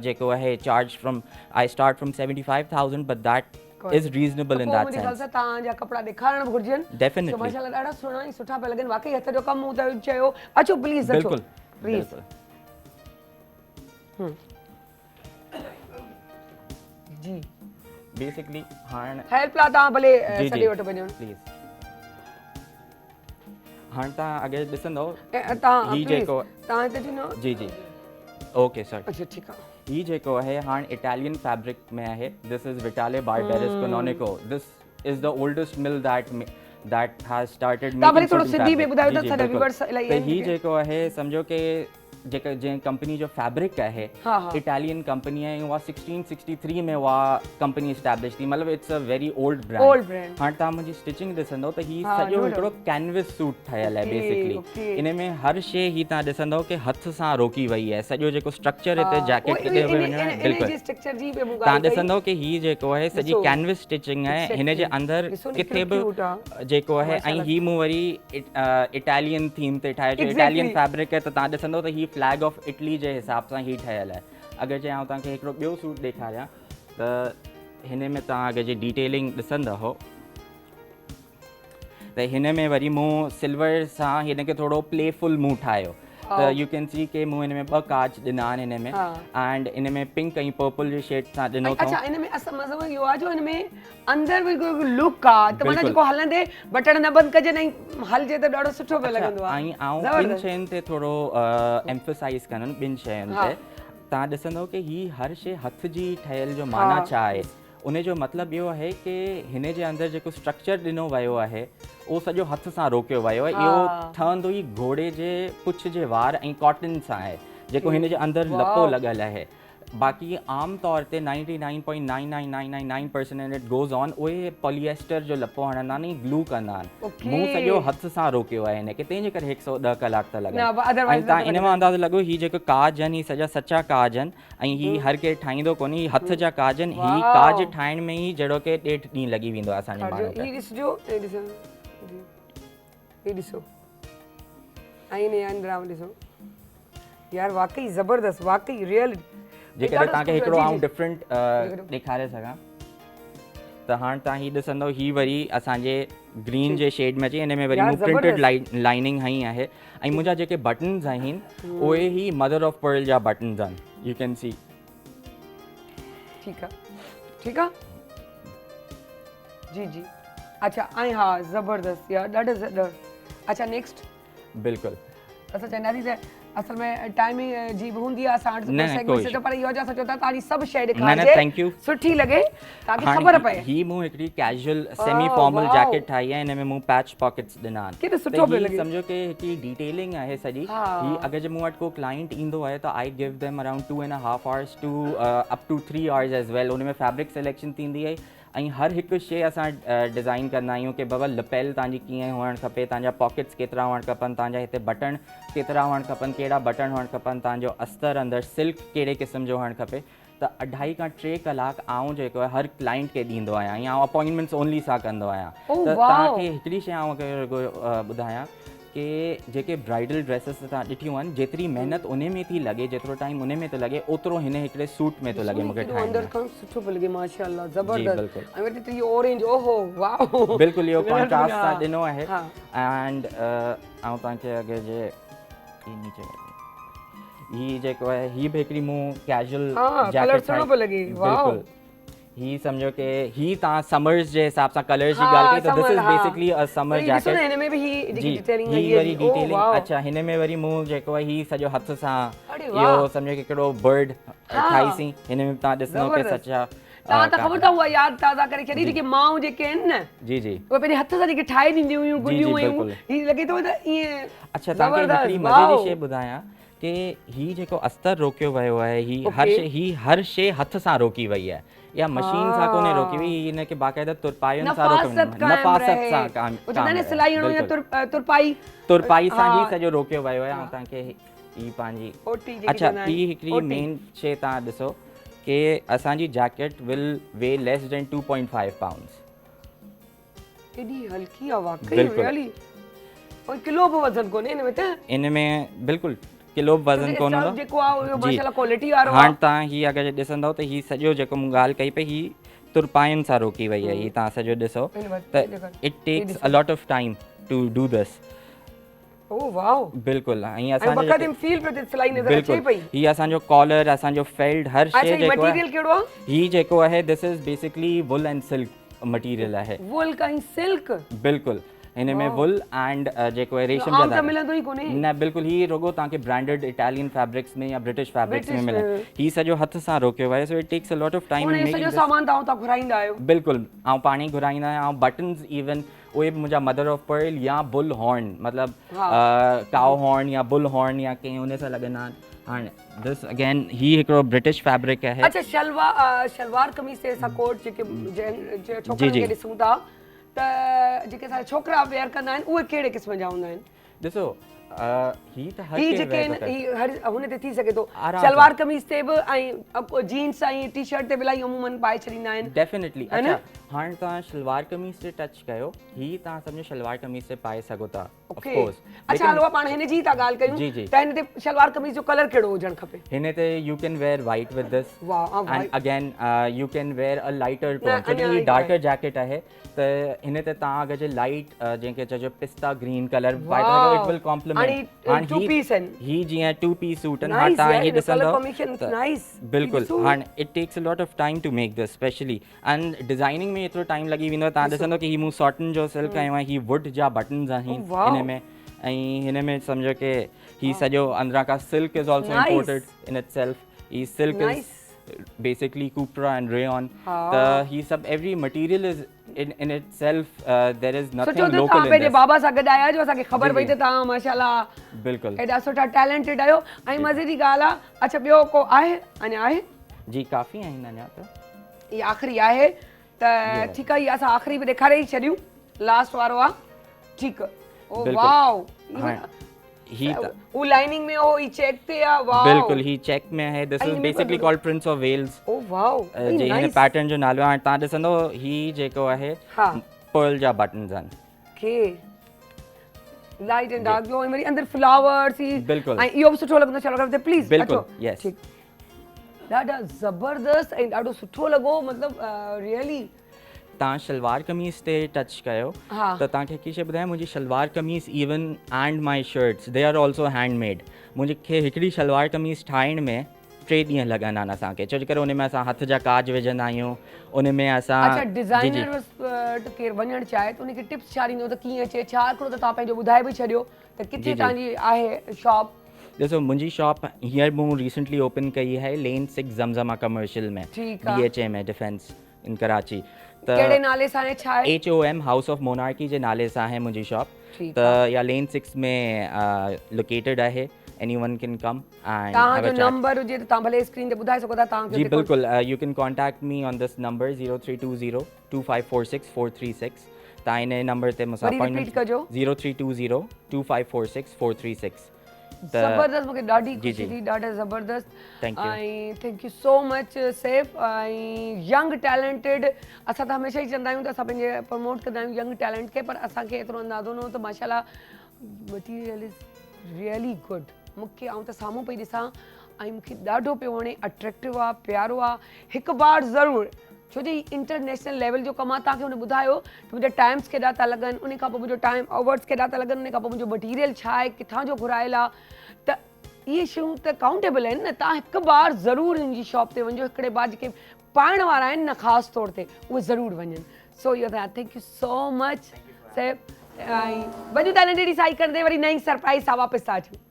जेको आहे charge from I start from 75,000 but that is reasonable in that sense तव्हांजा कपिड़ा ॾेखारण बि घुर्जनि डेफिनेटली माशाल्लाह ॾाढा सुहिणा ऐं सुठा पिया लॻनि वाकई हथ जो कमु त चयो अचो प्लीज़ अचो प्लीज़ जी बेसिकली हाणे हेल्प लाइ तव्हां भले सॾे वटि वञो प्लीज़ हाणे तव्हां अॻे ॾिसंदव तव्हां ही जेको तव्हां हिते थींदो जी जी ओके सर अच्छा ठीकु आहे ही जेको आहे हाणे इटालियन फैब्रिक में आहे this is Vitale Barberis Canonico this is the oldest mill that has started तव्हां भले थोरो सिंधी में ॿुधायो त असांजा व्यूअर्स इलाही त आहिनि ही जेको आहे सम्झो कि जेका जंहिं कंपनी जो फैब्रिक आहे हा, हा। इटालियन कंपनी आहे उहा 1663 में उहा कंपनी एस्टैब्लिश थी मतिलबु it's a very old brand Old brand। हाणे तव्हां मुंहिंजी स्टिचिंग ॾिसंदव त ही हा, सॼो no हिकिड़ो doubt। कैनविस सूट ठहियल आहे Okay, बेसिकली okay। इन में हर शइ ही तव्हां ॾिसंदव कि हथ सां रोकी वई आहे सॼो जेको स्ट्रक्चर हिते जैकेट ते वञणो आहे बिल्कुलु स्ट्रक्चर जी पे तव्हां ॾिसंदव कि ही जेको आहे सॼी ॾिसो। कैनविस स्टिचिंग आहे हिन जे अंदरि ॾिसो न किथे केतिरो बि cute आहे। जेको आहे ऐं ही मूं वरी इटालियन थीम ते ठाहियो Exactly। इटालियन फैब्रिक आहे त तव्हां ॾिसंदव त ही फ्लैग ऑफ इटली जे हिसाब सां ही ठहियल आहे अगरि जे आउं तव्हांखे हिकिड़ो ॿियो सूट ॾेखारियां त हिन में तव्हां अगरि जे डिटेलिंग ॾिसंदव त हिन में वरी मूं सिल्वर सां हिन खे थोरो प्लेफुल मूं ठाहियो त यू कैन सी के मूं हिन में 2 कांच ॾिना आहिनि हिन में एंड इन में पिंक ऐं पर्पल जी शेड सां ॾिनो अथऊं अच्छा इन में असां मज़ो इहो आहे जो इन में अंदरि बि हिकु लुक आहे त माना बिल्कुलु। जेको हलंदे बटण न बंदि कजे न हलजे त ॾाढो सुठो पियो लॻंदो आहे ऐं आउं ॿिनि शयुनि ते थोरो एम्फसाइज़ कंदुमि ॿिनि शयुनि ते तव्हां ॾिसंदव कि ही हर शइ हथ जी ठहियल जो माना छा आहे उन जो मतिलबु इहो आहे कि हिन जे अंदरि जेको स्ट्रक्चर ॾिनो वियो आहे उहो सॼो हथ सां रोकियो वियो आहे इहो ठहंदो ई घोड़े जे पुछ जे वार ऐं कॉटन सां आहे जेको हिन जे अंदरि लपो लॻल आहे बाक़ी आम तौर ते 99.99999% एंड इट गोज़ ऑन उहे पॉलिएस्टर जो लपो हणंदा आहिनि ग्लू कंदा आहिनि मूं सॼो हथ सां रोकियो आहे हिनखे तंहिंजे करे 110 कलाक था लॻनि ऐं तव्हां इन मां अंदाज़ो लॻो ही जेको काज आहिनि ही सॼा सचा काज आहिनि ऐं ही हर केरु ठाहींदो कोन्हे ही हथ जा काज आहिनि ही काज ठाहिण में ई जहिड़ो कि 1.5 ॾींहुं लॻी वेंदो आहे असांजे माण्हू खे ही ॾिसजो ही ॾिसो ऐं इन अंदरां ॾिसो यार वाकई ज़बरदस्त वाकई रियल जेकॾहिं तव्हांखे हिकिड़ो आउं डिफरेंट ॾेखारे सघां त हाणे तव्हां हीअ ॾिसंदव ही वरी असांजे ग्रीन जे शेड में अचे हिन में वरी मूं प्रिंटेड लाइनिंग हई आहे ऐं मुंहिंजा जेके बटन्स आहिनि उहे ही मदर ऑफ पर्ल जा बटन्स आहिनि यू कैन सी ठीकु आहे जी जी अच्छा ऐं हा ज़बरदस्त यार ॾाढो अच्छा नेक्स्ट बिल्कुलु असां चवंदासीं त असल में टाइमिंग जी बि हूंदी आहे असां वटि पर इहो असां चओ था तव्हांजी सभु शइ ॾेखारिजे सुठी लॻे तव्हांखे ख़बर पए ही मूं हिकिड़ी कैजुअल सेमी फॉर्मल जैकेट ठाही आहे हिन में मूं पैच पॉकेट्स ॾिना आहिनि केॾो सुठो पियो लॻे सम्झो कि हिकिड़ी डिटेलिंग आहे सॼी ही अगरि जे मूं वटि को क्लाइंट ईंदो आहे त I give them around 2.5 hours to up to 3 hours as well उन में फैब्रिक सिलेक्शन थींदी आहे ऐं हर हिकु शइ असां डिज़ाइन कंदा आहियूं कि बाबा लपेल तव्हांजी कीअं हुअणु खपे तव्हांजा पॉकेट्स केतिरा हुअणु खपनि तव्हांजा हिते बटण केतिरा हुअणु खपनि कहिड़ा बटण हुअणु खपनि तव्हांजो अस्तर अंदरि सिल्क कहिड़े क़िस्म जो हुअणु खपे त 2.5 खां 3 कलाक आउं जेको आहे हर क्लाइंट खे ॾींदो आहियां या आउं अपॉइंटमेंट्स ओनली सां कंदो आहियां त तव्हांखे हिकिड़ी शइ आउं ॿुधायां कि जेके ब्राइडल ड्रेसिस तव्हां ॾिठियूं आहिनि जेतिरी महिनत उन में थी लॻे जेतिरो टाइम उन में थो लॻे ओतिरो हिन हिकिड़े सूट में थो लॻे मूंखे सुठो पियो लॻे माशाअल्लाह ज़बरदस्त ऐं वरी त इहो ऑरेंज ओहो वाओ बिल्कुलु इहो कॉन्ट्रास्ट सां ॾिनो आहे एंड आउं तव्हांखे अगरि जे ही जेको आहे ही बि हिकिड़ी मूं कैजुअल जैकेट बिल्कुलु ही सम्झो कि ही तव्हां समर्स जे हिसाब सां कलर्स जी ॻाल्हि कई त this is basically a summer jacket हिन में बि ही डिटेलिंग ही वरी डिटेलिंग अच्छा हिन में वरी मूं जेको आहे ही सॼो हथ सां इहो सम्झो कि हिकिड़ो बर्ड ठाहीसीं हिन में तव्हां ॾिसंदव कि सचा तव्हां त ख़बर अथव उहा यादि ताज़ा करे छॾी जेके माऊं जेके आहिनि न जी जी उहे पंहिंजे हथ सां जेके ठाहे ॾींदियूं हुयूं गुॾियूं हुयूं हीअ लॻे थो त ईअं अच्छा तव्हांखे हिकिड़ी मज़े जी शइ ॿुधायां कि ही जेको अस्तर रोकियो वियो आहे ही हर शइ हथ सां रोकी वई आहे या मशीन सां कोन्हे रोकी वई हिनखे बाक़ाइदा तुरपायुनि सां रोकी नफ़ासत सां काम सिलाई हणो या तुरपाई सां ही सॼो रोकियो वियो आहे ऐं तव्हांखे ही पंहिंजी अच्छा ॿी हिकिड़ी मेन शइ तव्हां ॾिसो कि असांजी जैकेट विल वे लेस देन 2.5 pounds एॾी हल्की आहे वाकई रियली कोई किलो बि वज़न कोन्हे हिन में त इन में बिल्कुलु किलो वज़न कोन हूंदो जेको आहे माशाअल्लाह क्वालिटी वारो हाणे तव्हां ही अगरि ॾिसंदव त ही सॼो जेको मूं ॻाल्हि कई पई ही तुरपायुनि सां रोकी वई आहे ही तव्हां सॼो ॾिसो त it takes a lot of time to do this oh wow बिल्कुलु ऐं असांजो ही असांजो कॉलर असांजो फेल्ड हर शइ जेको मटीरियल कहिड़ो आहे ही जेको आहे this is basically wool and silk material आहे वुल ऐं सिल्क बिल्कुलु हिन में वुल एंड जेको आहे रेशम आम जा त मिलंदो ई कोन्हे न बिल्कुलु ही रुगो तव्हांखे ब्रांडेड इटालियन फैब्रिक्स में या ब्रिटिश फैब्रिक्स में British मिले में। ही सॼो हथ सां रोकियो आहे so it takes a lot of time हुन सॼो सामान तव्हां घुराईंदा आहियो बिल्कुलु ऐं पाणी घुराईंदा आहियां ऐं बटन्स इवन उहे बि मुंहिंजा मदर ऑफ पर्ल या बुल हॉर्न मतिलबु काउ हॉर्न या बुल हॉर्न या कंहिं हुन सां लॻंदा आहिनि हाणे दिस अगेन ही हिकिड़ो ब्रिटिश फैब्रिक आहे अच्छा शलवार कमीज़ ते असां कोट जेके छोकिरनि जी। खे ॾिसूं था त जेके असांजा छोकिरा वेयर कंदा आहिनि उहे कहिड़े क़िस्म जा हूंदा आहिनि ॾिसो ही त हर ही केरु जेके wear थो आहिनि करे। ही हर हुन ते थी सघे थो आराम शलवार कमीज़ ते बि ऐं जीन्स ऐं टी शर्ट ते बि इलाही अमूमन पाए छॾींदा आहिनि डेफिनेटली है न? अच्छा हाणे तव्हां शलवार कमीज़ ते टच कयो ही तव्हां सम्झो शलवार कमीज़ ते पाए सघो था ऑफ ओके कोर्स अच्छा हलो पाण हिन जी था ॻाल्हि कयूं जी, जी। त हिन ते शलवार कमीज़ जो कलर कहिड़ो हुजणु खपे हिन ते you can wear white with this वाह and again you can wear a lighter tone अञा छोकी ही light डार्कर आहे। जैकेट आहे त हिन ते तव्हां अगरि जे लाइट जंहिंखे चइजो पिस्ता ग्रीन कलर पाए Wow. था it will complement two piece आहिनि। ही जीअं टू पीस सूट आहिनि Nice हाणे तव्हां यार, ही हिन colour ॾिसंदव combination nice. बिल्कुलु ॾिसो। हाणे it takes a lot of time to make this specially and designing में एतिरो टाइम लॻी वेंदो आहे तव्हां ॾिसंदो की ही मूं सॉटन जो सिल्क आयो आहे ही वुड जा बटन्स आहिनि Oh, wow. हिन में ऐं हिन में सम्झो की ही सॼो अंदरां खां silk is also Nice. Imported in itself ही silk Nice. Is basically cupro and rayon हा। त ही सभु every material is in itself there is सोचो नथिंग त लोकल तव्हां इन पंहिंजे दिस बाबा सां गॾु आया जो असांखे ख़बर जी, पई जी। त तव्हां माशाल्लाह बिल्कुलु एॾा सुठा टैलेंटेड आहियो ऐं मज़े जी ॻाल्हि आहे अच्छा ॿियो को आहे अञा आहे जी काफ़ी आहिनि अञा त इहा आख़िरी आहे त ठीकु आहे इहा असां आख़िरी बि ॾेखारे ई छॾियूं लास्ट वारो आहे ठीकु ओ बिल्कुलु। वाओ हाणे ही त उहा लाइनिंग में हो ई चेक ते आहे वाओ बिल्कुलु ही चेक में आहे दिस ऐं इज़ हिन में बेसिकली पर- कॉल्ड प्रिंस ऑफ वेल्स ओ वाओ जे हिन पैटर्न जो नालो आहे हाणे तव्हां ॾिसंदो ही जेको आहे हा। पर्ल जा बटन्स आहिनि के लाइट एंड डार्क जो ऐं वरी अंदरि फ्लावर्स ई बिल्कुलु। ऐं इहो बि सुठो लॻंदो चलो करते प्लीज़ बिल्कुलु, yes. ॾाढा ज़बरदस्त ऐं ॾाढो सुठो लॻो मतिलबु रियली तव्हां शलवार कमीज़ ते टच कयो हा। त तव्हांखे हिकु शइ ॿुधायां मुंहिंजी shalwar kameez even and my shirts they are also handmade मुंहिंजे हिकिड़ी शलवार कमीज़ ठाहिण में 3 ॾींहं लॻंदा आहिनि असांखे छो जे करे उन में असां हथ जा काज विझंदा आहियूं उन में असां अच्छा जी, जी। डिज़ाइनर केरु वञणु चाहे त उनखे टिप्स छा ॾींदो त कीअं अचे छा हिकिड़ो त तव्हां पंहिंजो ॿुधाए बि छॾियो त किथे जी। तव्हांजी आहे शॉप ॾिसो मुंहिंजी शॉप हींअर मूं रिसेंटली ओपन कई आहे लेन 6 ज़मज़मा कमर्शियल में ठीकु आहे। DHA में डिफेंस इन कराची कहिड़े नाले सां आहे छा आहे HOM हाउस ऑफ मोनार्की जे नाले सां आहे मुंहिंजी शॉप ठीकु त या लेन 6 में लोकेटेड आहे एनीवन कैन कम एंड तव्हांजो नंबर हुजे त तव्हां भले स्क्रीन ते ॿुधाए सघो था तव्हांखे जी जेको- बिल्कुलु U can contact me on this number 0320 2546 436 तव्हां इन नंबर ते मूंसां वरी repeat कजो। 0320 2546 436 ज़बरदस्त मूंखे ॾाढी जी, ख़ुशी जी। थी ॾाढा ज़बरदस्त Thank you. ऐं thank you so much Saif ऐं यंग टैलेंटेड असां त हमेशह ई चवंदा आहियूं त असां पंहिंजे प्रमोट कंदा आहियूं यंग टैलेंट खे पर असांखे एतिरो अंदाज़ो न हो त माशाल्लाह मटीरियल इज़ रियली गुड मूंखे आउं त साम्हूं पई ॾिसां ऐं मूंखे ॾाढो पियो वणे अट्रैक्टिव आहे प्यारो आहे हिकु बार ज़रूरु छो जो इंटरनेशनल लेवल जो कमु आहे तव्हांखे हुन ॿुधायो त मुंहिंजा टाइम्स केॾा था लॻनि उन खां पोइ मुंहिंजो टाइम अवर्स केॾा था लॻनि उन खां पोइ मुंहिंजो मटीरियल छा आहे किथां जो घुरायल आहे त इहे शयूं त काउंटेबल आहिनि न तव्हां हिकु बार ज़रूरु हिन जी शॉप ते वञो हिकिड़े बार जेके पाइण वारा आहिनि न ख़ासि तौर ते उहे ज़रूरु वञनि सो इहो त thank you so much Saif ऐं वॾियूं टैलेंटेड ई साई कंदे वरी नई सरप्राइज़ सां वापसि था अचूं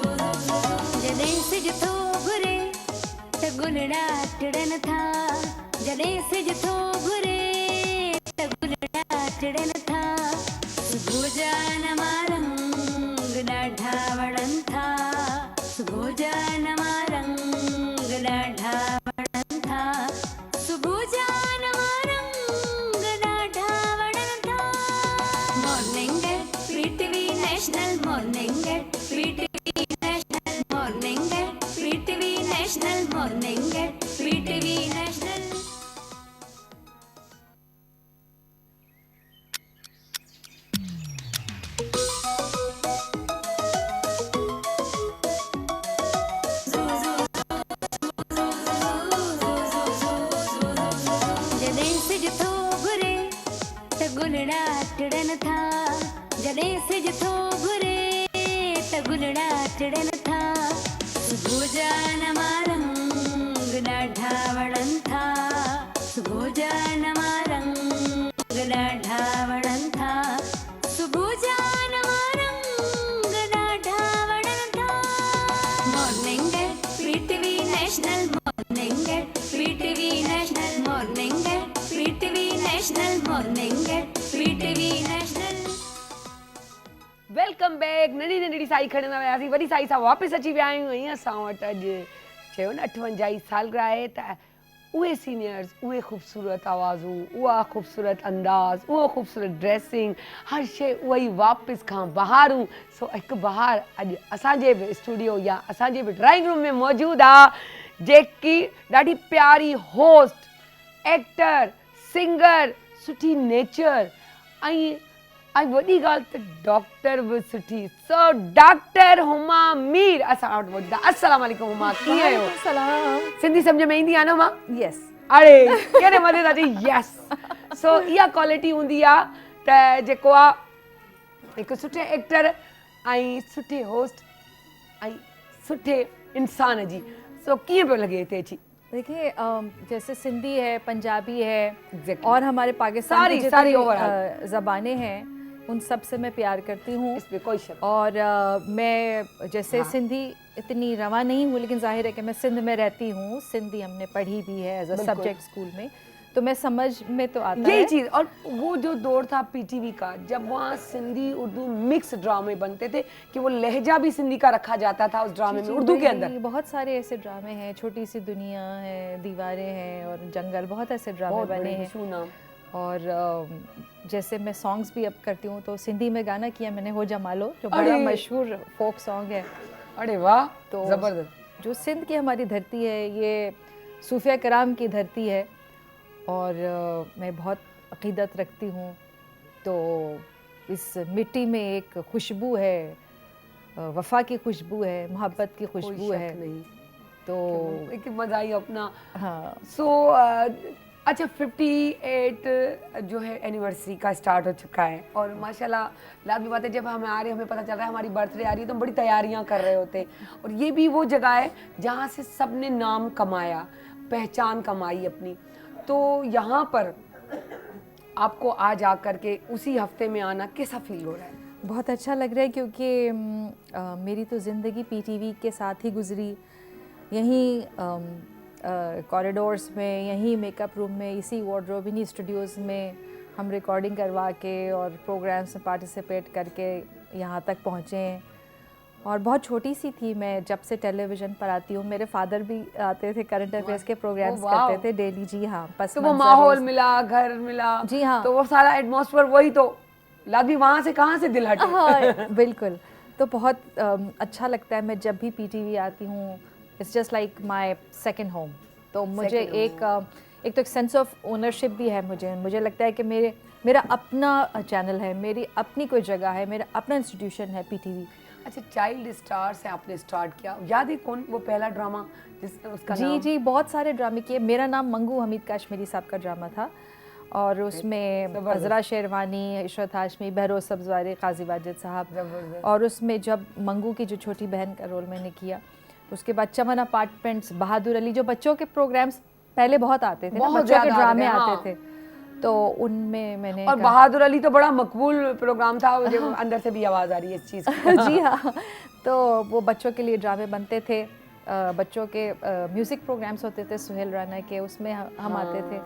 जॾहिं सिज थो घुरे त गुलड़ा टिड़न था जॾहिं सिज थो घुरे त गुलड़ा टिड़न था सुबुह जा नवा रंग ॾाढा वणनि था सुबुह जा नवा रंग ॾाढा वणनि था सुबुह जा नवा रंग ॾाढा वणनि था morning PTV national morning PTV national morning PTV national morning PTV national जॾहिं सिज थो घुरे त गुलड़ा टिड़न था जॾहिं सिज थो घुरे गुलड़ा चढ़न था सुभोजानमा रंग डाढावणन था सुभोजानमा रंग डाढावणन था सुभोजानमा रंग डाढावणन था morning PTV national morning PTV national morning PTV national morning PTV national welcome back. नंढी नंढी साई खणंदा वियासीं, वॾी साई सां वापसि अची विया आहियूं। ऐं असां वटि अॼु चयो न 58 सालगिरह आहे त उहे सीनियर्स, उहे ख़ूबसूरत आवाज़ूं, उहा ख़ूबसूरत अंदाज़, उहो ख़ूबसूरत ड्रेसिंग, हर शइ उहा ई वापसि खां बहारूं। सो हिकु बहार अॼु असांजे बि स्टूडियो या असांजे बि ड्राइंग रूम में मौजूदु आहे, जेकी ॾाढी प्यारी होस्ट, एक्टर, सिंगर, सुठी नेचर ऐं वॾी ॻाल्हि त डॉक्टर बि सुठी। सो डॉक्टर हुमा मीर असां वटि मौजूदु आहे। अस्सलाम वालेकुम हुमा, कीअं आहियो? सलाम। सिंधी सम्झ में ईंदी आहे न हुमा? यस। अरे केॾे मज़े था चई यस। सो इहा क्वालिटी हूंदी आहे त जेको आहे हिकु सुठे एक्टर ऐं सुठे होस्ट ऐं सुठे इंसान जी। सो कीअं पियो लॻे हिते अची? देखिए जैसे सिंधी है, पंजाबी है Exactly. और हमारे पाकिस्तान की सारी जितनी ज़बानें हैं उन सब से मैं प्यार करती हूँ। इसमें कोई शक और मैं जैसे सिंधी इतनी रवा नहीं हूँ, लेकिन जाहिर है कि मैं सिंध में रहती हूँ, सिंधी हमने पढ़ी भी है एज अ सब्जेक्ट स्कूल में, तो मैं समझ में तो आता है यही चीज़। और वो जो दौर था पीटीवी का, जब वहाँ सिंधी उर्दू मिक्स ड्रामे बनते थे कि वो लहजा भी सिंधी का रखा जाता था उस ड्रामे में, उर्दू के अंदर। बहुत सारे ऐसे ड्रामे हैं, छोटी सी दुनिया है, दीवारें हैं और जंगल, बहुत ऐसे ड्रामे बने हैं। और जैसे मैं सॉन्ग्स भी अब करती हूँ, तो सिंधी में गाना किया मैंने हो जमालो, जो बड़ा मशहूर फोक सॉन्ग है। अरे वाह, तो जबरदस्त। जो सिंध की हमारी धरती है, ये सूफिया कराम की धरती है और मैं बहुत अक़ीदत रखती हूँ। तो इस मिट्टी में एक खुशबू है, वफ़ा की खुशबू है, मोहब्बत की खुशबू है। नहीं तो एक मज़ा ही अपना। हाँ। सो अच्छा 58 जो है एनिवर्सरी का स्टार्ट हो चुका है और माशाल्लाह लाजमी बात है, जब हम आ रहे हैं हमें पता चल रहा है हमारी बर्थडे आ रही है तो हम बड़ी तैयारियां कर रहे होते हैं। और ये भी वो जगह है जहाँ से सबने नाम कमाया, पहचान कमाई अपनी। तो यहाँ पर आपको आज आकर के उसी हफ्ते में आना कैसा फील हो रहा है? बहुत अच्छा लग रहा है क्योंकि मेरी तो ज़िंदगी पीटीवी के साथ ही गुजरी, यहीं कॉरिडोर्स में, यहीं मेकअप रूम में, इसी वार्डरोब, इन्हीं स्टूडियोज़ में हम रिकॉर्डिंग करवा के और प्रोग्राम्स में पार्टिसिपेट करके यहाँ तक पहुँचे हैं। और बहुत छोटी सी थी मैं जब से टेलीविज़न पर आती हूँ। मेरे फादर भी आते थे, करंट अफेयर्स के प्रोग्राम्स करते थे डेली। जी हाँ, बस तो वो माहौल मिला, घर मिला। जी हाँ, तो वो सारा एटमॉस्फेयर वही, तो लादी वहाँ से कहाँ से दिल हटे। हाँ बिल्कुल। तो बहुत अच्छा लगता है, मैं जब भी पीटीवी आती हूँ, it's just like my second home. तो मुझे एक तो एक सेंस ऑफ ओनरशिप भी है। मुझे लगता है कि मेरा अपना चैनल है, मेरी अपनी कोई जगह है, मेरा अपना इंस्टीट्यूशन है पीटीवी। अच्छा, चाइल्ड स्टार से आपने स्टार्ट किया, याद है कौन वो पहला ड्रामा जिसने उसका नाम? जी, बहुत सारे ड्रामे किए। मेरा नाम मंगू हमीद काश्मीरी साहब का ड्रामा था और उसमें अजरा शेरवानी, इशरत हाशमी, बहरोज सब्जवारी, काजी वाजिद साहब। और उसमें जब मंगू की जो छोटी बहन का रोल मैंने किया, उसके बाद चमन अपार्टमेंट्स, बहादुर अली, जो बच्चों के प्रोग्राम्स पहले बहुत आते थे, बच्चों के ड्रामे आते थे, तो उनमें मैंने। और बहादुर अली तो बड़ा मकबूल प्रोग्राम था, जो अंदर से भी आवाज़ आ रही है इस चीज़ की। जी हाँ, तो वो बच्चों के लिए ड्रामे बनते थे, बच्चों के म्यूज़िक प्रोग्राम्स होते थे सुहेल राना के, उसमें हम आते थे।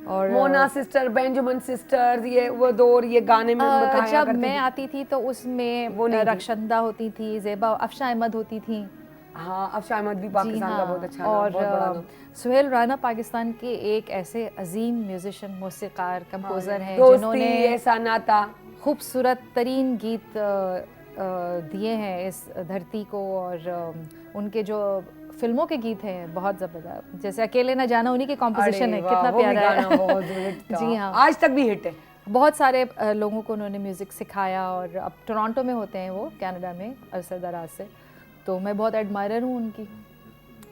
और मोना सिस्टर, बेंजामिन सिस्टर्स, ये वो दौर, ये गाने में जब मैं आती थी तो उसमें वो रक्षंदा होती थी, ज़ेबा, अफशा अहमद होती थी। हाँ, अफशा अहमद भी पाकिस्तान का बहुत अच्छा और सुहेल राना पाकिस्तान के एक ऐसे अजीम म्यूजिशियन, मौसीकार, कंपोज़र हैं जिन्होंने ऐसा नाता खूबसूरत तरीन गीत दिए हैं इस धरती को। और उनके जो फिल्मों के गीत हैं बहुत ज़बरदस्त, जैसे अकेले ना जाना उन्हीं के कॉम्पोजिशन है, कितना प्यारा है। बहुत हिट था। जी हाँ, आज तक भी हिट है। बहुत सारे लोगों को उन्होंने म्यूज़िक सिखाया और अब टोरंटो में होते हैं वो, कनाडा में, अरसे दराज से। तो मैं बहुत एडमायरर हूँ उनकी।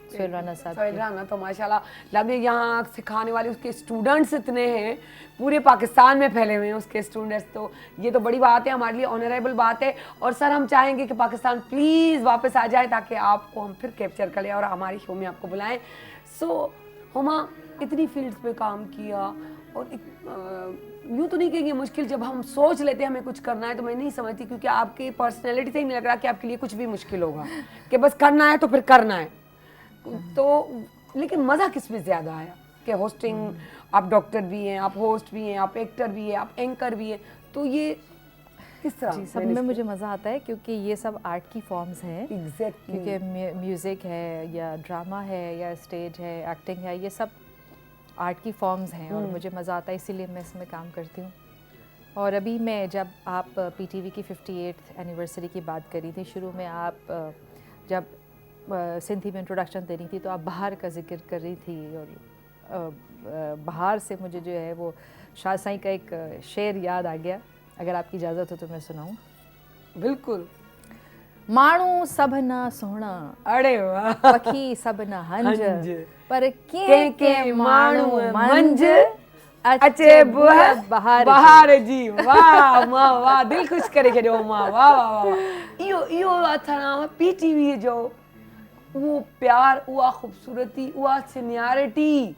सोहेल राना साहब सोहेल राना तो माशाल्लाह लगे यहाँ सिखाने वाले उसके स्टूडेंट्स इतने हैं, पूरे पाकिस्तान में फैले हुए हैं उसके स्टूडेंट्स, तो ये तो बड़ी बात है, हमारे लिए ऑनरेबल बात है। और सर हम चाहेंगे कि पाकिस्तान प्लीज़ वापस आ जाए ताकि आपको हम फिर कैप्चर करें और हमारी शो में आपको बुलाएं। सो हुमा इतनी फील्ड्स पे काम किया और यूँ तो नहीं कहेंगे मुश्किल, जब हम सोच लेते हैं हमें कुछ करना है तो मैं नहीं समझती, क्योंकि आपकी पर्सनैलिटी से ही नहीं लग रहा कि आपके लिए कुछ भी मुश्किल होगा, कि बस करना है तो फिर करना है। तो लेकिन मज़ा किस में ज़्यादा आया कि होस्टिंग, आप डॉक्टर भी हैं, आप होस्ट भी हैं, आप एक्टर भी हैं, आप एंकर भी हैं, तो ये किस तरह? जी, सब में मुझे मज़ा आता है क्योंकि ये सब आर्ट की फॉर्म्स हैं। एग्जैक्टली, क्योंकि म्यूज़िक है या ड्रामा है या स्टेज है, एक्टिंग है, ये सब आर्ट की फॉर्म्स हैं और मुझे मज़ा आता है, इसीलिए मैं इसमें काम करती हूँ। और अभी मैं जब आप पीटीवी की 58th एनिवर्सरी की बात करी थी, शुरू में आप जब सिंधी में इंट्रोडक्शन दे रही थी तो आप बाहर का जिक्र कर रही थी, और बाहर से मुझे जो है वो शाह साईं का एक शेर याद आ गया, अगर आपकी इजाज़त हो तो मैं सुनाऊँ। बिल्कुल। माण्हू सभना सोहणा, अरे वाह, पखी सभना हंज, पर के माण्हू मंझ अचे बुह बहार बहार जी। वाह मां वाह, दिल खुश करे छॾियो मां, वाह वाह वाह। इहो अथव पीटीवी जो वो प्यार, उहा ख़ूबसूरती, उहा सीनियरिटी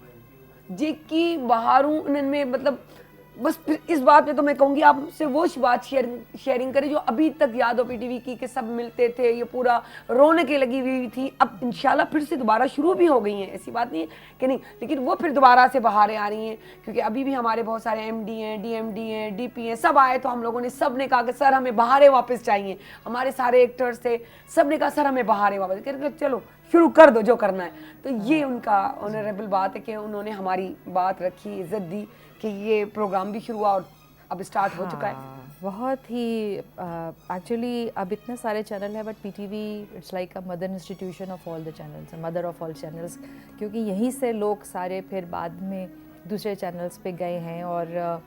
जेकी बहारूं उन्हनि में, मतलब बस फिर इस बात में तो मैं कहूँगी आप मुझसे वो बात शेयरिंग करें जो अभी तक याद हो पीटीवी की, कि सब मिलते थे, ये पूरा रौनकें लगी हुई थी। अब इंशाल्लाह फिर से दोबारा शुरू भी हो गई हैं, ऐसी बात नहीं है कि नहीं, लेकिन वो फिर दोबारा से बहारें आ रही हैं, क्योंकि अभी भी हमारे बहुत सारे एमडी हैं, डीएमडी हैं, डीपी हैं, सब आए तो हम लोगों ने, सब ने कहा कि सर हमें बहारें वापस चाहिए। हमारे सारे एक्टर्स थे, सब ने कहा सर हमें बहारें वापस, कहते चलो शुरू कर दो जो करना है। तो ये उनका ऑनरेबल बात है कि उन्होंने हमारी बात रखी, इज्जत दी कि ये प्रोग्राम भी शुरू हुआ और अब स्टार्ट हो चुका है। बहुत ही एक्चुअली अब इतने सारे चैनल हैं, but PTV it's like a mother institution of all the channels, mother of all channels, क्योंकि यहीं से लोग सारे फिर बाद में दूसरे चैनल्स पे गए हैं, और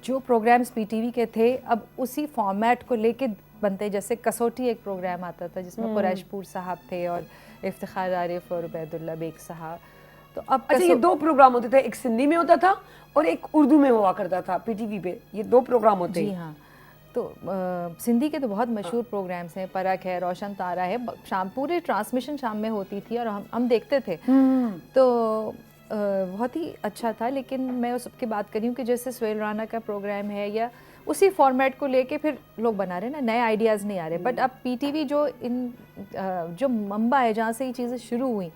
जो प्रोग्राम्स पीटीवी के थे अब उसी फॉर्मेट को लेके बनते हैं। जैसे कसौटी एक प्रोग्राम आता था जिसमें कुरैशपुर साहब थे और इफ्तिखार आरिफ और उबैदुल्ला बेग साहब। तो अब अच्छा, ये दो प्रोग्राम होते थे, एक सिंधी में होता था और एक उर्दू में हुआ करता था पीटीवी पे, ये दो प्रोग्राम होते हैं। जी हाँ, तो सिंधी के तो बहुत मशहूर प्रोग्राम्स हैं, परख है, रोशन तारा है, शाम पूरे ट्रांसमिशन शाम में होती थी और हम देखते थे, तो बहुत ही अच्छा था। लेकिन मैं उस सबकी बात कर रही हूँ कि जैसे सोहेल राना का प्रोग्राम है या उसी फॉर्मेट को लेके फिर लोग बना रहे हैं ना, नए आइडियाज़ नहीं आ रहे। बट अब पीटीवी जो जो मंबा है जहाँ से ये चीज़ें शुरू हुई,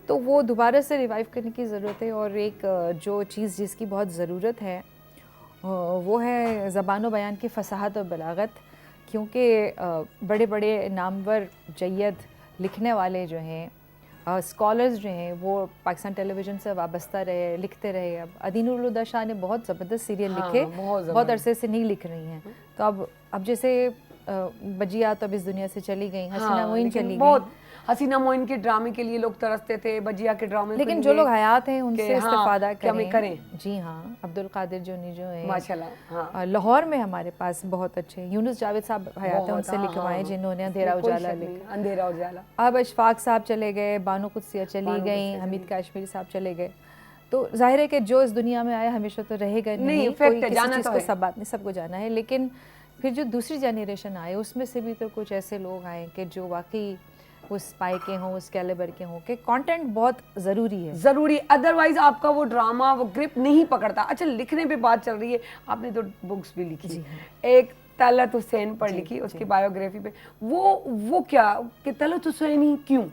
तो वो दोबारा से रिवाइव करने की ज़रूरत है। और एक जो चीज़ जिसकी बहुत ज़रूरत है वो है ज़बान बयान की फसाहत और बलागत, क्योंकि बड़े बड़े नामवर जय्यद लिखने वाले जो हैं, स्कॉलर्स जो हैं, वो पाकिस्तान टेलीविज़न से वाबस्ता रहे, लिखते रहे। अब अदीनुल हुदा शाह ने बहुत ज़बरदस्त सीरियल लिखे, बहुत अरसे से नहीं लिख रही हैं। तो अब जैसे बजिया तो अब इस दुनिया से चली गई, हसीना मोइन चली गई। हसीना मोइन के ड्रामे के लिए लोग तरसते थे, बजिया के ड्रामे, लेकिन जो लोग हयात हैं उनसे इस्तेफादा करें। जी हाँ, अब्दुल कादिर जोनी जो है माशाल्लाह, लाहौर में हमारे पास बहुत अच्छे, यूनुस जावेद साहब हयात हैं, उनसे लिखवाए जिन्होंने अंधेरा उजाला लिखा। अंधेरा उजाला। अब अशफाक साहब चले गए, बानो कुदसिया चली गई, हमीद काश्मीरी साहब चले गए। तो जाहिर है कि जो इस दुनिया में आया हमेशा तो रहेगा नहीं, कोई किसी चीज़ को सब बात नहीं, सबको जाना है। लेकिन फिर जो दूसरी जनरेशन आए उसमें से भी तो कुछ ऐसे लोग आए कि जो वाकई उस पाए के हों, उस कैलिबर के हों, कि कंटेंट बहुत ज़रूरी है, अदरवाइज आपका वो ड्रामा वो ग्रिप नहीं पकड़ता। अच्छा, लिखने पे बात चल रही है, आपने तो बुक्स भी लिखी, एक तलत हुसैन पर लिखी, उसकी बायोग्राफी पे, वो क्या कि तलत हुसैन ही क्यों,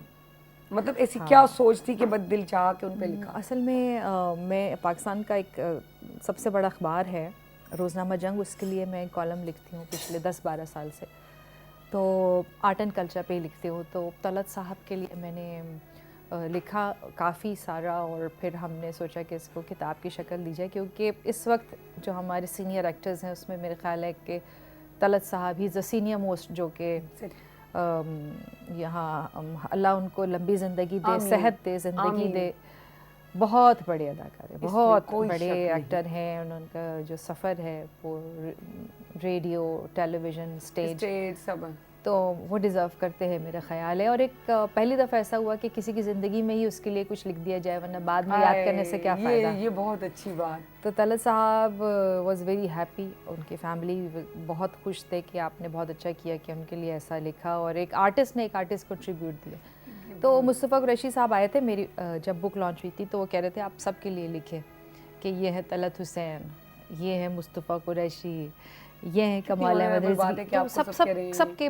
मतलब ऐसी क्या सोच थी कि बस दिल चाहा कि उन पे लिखा? असल में मैं पाकिस्तान का एक सबसे बड़ा अखबार है रोज़नामा जंग, उसके लिए मैं कॉलम लिखती हूँ पिछले 10-12 साल से, तो आर्ट एंड कल्चर पे लिखती हूँ। तो तलत साहब के लिए मैंने लिखा काफ़ी सारा, और फिर हमने सोचा कि इसको किताब की शक्ल दी जाए, क्योंकि इस वक्त जो हमारे सीनियर एक्टर्स हैं उसमें मेरे ख्याल है कि तलत साहब ही द सीनियर मोस्ट, जो कि यहाँ अल्लाह उनको लंबी ज़िंदगी दे, सेहत दे, ज़िंदगी दे, बहुत बड़े अदाकार हैं, बहुत बड़े एक्टर हैं। उनका जो सफ़र है वो रेडियो, टेलीविज़न, स्टेज सब तो वो डिज़र्व करते हैं मेरा ख्याल है। और एक पहली दफ़ा ऐसा हुआ कि किसी की ज़िंदगी में ही उसके लिए कुछ लिख दिया जाए, वरना बाद में याद करने से क्या फ़ायदा। ये बहुत अच्छी बात। तो तलत साहब वाज वेरी हैप्पी, उनकी फैमिली बहुत खुश थे कि आपने बहुत अच्छा किया कि उनके लिए ऐसा लिखा, और एक आर्टिस्ट ने एक आर्टिस्ट को ट्रिब्यूट दिया। तो मुस्तफ़ा कुरैशी साहब आए थे मेरी जब बुक लॉन्च हुई थी, तो वो कह रहे थे आप सबके लिए लिखे कि ये है तलत हुसैन, ये है मुस्तफ़ा कुरैशी, ये है कमाल अहमद रिजवी, तो सबके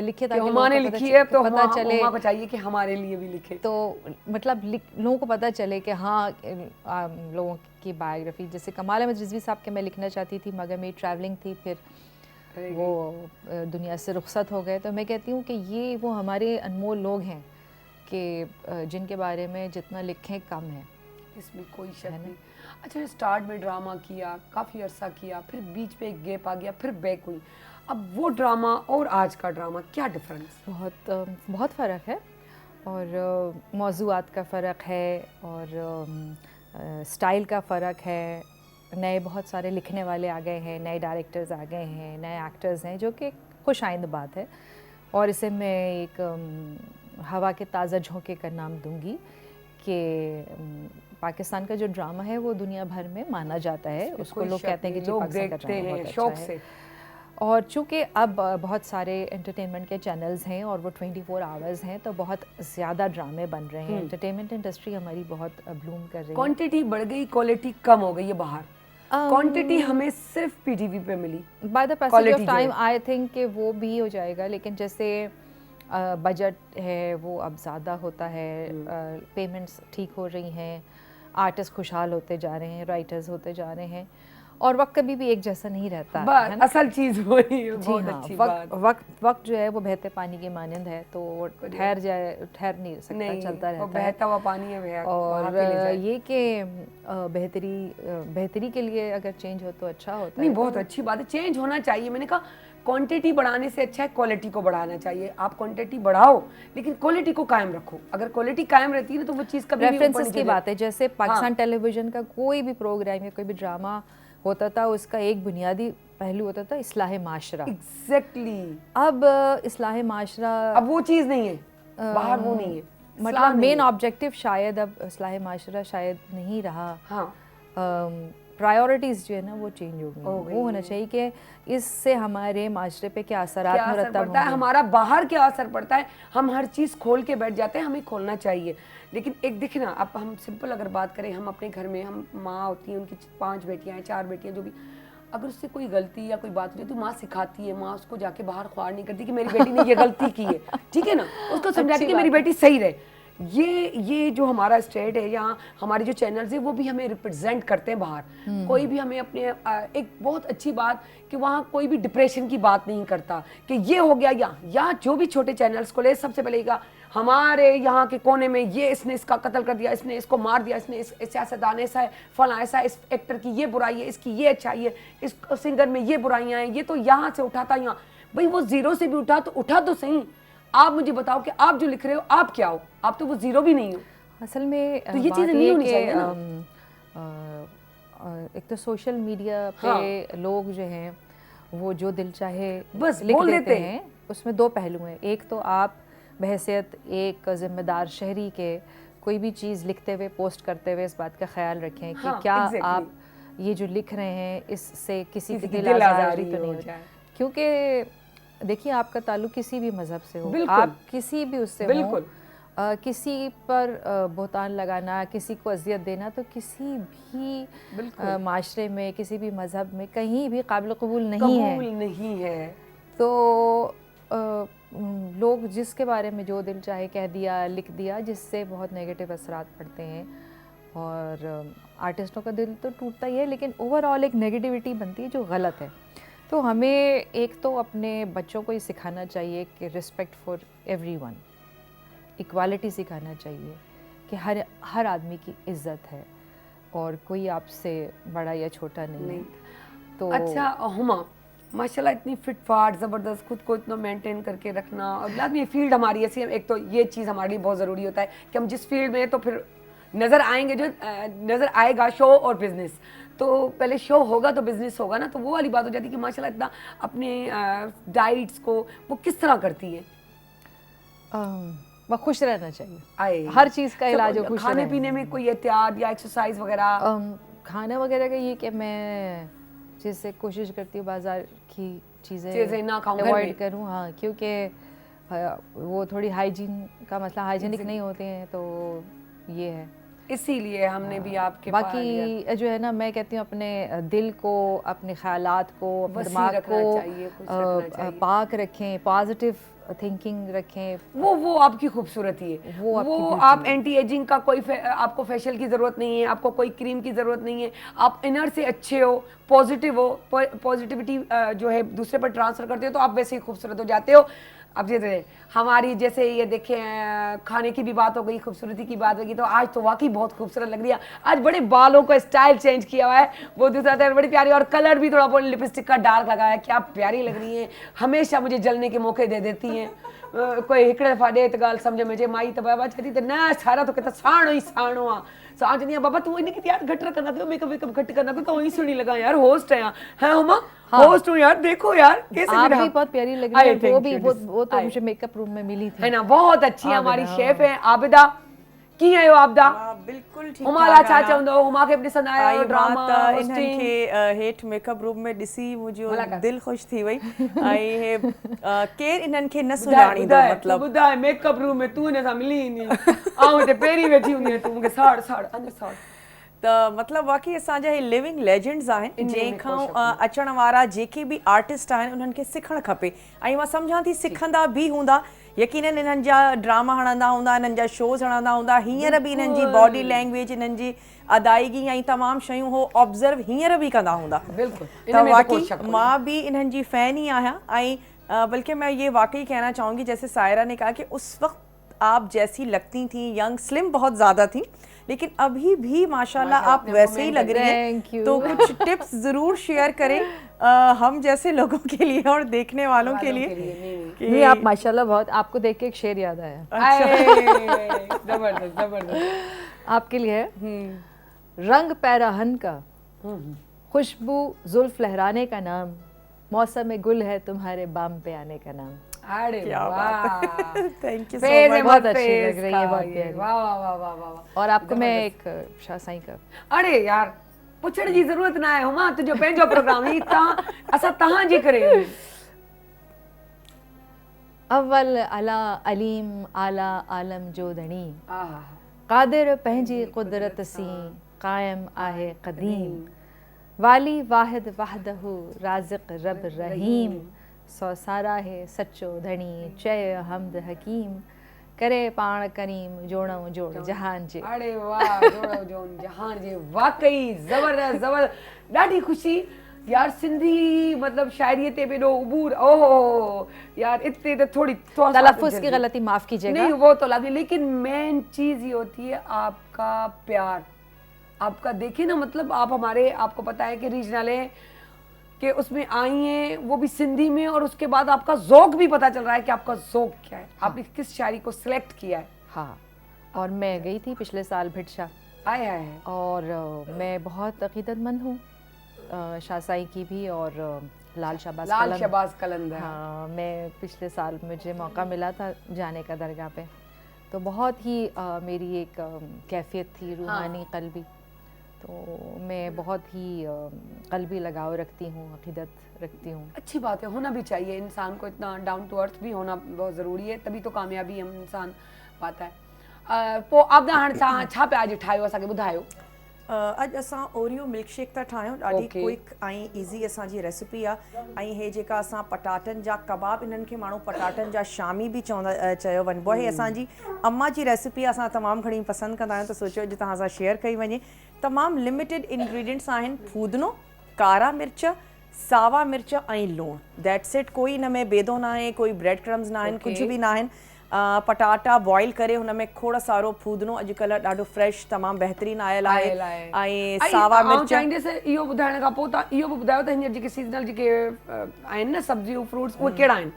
लिखे ताकि हमारे लिखी है तो पता चले को चाहिए कि हमारे लिए भी लिखे, तो मतलब लोगों को पता चले कि हाँ लोगों की बायोग्राफी। जैसे कमाल अहमद रिजवी साहब के मैं लिखना चाहती थी, मगर मेरी ट्रैवलिंग थी, फिर वो दुनिया से रुखसत हो गए। तो मैं कहती हूँ कि ये वो हमारे अनमोल लोग हैं कि जिनके बारे में जितना लिखें कम है, इसमें कोई शक नहीं। अच्छा, स्टार्ट में ड्रामा किया, काफ़ी अरसा किया, फिर बीच पे एक गैप आ गया, फिर बैक हुई। अब वो ड्रामा और आज का ड्रामा क्या डिफरेंस? बहुत फ़र्क है, और मौज़ूआत का फ़र्क है, और स्टाइल का फ़र्क है। नए बहुत सारे लिखने वाले आ गए हैं, नए डायरेक्टर्स आ गए हैं, नए एक्टर्स हैं, जो कि खुश आइंद बात है। और इसे मैं एक हवा के ताज़ा झोंके का नाम दूंगी कि पाकिस्तान का जो ड्रामा है वो दुनिया भर में माना जाता है, उसको लोग कहते हैं कि लोग पाकिस्तान का देखते ड्रामा हैं बहुत शौक अच्छा से। है। और चूँकि अब बहुत सारे एंटरटेनमेंट के चैनल्स हैं और वो 24 आवर्स हैं, तो बहुत ज़्यादा ड्रामे बन रहे हैं। एंटरटेनमेंट इंडस्ट्री हमारी बहुत ब्लूम कर रही है। क्वांटिटी बढ़ गई, क्वालिटी कम हो गई है बाहर। क्वांटिटी हमें सिर्फ पीटीवी पे मिली। By the passage of time I think कि वो भी हो जाएगा, लेकिन जैसे बजट है वो अब ज़्यादा होता है, पेमेंट्स ठीक हो रही हैं, आर्टिस्ट खुशहाल होते जा रहे हैं, राइटर्स होते जा रहे हैं, और वक्त कभी भी एक जैसा नहीं रहता है ना? असल चीज़ वही है। जी हाँ, वक्त जो है वो बहते पानी के मानंद है, तो ठहर नहीं सकता, चलता रहता है, बहता हुआ पानी है। और ये कि बेहतरी के लिए अगर चेंज हो तो अच्छा होता है। नहीं, बहुत अच्छी बात है, चेंज होना चाहिए। मैंने कहा क्वांटिटी बढ़ाने से अच्छा है क्वालिटी को बढ़ाना चाहिए। आप क्वांटिटी बढ़ाओ लेकिन क्वालिटी को कायम रखो। अगर क्वालिटी कायम रहती है ना तो वो चीज़ कभी भी रेफरेंसेस की बात है। जैसे पाकिस्तान टेलीविजन का कोई भी प्रोग्राम या कोई भी ड्रामा होता था, उसका एक बुनियादी पहलू होता था इस्लाह माशरा। एग्जैक्टली। अब इस्लाह माशरा अब वो चीज़ नहीं है, बाहर वो नहीं है, मतलब मेन ऑब्जेक्टिव शायद अब इस्लाह माशरा शायद नहीं रहा। हाँ, प्रायोरिटीज़ जो है ना वो चेंज हो गई। वो होना चाहिए कि इससे हमारे माशरे पे क्या असर पड़ता है, हमारा बाहर क्या असर पड़ता है। हम हर चीज़ खोल के बैठ जाते हैं, हमें खोलना चाहिए। लेकिन एक देखिए ना, अब हम सिंपल अगर बात करें, हम अपने घर में, हम माँ होती हैं, उनकी 5 बेटियाँ हैं, 4 बेटियाँ, जो भी, अगर उससे कोई गलती या कोई बात होती है तो माँ सिखाती है, माँ उसको जाके बाहर ख्वार नहीं करती कि मेरी बेटी ने ये गलती की है, ठीक है ना, उसको समझाती कि मेरी बेटी सही रहे। ये जो हमारा स्टेट है, यहाँ हमारे जो चैनल्स है वो भी हमें रिप्रेजेंट करते हैं बाहर। कोई भी हमें अपने एक बहुत अच्छी बात कि वहाँ कोई भी डिप्रेशन की बात नहीं करता कि ये हो गया, या जो भी छोटे चैनल्स को ले, सबसे पहले हमारे यहाँ के कोने में ये इसने इसका कत्ल कर दिया, इसने इसको मार दिया, इसने इस सियासतदान ऐसा है, फला ऐसा, इस एक्टर की ये बुराई है, इसकी ये अच्छाई है, इस सिंगर में ये बुराइयाँ हैं, ये तो यहाँ से उठाता यहाँ। भाई वो जीरो से भी उठा तो सही। आप मुझे बताओ कि आप जो लिख रहे हो आप क्या हो? आप तो वो जीरो भी नहीं हो। असल में तो ये चीज़ें नहीं होनी चाहिए ना। एक तो सोशल मीडिया पे लोग जो हैं वो जो दिल चाहे बस लिख बोल देते हैं। उसमें 2 पहलू हैं। एक तो आप बहैसियत एक जिम्मेदार शहरी के कोई भी चीज़ लिखते हुए, पोस्ट करते हुए इस बात का ख्याल रखें कि क्या आप ये जो लिख रहे हैं इससे किसी की दिल आज़ारी तो नहीं हो जाए। क्योंकि देखिए, आपका ताल्लुक किसी भी मज़हब से हो, आप किसी भी उससे हो, किसी पर बोहतान लगाना, किसी को अजियत देना, तो किसी भी माशरे में, किसी भी मज़हब में कहीं भी काबिल कबूल नहीं है। तो लोग जिसके बारे में जो दिल चाहे कह दिया, लिख दिया, जिससे बहुत नेगेटिव असरात पड़ते हैं, और आर्टिस्टों का दिल तो टूटता ही है, लेकिन ओवरऑल एक नेगेटिविटी बनती है जो गलत है। तो हमें एक तो अपने बच्चों को ये सिखाना चाहिए कि रिस्पेक्ट फॉर एवरीवन, इक्वालिटी सिखाना चाहिए कि हर आदमी की इज्जत है और कोई आपसे बड़ा या छोटा नहीं। तो अच्छा हुमा, माशाल्लाह इतनी फिट फाट ज़बरदस्त, खुद को इतना मेंटेन करके रखना, और लाजमी फील्ड हमारी ऐसी है। एक तो ये चीज़ हमारे लिए बहुत ज़रूरी होता है कि हम जिस फील्ड में, तो फिर नज़र आएंगे, जो नज़र आएगा शो और बिज़नेस, तो पहले शो होगा तो बिजनेस होगा ना, तो वो वाली बात हो जाती है कि माशाल्लाह इतना अपने डाइट्स को वो किस तरह करती है? वह खुश रहना चाहिए, आए हर चीज़ का इलाज हो खुश खाने रहना। पीने में कोई एहतियात या एक्सरसाइज वगैरह? खाना वगैरह का ये कि मैं जैसे कोशिश करती हूँ बाजार की चीज़ें ना खाऊं, घर में। अवॉइड करूँ, हाँ, क्योंकि वो थोड़ी हाइजीन का मसला, हाइजीनिक नहीं होते हैं, तो ये है, इसीलिए हमने भी आपके बाकी जो है ना, मैं कहती हूँ अपने दिल को, अपने ख्यालात को, अपने वसी दिमाग रखना को चाहिए, खुश रखना चाहिए। पाक रखें, पॉजिटिव थिंकिंग रखें। वो आपकी खूबसूरती है, वो आपकी वो beauty आप है। एंटी एजिंग का कोई आपको फेशियल की ज़रूरत नहीं है, आपको कोई क्रीम की ज़रूरत नहीं है, आप इनर से अच्छे हो, पॉजिटिव हो, पॉजिटिविटी जो है दूसरे पर ट्रांसफ़र करते हो तो आप वैसे ही खूबसूरत हो जाते हो। अब जैसे हमारी जैसे ये देखें खाने की भी बात हो गई, खूबसूरती की बात होगी, तो आज तो वाकई बहुत खूबसूरत लग रही है। आज बड़े बालों का स्टाइल चेंज किया हुआ है, वो दूसरा तरह बड़ी प्यारी, और कलर भी थोड़ा बहुत लिपस्टिक का डार्क लगाया है, क्या प्यारी लग रही है। हमेशा मुझे जलने के मौके दे देती हैं। कोई हिकिड़े दफ़ा ॾे त ॻाल्हि सम्झ में अचे, माई त बाबा चए थी त न सारा तो कहता साणो ई साणो आहे। साण चवंदी आहे बाबा तूं इन खे यार घटि रखंदा कयो, मेकअप वेकअप घटि कंदा कयो, तो ही सुहिणी लॻा यार, होस्ट आहियां। है हुमा, होस्ट हूँ यार, देखो यार कैसे आप मेरा- भी बहुत प्यारी लग रही है, आए, वो thank भी you, वो तो आए। मुझे मेकअप रूम में मिली थी, है ना, बहुत अच्छी है हमारी आबिदा, शेफ है आबिदा। की आयो आबिदा? बिल्कुल ठीक हुमा ला छा चवंदो, हुमा खे बि ॾिसंदा आहियो ड्रामा इन्हनि होस्टिंग? खे हेठ मेकअप रूम में ॾिसी मुंहिंजो मुलाक़ात। दिलि ख़ुशि थी वई। ऐं हे केरु इन्हनि खे न ॿुधाए सुञाणींदो ॿुधाए तूं मतिलबु। ॿुधाए मेकअप रूम में तूं हिन सां मिली ईंदी ऐं हिते पहिरीं वेठी हूंदी आहीं, तूं मूंखे साड़ साड़ अञा साड़। त मतिलबु वाक़ई असांजा हे लिविंग लेजेंड्स आहिनि, इन्हीअ में जंहिंखां कोई शक न। अचण वारा जेके बि आर्टिस्ट आहिनि उन्हनि खे सिखणु खपे। ऐं मां सम्झां थी सिखंदा बि हूंदा, यकीनन इन्हनि जा ड्रामा हणंदा हूंदा, इन्हनि जा शोज़ हणंदा हूंदा, हींअर बि इन्हनि जी बॉडी लैंग्वेज, इन्हनि जी अदायगी ऐं तमामु शयूं हो ऑब्ज़र्व हींअर बि कंदा हूंदा। बिल्कुल, त इनमें तो कोई शक वाकई कोन्हे। मां भी इन्हनि जी फ़ैन ही आहियां। ऐं बल्कि मैं ये वाकई कहना चाहूँगी, जैसे सायरा ने कहा कि उस वक्त आप जैसी लगती थी, यंग स्लिम बहुत ज़्यादा थी, लेकिन अभी भी माशाल्लाह आप अपने वैसे ही moment लग रही Thank हैं। you. तो कुछ टिप्स ज़रूर शेयर करें हम जैसे लोगों के लिए और देखने वालों के लिए कि- नहीं, आप माशाल्लाह बहुत, आपको देख के एक शेर याद आया जबरदस्त जबरदस्त। आपके लिए है, रंग पैराहन का, खुशबू जुल्फ लहराने का नाम, मौसम में गुल है तुम्हारे बाम पे आने का नाम। अरे क्या वाह, thank you so phase much. Ahmed बहुत अच्छी फेज़ लग रही का है, बहुत ये, प्यारी। वाह वाह वाह वाह वाह। और आपको मैं एक शाह साईं का, अरे यार पुछण जी ज़रूरत न आहे, हुमा तुंहिंजो पंहिंजो प्रोग्राम ही, असां तव्हां जे करे अव्वल अला अलीम आला आलम जो धणी, आहा, कादिर पंहिंजी कुदरत सी कायम आहे क़दीम, वाली वाहिद वहदहू राज़िक़ रब रहीम, सौ सारा है सच्चो धणी चय हमद हकीम, करे पाण करीम जोड़ो जोड़ जहान जे। अरे वाह, जोड़ो जोन जहान जे, वाकई ज़बरदस्त ज़बरदस्त, ॾाढी ख़ुशी यार। सिंधी मतलब शायरी ते पेॾो उबूर, ओहो यार इतने तो थोड़ी तलफ़्फ़ुज़ की गलती माफ़ कीजिएगा। नहीं वो तो लगी, लेकिन मेन चीज़ ये होती है आपका प्यार, आपका देखिए ना, मतलब आप हमारे, आपको पता है कि रीजनल है कि उसमें आई हैं वो भी सिंधी में, और उसके बाद आपका ज़ौक़ भी पता चल रहा है कि आपका ज़ौक़ क्या है, आपने किस शायरी को सिलेक्ट किया है। हाँ, और मैं गई थी पिछले साल भिटशा, आए आए है और मैं बहुत अक़ीदतमंद हूँ शाह साईं की भी, और लाल शहबाज लाल कलंद। शहबाज कलंदर। हाँ, मैं पिछले साल मुझे मौका मिला था जाने का दरगाह पे, तो बहुत ही मेरी एक कैफियत थी रूहानी क़ल्बी, तो मैं बहुत ही क़ल्बी लगाव रखती हूँ, अक़ीदत रखती हूँ। अच्छी बात है, होना भी चाहिए इंसान को, इतना डाउन टू अर्थ भी होना बहुत ज़रूरी है, तभी तो कामयाबी हम इंसान पाता है। पोइ आप छा पिया अॼु ठाहियो, असांखे ॿुधायो। अॼु असां ओरियो मिल्कशेक था ठाहियूं, ॾाढी Okay. क्विक ऐं ईज़ी असांजी रेसिपी आहे। ऐं हे जेका असां पटाटनि जा कबाब, इन्हनि खे माण्हू पटाटनि जा शामी बि चयो वञिबो आहे। हे असांजी अम्मा जी रेसिपी आहे, असां तमामु घणी पसंदि कंदा आहियूं, त सोचियो अॼु तव्हां सां शेयर कई वञे। तमामु लिमिटेड इंग्रेडिएंट्स आहिनि, फूदनो, कारा मिर्च, सावा मिर्च ऐं लूणु, दैट्स इट। कोई हिन में बेदो न आहे, कोई ब्रेड क्रम्स न आहिनि, कुझु बि न आहिनि। पटाटा बॉइल करे हुन में खोड़ सारो फूदनो, अॼुकल्ह ॾाढो फ्रेश तमामु बहितरीनु आयल आहे, ऐं सावा मिर्च। चाहींदसि इहो ॿुधाइण खां पोइ तव्हां इहो बि ॿुधायो त हींअर जेके सीज़नल जेके आहिनि न सब्जियूं फ्रूट्स, उहे कहिड़ा आहिनि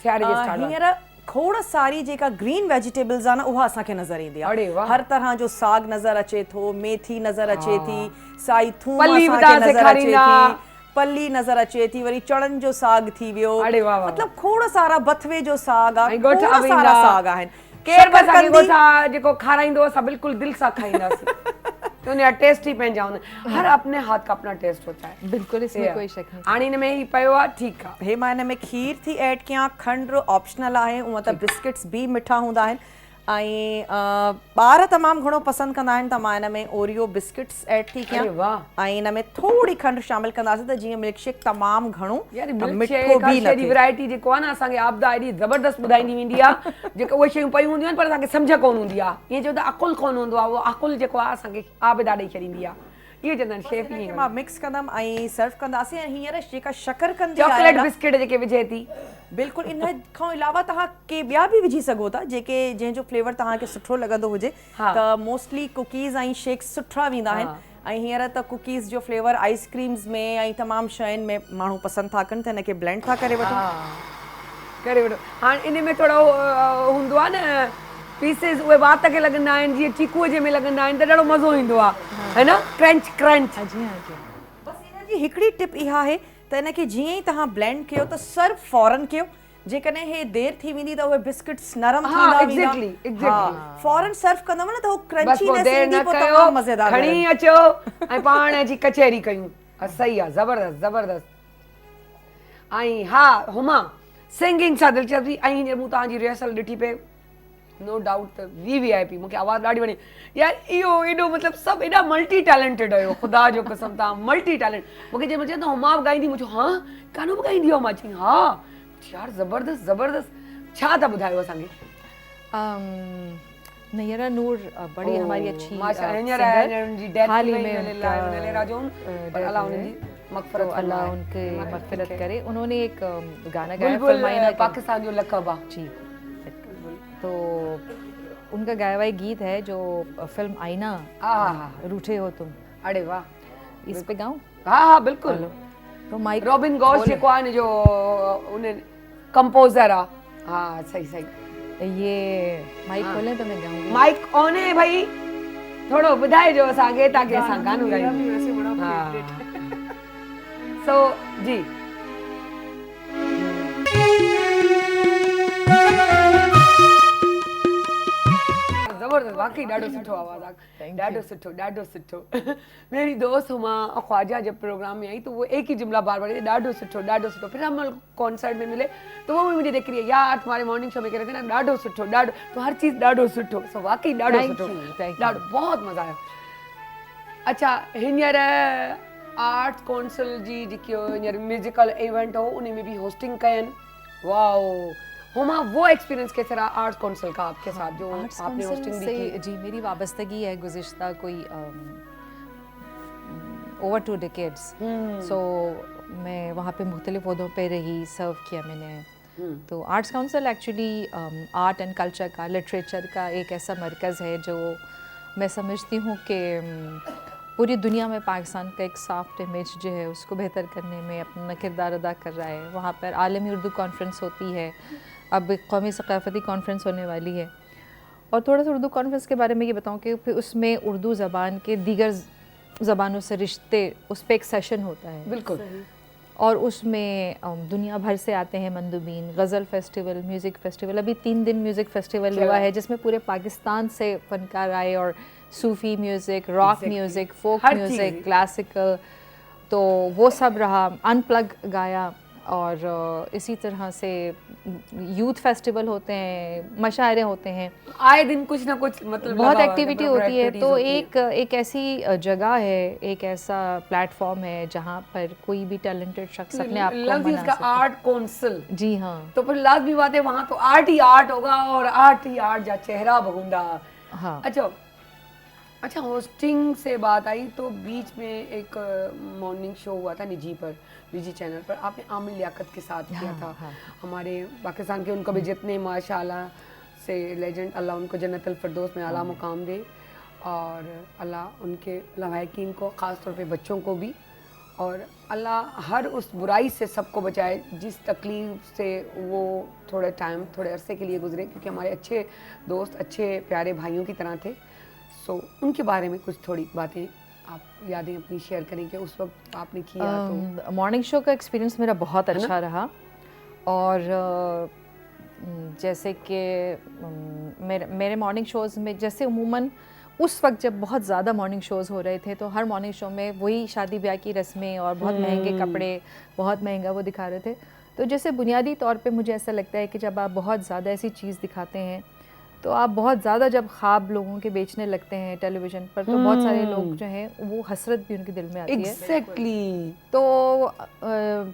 सियारे जे स्टार्ट वारा? हींअर खोड़ सारी जेका ग्रीन वेजिटेबल्स आहे न उहा असांखे नज़र ईंदी अरे आहे वाह। हर तरह जो साग नज़र अचे थो मेथी नज़र अचे थी साई थूम पली बि असांखे तव्हां नज़र अचे सेखारींदा। थी पली नज़र अचे थी वरी चणनि जो साग थी वियो अरे वाह वाह। मतिलबु खोड़ सारा बथवे जो साग आहे ऐं ॻोठा खोड़ बि सारा ईंदा। साग आहिनि केरु बि असांखे शकरकंदी ॻोठा जेको खाराईंदो असां बिल्कुलु दिलि सां खाईंदासीं तो उनजा टेस्ट ही पंहिंजा हूंदा आहिनि। हर अपने हाथ का अपना टेस्ट होता है। बिल्कुल इसमें कोई शक नहीं। हाणे हिन में ही पियो आहे ठीकु आहे। हे मां हिन में खीर थी ऐड कयां खंड ऑप्शनल आहे हूअं त बिस्किट्स बि मिठा हूंदा आहिनि ऐं ॿार तमामु घणो पसंदि कंदा आहिनि त मां हिन में ओरियो बिस्किट्स ऐड थी अरे कयां वाह। ऐं हिन में थोरी खंड शामिल कंदासीं त जीअं मिल्कशेक तमामु घणो यार मिठो बि न थिए वैरायटी जेको आहे न असांखे आपदा एॾी ज़बरदस्त ॿुधाईंदी वेंदी आहे जेके उहे शयूं पयूं हूंदियूं आहिनि पर असांखे सम्झ कोन हूंदी आहे। ईअं चओ त अकुल कोन हूंदो आहे उहो अकुल जेको आहे असांखे आबेदा ॾेई छॾींदी आहे। इहे चवंदा आहिनि शेफ हिनखे ईअं मां मिक्स कंदमि ऐं सर्व कंदासीं ऐं हींअर जेका शकरकंदी आहे चॉकलेट न, बिस्किट जेके विझे थी बिल्कुलु इन खां अलावा तव्हां के ॿिया बि विझी सघो था जेके जंहिंजो फ्लेवर तव्हांखे सुठो लॻंदो हुजे त मोस्टली कुकीज़ ऐं शेक्स सुठा वेंदा आहिनि ऐं हींअर त कुकीज़ जो फ्लेवर आइसक्रीम्स में ऐं तमामु शयुनि में माण्हू पसंदि था कनि त हिनखे ब्लेंड था करे वठो करे वठो। हाणे इन में थोरो हूंदो आहे न पीसेस उहे वात खे लॻंदा आहिनि जीअं चीकूअ जे में लॻंदा आहिनि त ॾाढो मज़ो ईंदो आहे है न क्रंच क्रंच। जी हाँ जी। बसि हिन जी हिकिड़ी टिप इहा आहे त हिनखे जीअं ई तव्हां ब्लेंड कयो त सर्व फौरन कयो जेकॾहिं हे देरि थी वेंदी त उहे बिस्किट्स नरम थींदा वेंदा फौरन सर्व कंदव न त उहो क्रंचीनेस ईंदी पोइ तमामु मज़ेदार खणी अचो ऐं पाण जी कचहरी कयूं। सही आहे ज़बरदस्त ज़बरदस्त। ऐं हा हुमा सिंगिंग सां दिलचस्पी ऐं हींअर मूं तव्हांजी रिहर्सल ॾिठी पे नो डाउट त VIP मूंखे आवाज़ ॾाढी वणी यार इहो एॾो मतिलबु सभु एॾा मल्टी टैलेंटेड हुयो ख़ुदा जो कसम तव्हां मल्टी टैलेंट। मूंखे जंहिं महिल चवंदो हुमा बि ॻाईंदी मूं चयो हा कानो बि ॻाईंदी हुअमि मां चई हा यार ज़बरदस्त ज़बरदस्त। छा था ॿुधायो असांखे? नयरा नूर बड़ी हमारी अच्छी सिंगर हाल ही में अल्लाह उनकी मग़फ़िरत अल्लाह उनके मग़फ़िरत करे उन्होंने एक गाना गाया फिल्म आईना पाकिस्तान जो लक़ब आहे जी। तो उनका गाया हुआ एक गीत है जो फिल्म आईना रूठे हो तुम। अरे वाह इस पे गाऊं? हाँ हाँ बिल्कुल। तो माइक रॉबिन गॉस जेको आहे न जो उन कंपोज़र आहे हाँ सही सही। ये माइक खोलें तो मैं गाऊंगी। माइक ऑन है भाई थोड़ो ॿुधाइजो असांखे ताकि असां गानो ॻायूं। हाँ सो जी ज़बरदस्त वाकई ॾाढो सुठो आवाज़ आहे ॾाढो सुठो मेरी दोस्त हुमा ख्वाजा जब प्रोग्राम में आई तो वो एक ही जुमला बार बार ॾाढो सुठो फिर हम कॉन्सर्ट में मिले तो वो भी मुझे देख रही है यार तुम्हारे मॉर्निंग शो में कह रहे थे ना ॾाढो सुठो ॾाढो तो हर चीज़ ॾाढो सुठो सो वाकई ॾाढो सुठो ॾाढो बहुत मज़ा आयो। अच्छा हींअर आर्ट्स काउंसिल जी जेकी हींअर म्यूजिकल इवेंट हो उन में भी होस्टिंग कयनि वाओ हुमा वो एक्सपीरियंस कैसा रहा आर्ट्स काउंसिल का आपके साथ जो आपने होस्टिंग भी की? जी मेरी वाबस्तगी है गुज़िश्ता कोई ओवर 2 decades। सो मैं वहाँ पे मुख्तलिफ ओहदों पे रही सर्व किया मैंने। तो arts council actually art and culture का लिटरेचर का एक ऐसा मरकज़ है जो मैं समझती हूँ कि पूरी दुनिया में पाकिस्तान का एक सॉफ्ट इमेज जो है उसको बेहतर करने में अपना किरदार अदा कर रहा है। वहाँ पर आलमी उर्दू कॉन्फ्रेंस होती है, अब कौमी सकाफ़ती कॉन्फ्रेंस होने वाली है। और थोड़ा सा उर्दू कॉन्फ्रेंस के बारे में ये बताऊँ कि फिर उसमें उर्दू ज़बान के दीगर ज़बानों से रिश्ते उस पर एक सेशन होता है बिल्कुल। और उसमें दुनिया भर से आते हैं मंदुबीन। गज़ल फेस्टिवल, म्यूज़िक फेस्टिवल, अभी 3 दिन म्यूज़िक फेस्टिवल हुआ है जिसमें पूरे पाकिस्तान से फ़नकार आए और सूफ़ी music, rock music, folk music, classical, तो वो सब रहा। अनप्लग गाया और इसी तरह से यूथ फेस्टिवल होते हैं, मशायरे होते हैं, आए दिन कुछ ना कुछ मतलब बहुत एक्टिविटी होती है। तो एक ऐसी जगह है, एक ऐसा प्लेटफॉर्म है जहाँ पर कोई भी टैलेंटेड शख्स अपने आप को बना सकता है। आर्ट काउंसिल जी हाँ। तो फिर लाजमी बात है वहाँ तो आर्ट ही आर्ट होगा और आर्ट ही आर्ट जा चेहरा बगुंदा। हाँ अच्छा होस्टिंग से बात आई तो बीच में एक मॉर्निंग शो हुआ था निजी चैनल पर आपने आमिर लियाकत के साथ किया था। हमारे पाकिस्तान के उनको भी जितने माशाल्लाह से लेजेंड अल्लाह उनको जन्नतुल फिरदौस में आला मुकाम दे और अल्लाह उनके लवाहिकीन को ख़ास तौर पे बच्चों को भी और अल्लाह हर उस बुराई से सबको बचाए जिस तकलीफ से वो थोड़े अरसे के लिए गुजरे, क्योंकि हमारे अच्छे दोस्त, अच्छे प्यारे भाइयों की तरह थे। सो उनके बारे में कुछ थोड़ी बातें आप यादें अपनी शेयर करें कि उस वक्त आपने किया तो। मॉर्निंग शो का एक्सपीरियंस मेरा बहुत अच्छा रहा, और जैसे कि मेरे मॉर्निंग शोज़ में जैसे उमूमन उस वक्त जब बहुत ज़्यादा मॉर्निंग शोज़ हो रहे थे तो हर मॉर्निंग शो में वही शादी ब्याह की रस्में और बहुत महंगे कपड़े, बहुत महंगा वो दिखा रहे थे। तो जैसे बुनियादी तौर पे मुझे ऐसा लगता है कि जब आप बहुत ज़्यादा ऐसी चीज़ दिखाते हैं तो आप बहुत ज़्यादा जब ख्वाब लोगों के बेचने लगते हैं टेलीविज़न पर, तो बहुत सारे लोग जो हैं वो हसरत भी उनके दिल में आती है। एग्जैक्टली। तो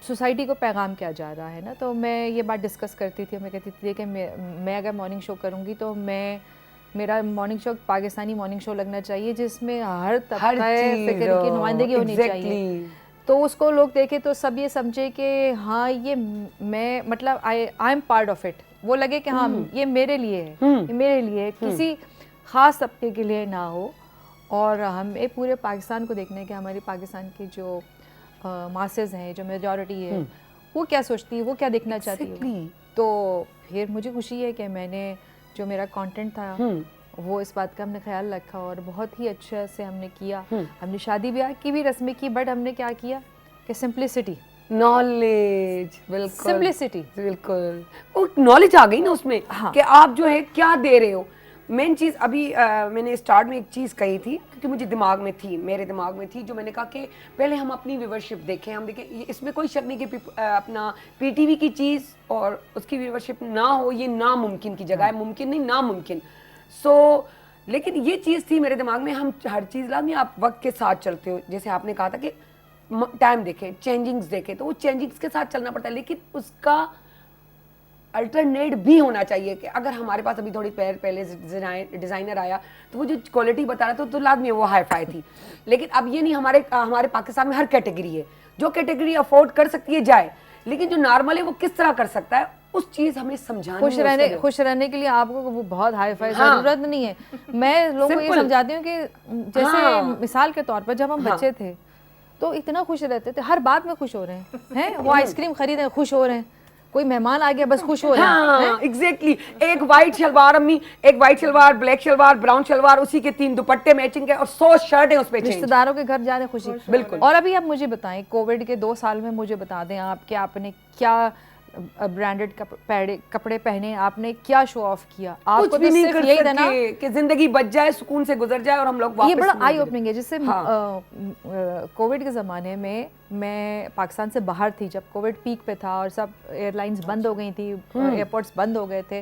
सोसाइटी को पैगाम क्या जा रहा है ना, तो मैं ये बात डिस्कस करती थी, मैं कहती थी कि मैं अगर मॉर्निंग शो करूँगी तो मेरा morning show Pakistani morning show लगना चाहिए जिसमें हर फिक्र की नुमाइंदगी होनी चाहिए। तो उसको लोग देखे तो सब ये समझे कि हाँ ये मैं मतलब I am part of it, वो लगे कि हाँ ये मेरे लिए है, ये मेरे लिए किसी ख़ास तबके के लिए ना हो। और हमें पूरे पाकिस्तान को देखना है कि हमारी पाकिस्तान की जो मासेस हैं, जो मेजॉरिटी है, वो क्या सोचती है, वो क्या देखना चाहती है। तो फिर मुझे खुशी है कि मैंने जो मेरा कंटेंट था वो इस बात का हमने ख्याल रखा और बहुत ही अच्छे से हमने किया। हमने शादी ब्याह की भी रस्में की, बट हमने क्या किया कि सिंप्लिसिटी, नॉलेज, बिल्कुल सिंप्लिसिटी, बिल्कुल वो नॉलेज आ गई ना उसमें। हाँ। कि आप जो है क्या दे रहे हो। मेन चीज़ अभी मैंने स्टार्ट में एक चीज़ कही थी क्योंकि मुझे मेरे दिमाग में थी, जो मैंने कहा कि पहले हम अपनी व्यूवरशिप देखें, हम देखें इसमें कोई शक नहीं कि अपना पीटीवी की चीज़ और उसकी व्यूवरशिप ना हो, ये नामुमकिन की जगह है, मुमकिन नहीं नामुमकिन। लेकिन ये चीज़ थी मेरे दिमाग में, हम हर चीज़ लाजमी आप वक्त के साथ चलते हो, जैसे आपने कहा था कि टाइम देखें, चेंजिंग्स देखें, तो वो चेंजिंग्स के साथ चलना पड़ता है, लेकिन उसका अल्टरनेट भी होना चाहिए कि अगर हमारे पास अभी थोड़ी पहले डिज़ाइनर आया तो वो जो क्वालिटी बता रहा था तो लाजमी वो हाई फाई थी, लेकिन अब ये नहीं, हमारे पाकिस्तान में हर कैटेगरी है, जो कैटेगरी अफोर्ड कर सकती है जाए, लेकिन जो नॉर्मल है वो किस तरह कर सकता है, उस चीज़ हमें समझानी है। खुश रहने के लिए आपको वो बहुत हाई फाई ज़रूरत नहीं है। मैं लोगों को ये समझाती हूँ कि जैसे मिसाल के तौर पर जब हम बच्चे थे तो इतना खुश रहते थे, हर बात में खुश हो रहे हैं, वो आइसक्रीम खरीदे खुश हो रहे हैं, कोई मेहमान आ गया बस खुश हो रहे हैं। एग्जैक्टली। एक वाइट शलवार अम्मी, एक white shalwar, black shalwar, brown shalwar, उसी के 3 दुपट्टे मैचिंग के और 100 शर्टें उस पे, रिश्तेदारों के घर जा रहे खुशी। बिल्कुल। और अभी आप मुझे बताएं, कोविड के 2 साल में मुझे बता दें आप कि आपने क्या ब्रांडेड कपड़े पहने, आपने क्या शो ऑफ किया, आपको कुछ भी नहीं कर यही था ना कि जिंदगी बच जाए, सुकून से गुजर जाए और हम लोग वापस। ये बड़ा आई ओपनिंग है। जिससे कोविड के ज़माने में मैं पाकिस्तान से बाहर थी जब कोविड पीक पे था और सब एयरलाइंस बंद हो गई थी, एयरपोर्ट्स बंद हो गए थे,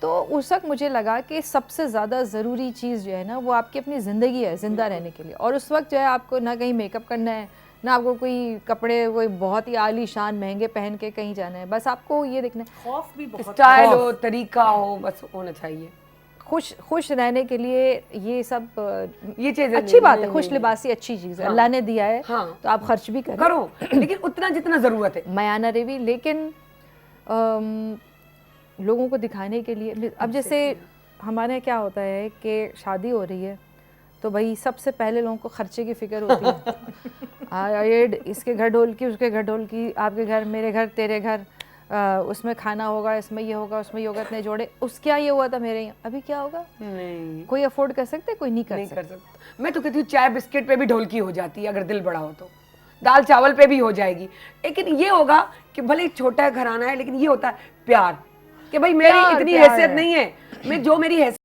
तो उस वक्त मुझे लगा कि सबसे ज़्यादा ज़रूरी चीज़ जो है ना वो आपकी अपनी ज़िंदगी है, ज़िंदा रहने के लिए। और उस वक्त जो है आपको ना कहीं मेकअप करना है, ना आपको कोई कपड़े कोई बहुत ही आली शान महंगे पहन के कहीं जाना है, बस आपको ये देखना है, खौफ भी बहुत, स्टाइल हो, तरीका हो, बस होना चाहिए। खुश रहने के लिए ये सब ये चीज़ अच्छी बात है, खुश लिबासी अच्छी चीज़ है, अल्लाह ने दिया है तो आप खर्च भी करो, लेकिन उतना जितना ज़रूरत है, मयाना रवी। लेकिन लोगों को दिखाने के लिए अब जैसे हमारे क्या होता है कि शादी हो रही है तो भाई सबसे पहले लोगों को खर्चे की फिक्र होती है। ये इसके घर ढोलकी, उसके घर ढोलकी, आपके घर, मेरे घर, तेरे घर, उसमें खाना होगा, इसमें ये होगा, उसमें ये होगा, इतने जोड़े, उस क्या ये हुआ था मेरे यहाँ, अभी क्या होगा? नहीं कोई अफोर्ड कर सकते, कोई नहीं कर सकता। मैं तो कहती हूँ चाय बिस्किट पे भी ढोलकी हो जाती है अगर दिल बड़ा हो तो, दाल चावल पे भी हो जाएगी, लेकिन ये होगा कि भले छोटा घराना है लेकिन ये होता है प्यार, कि भाई मेरी इतनी हैसियत नहीं है, मैं जो मेरी हैसियत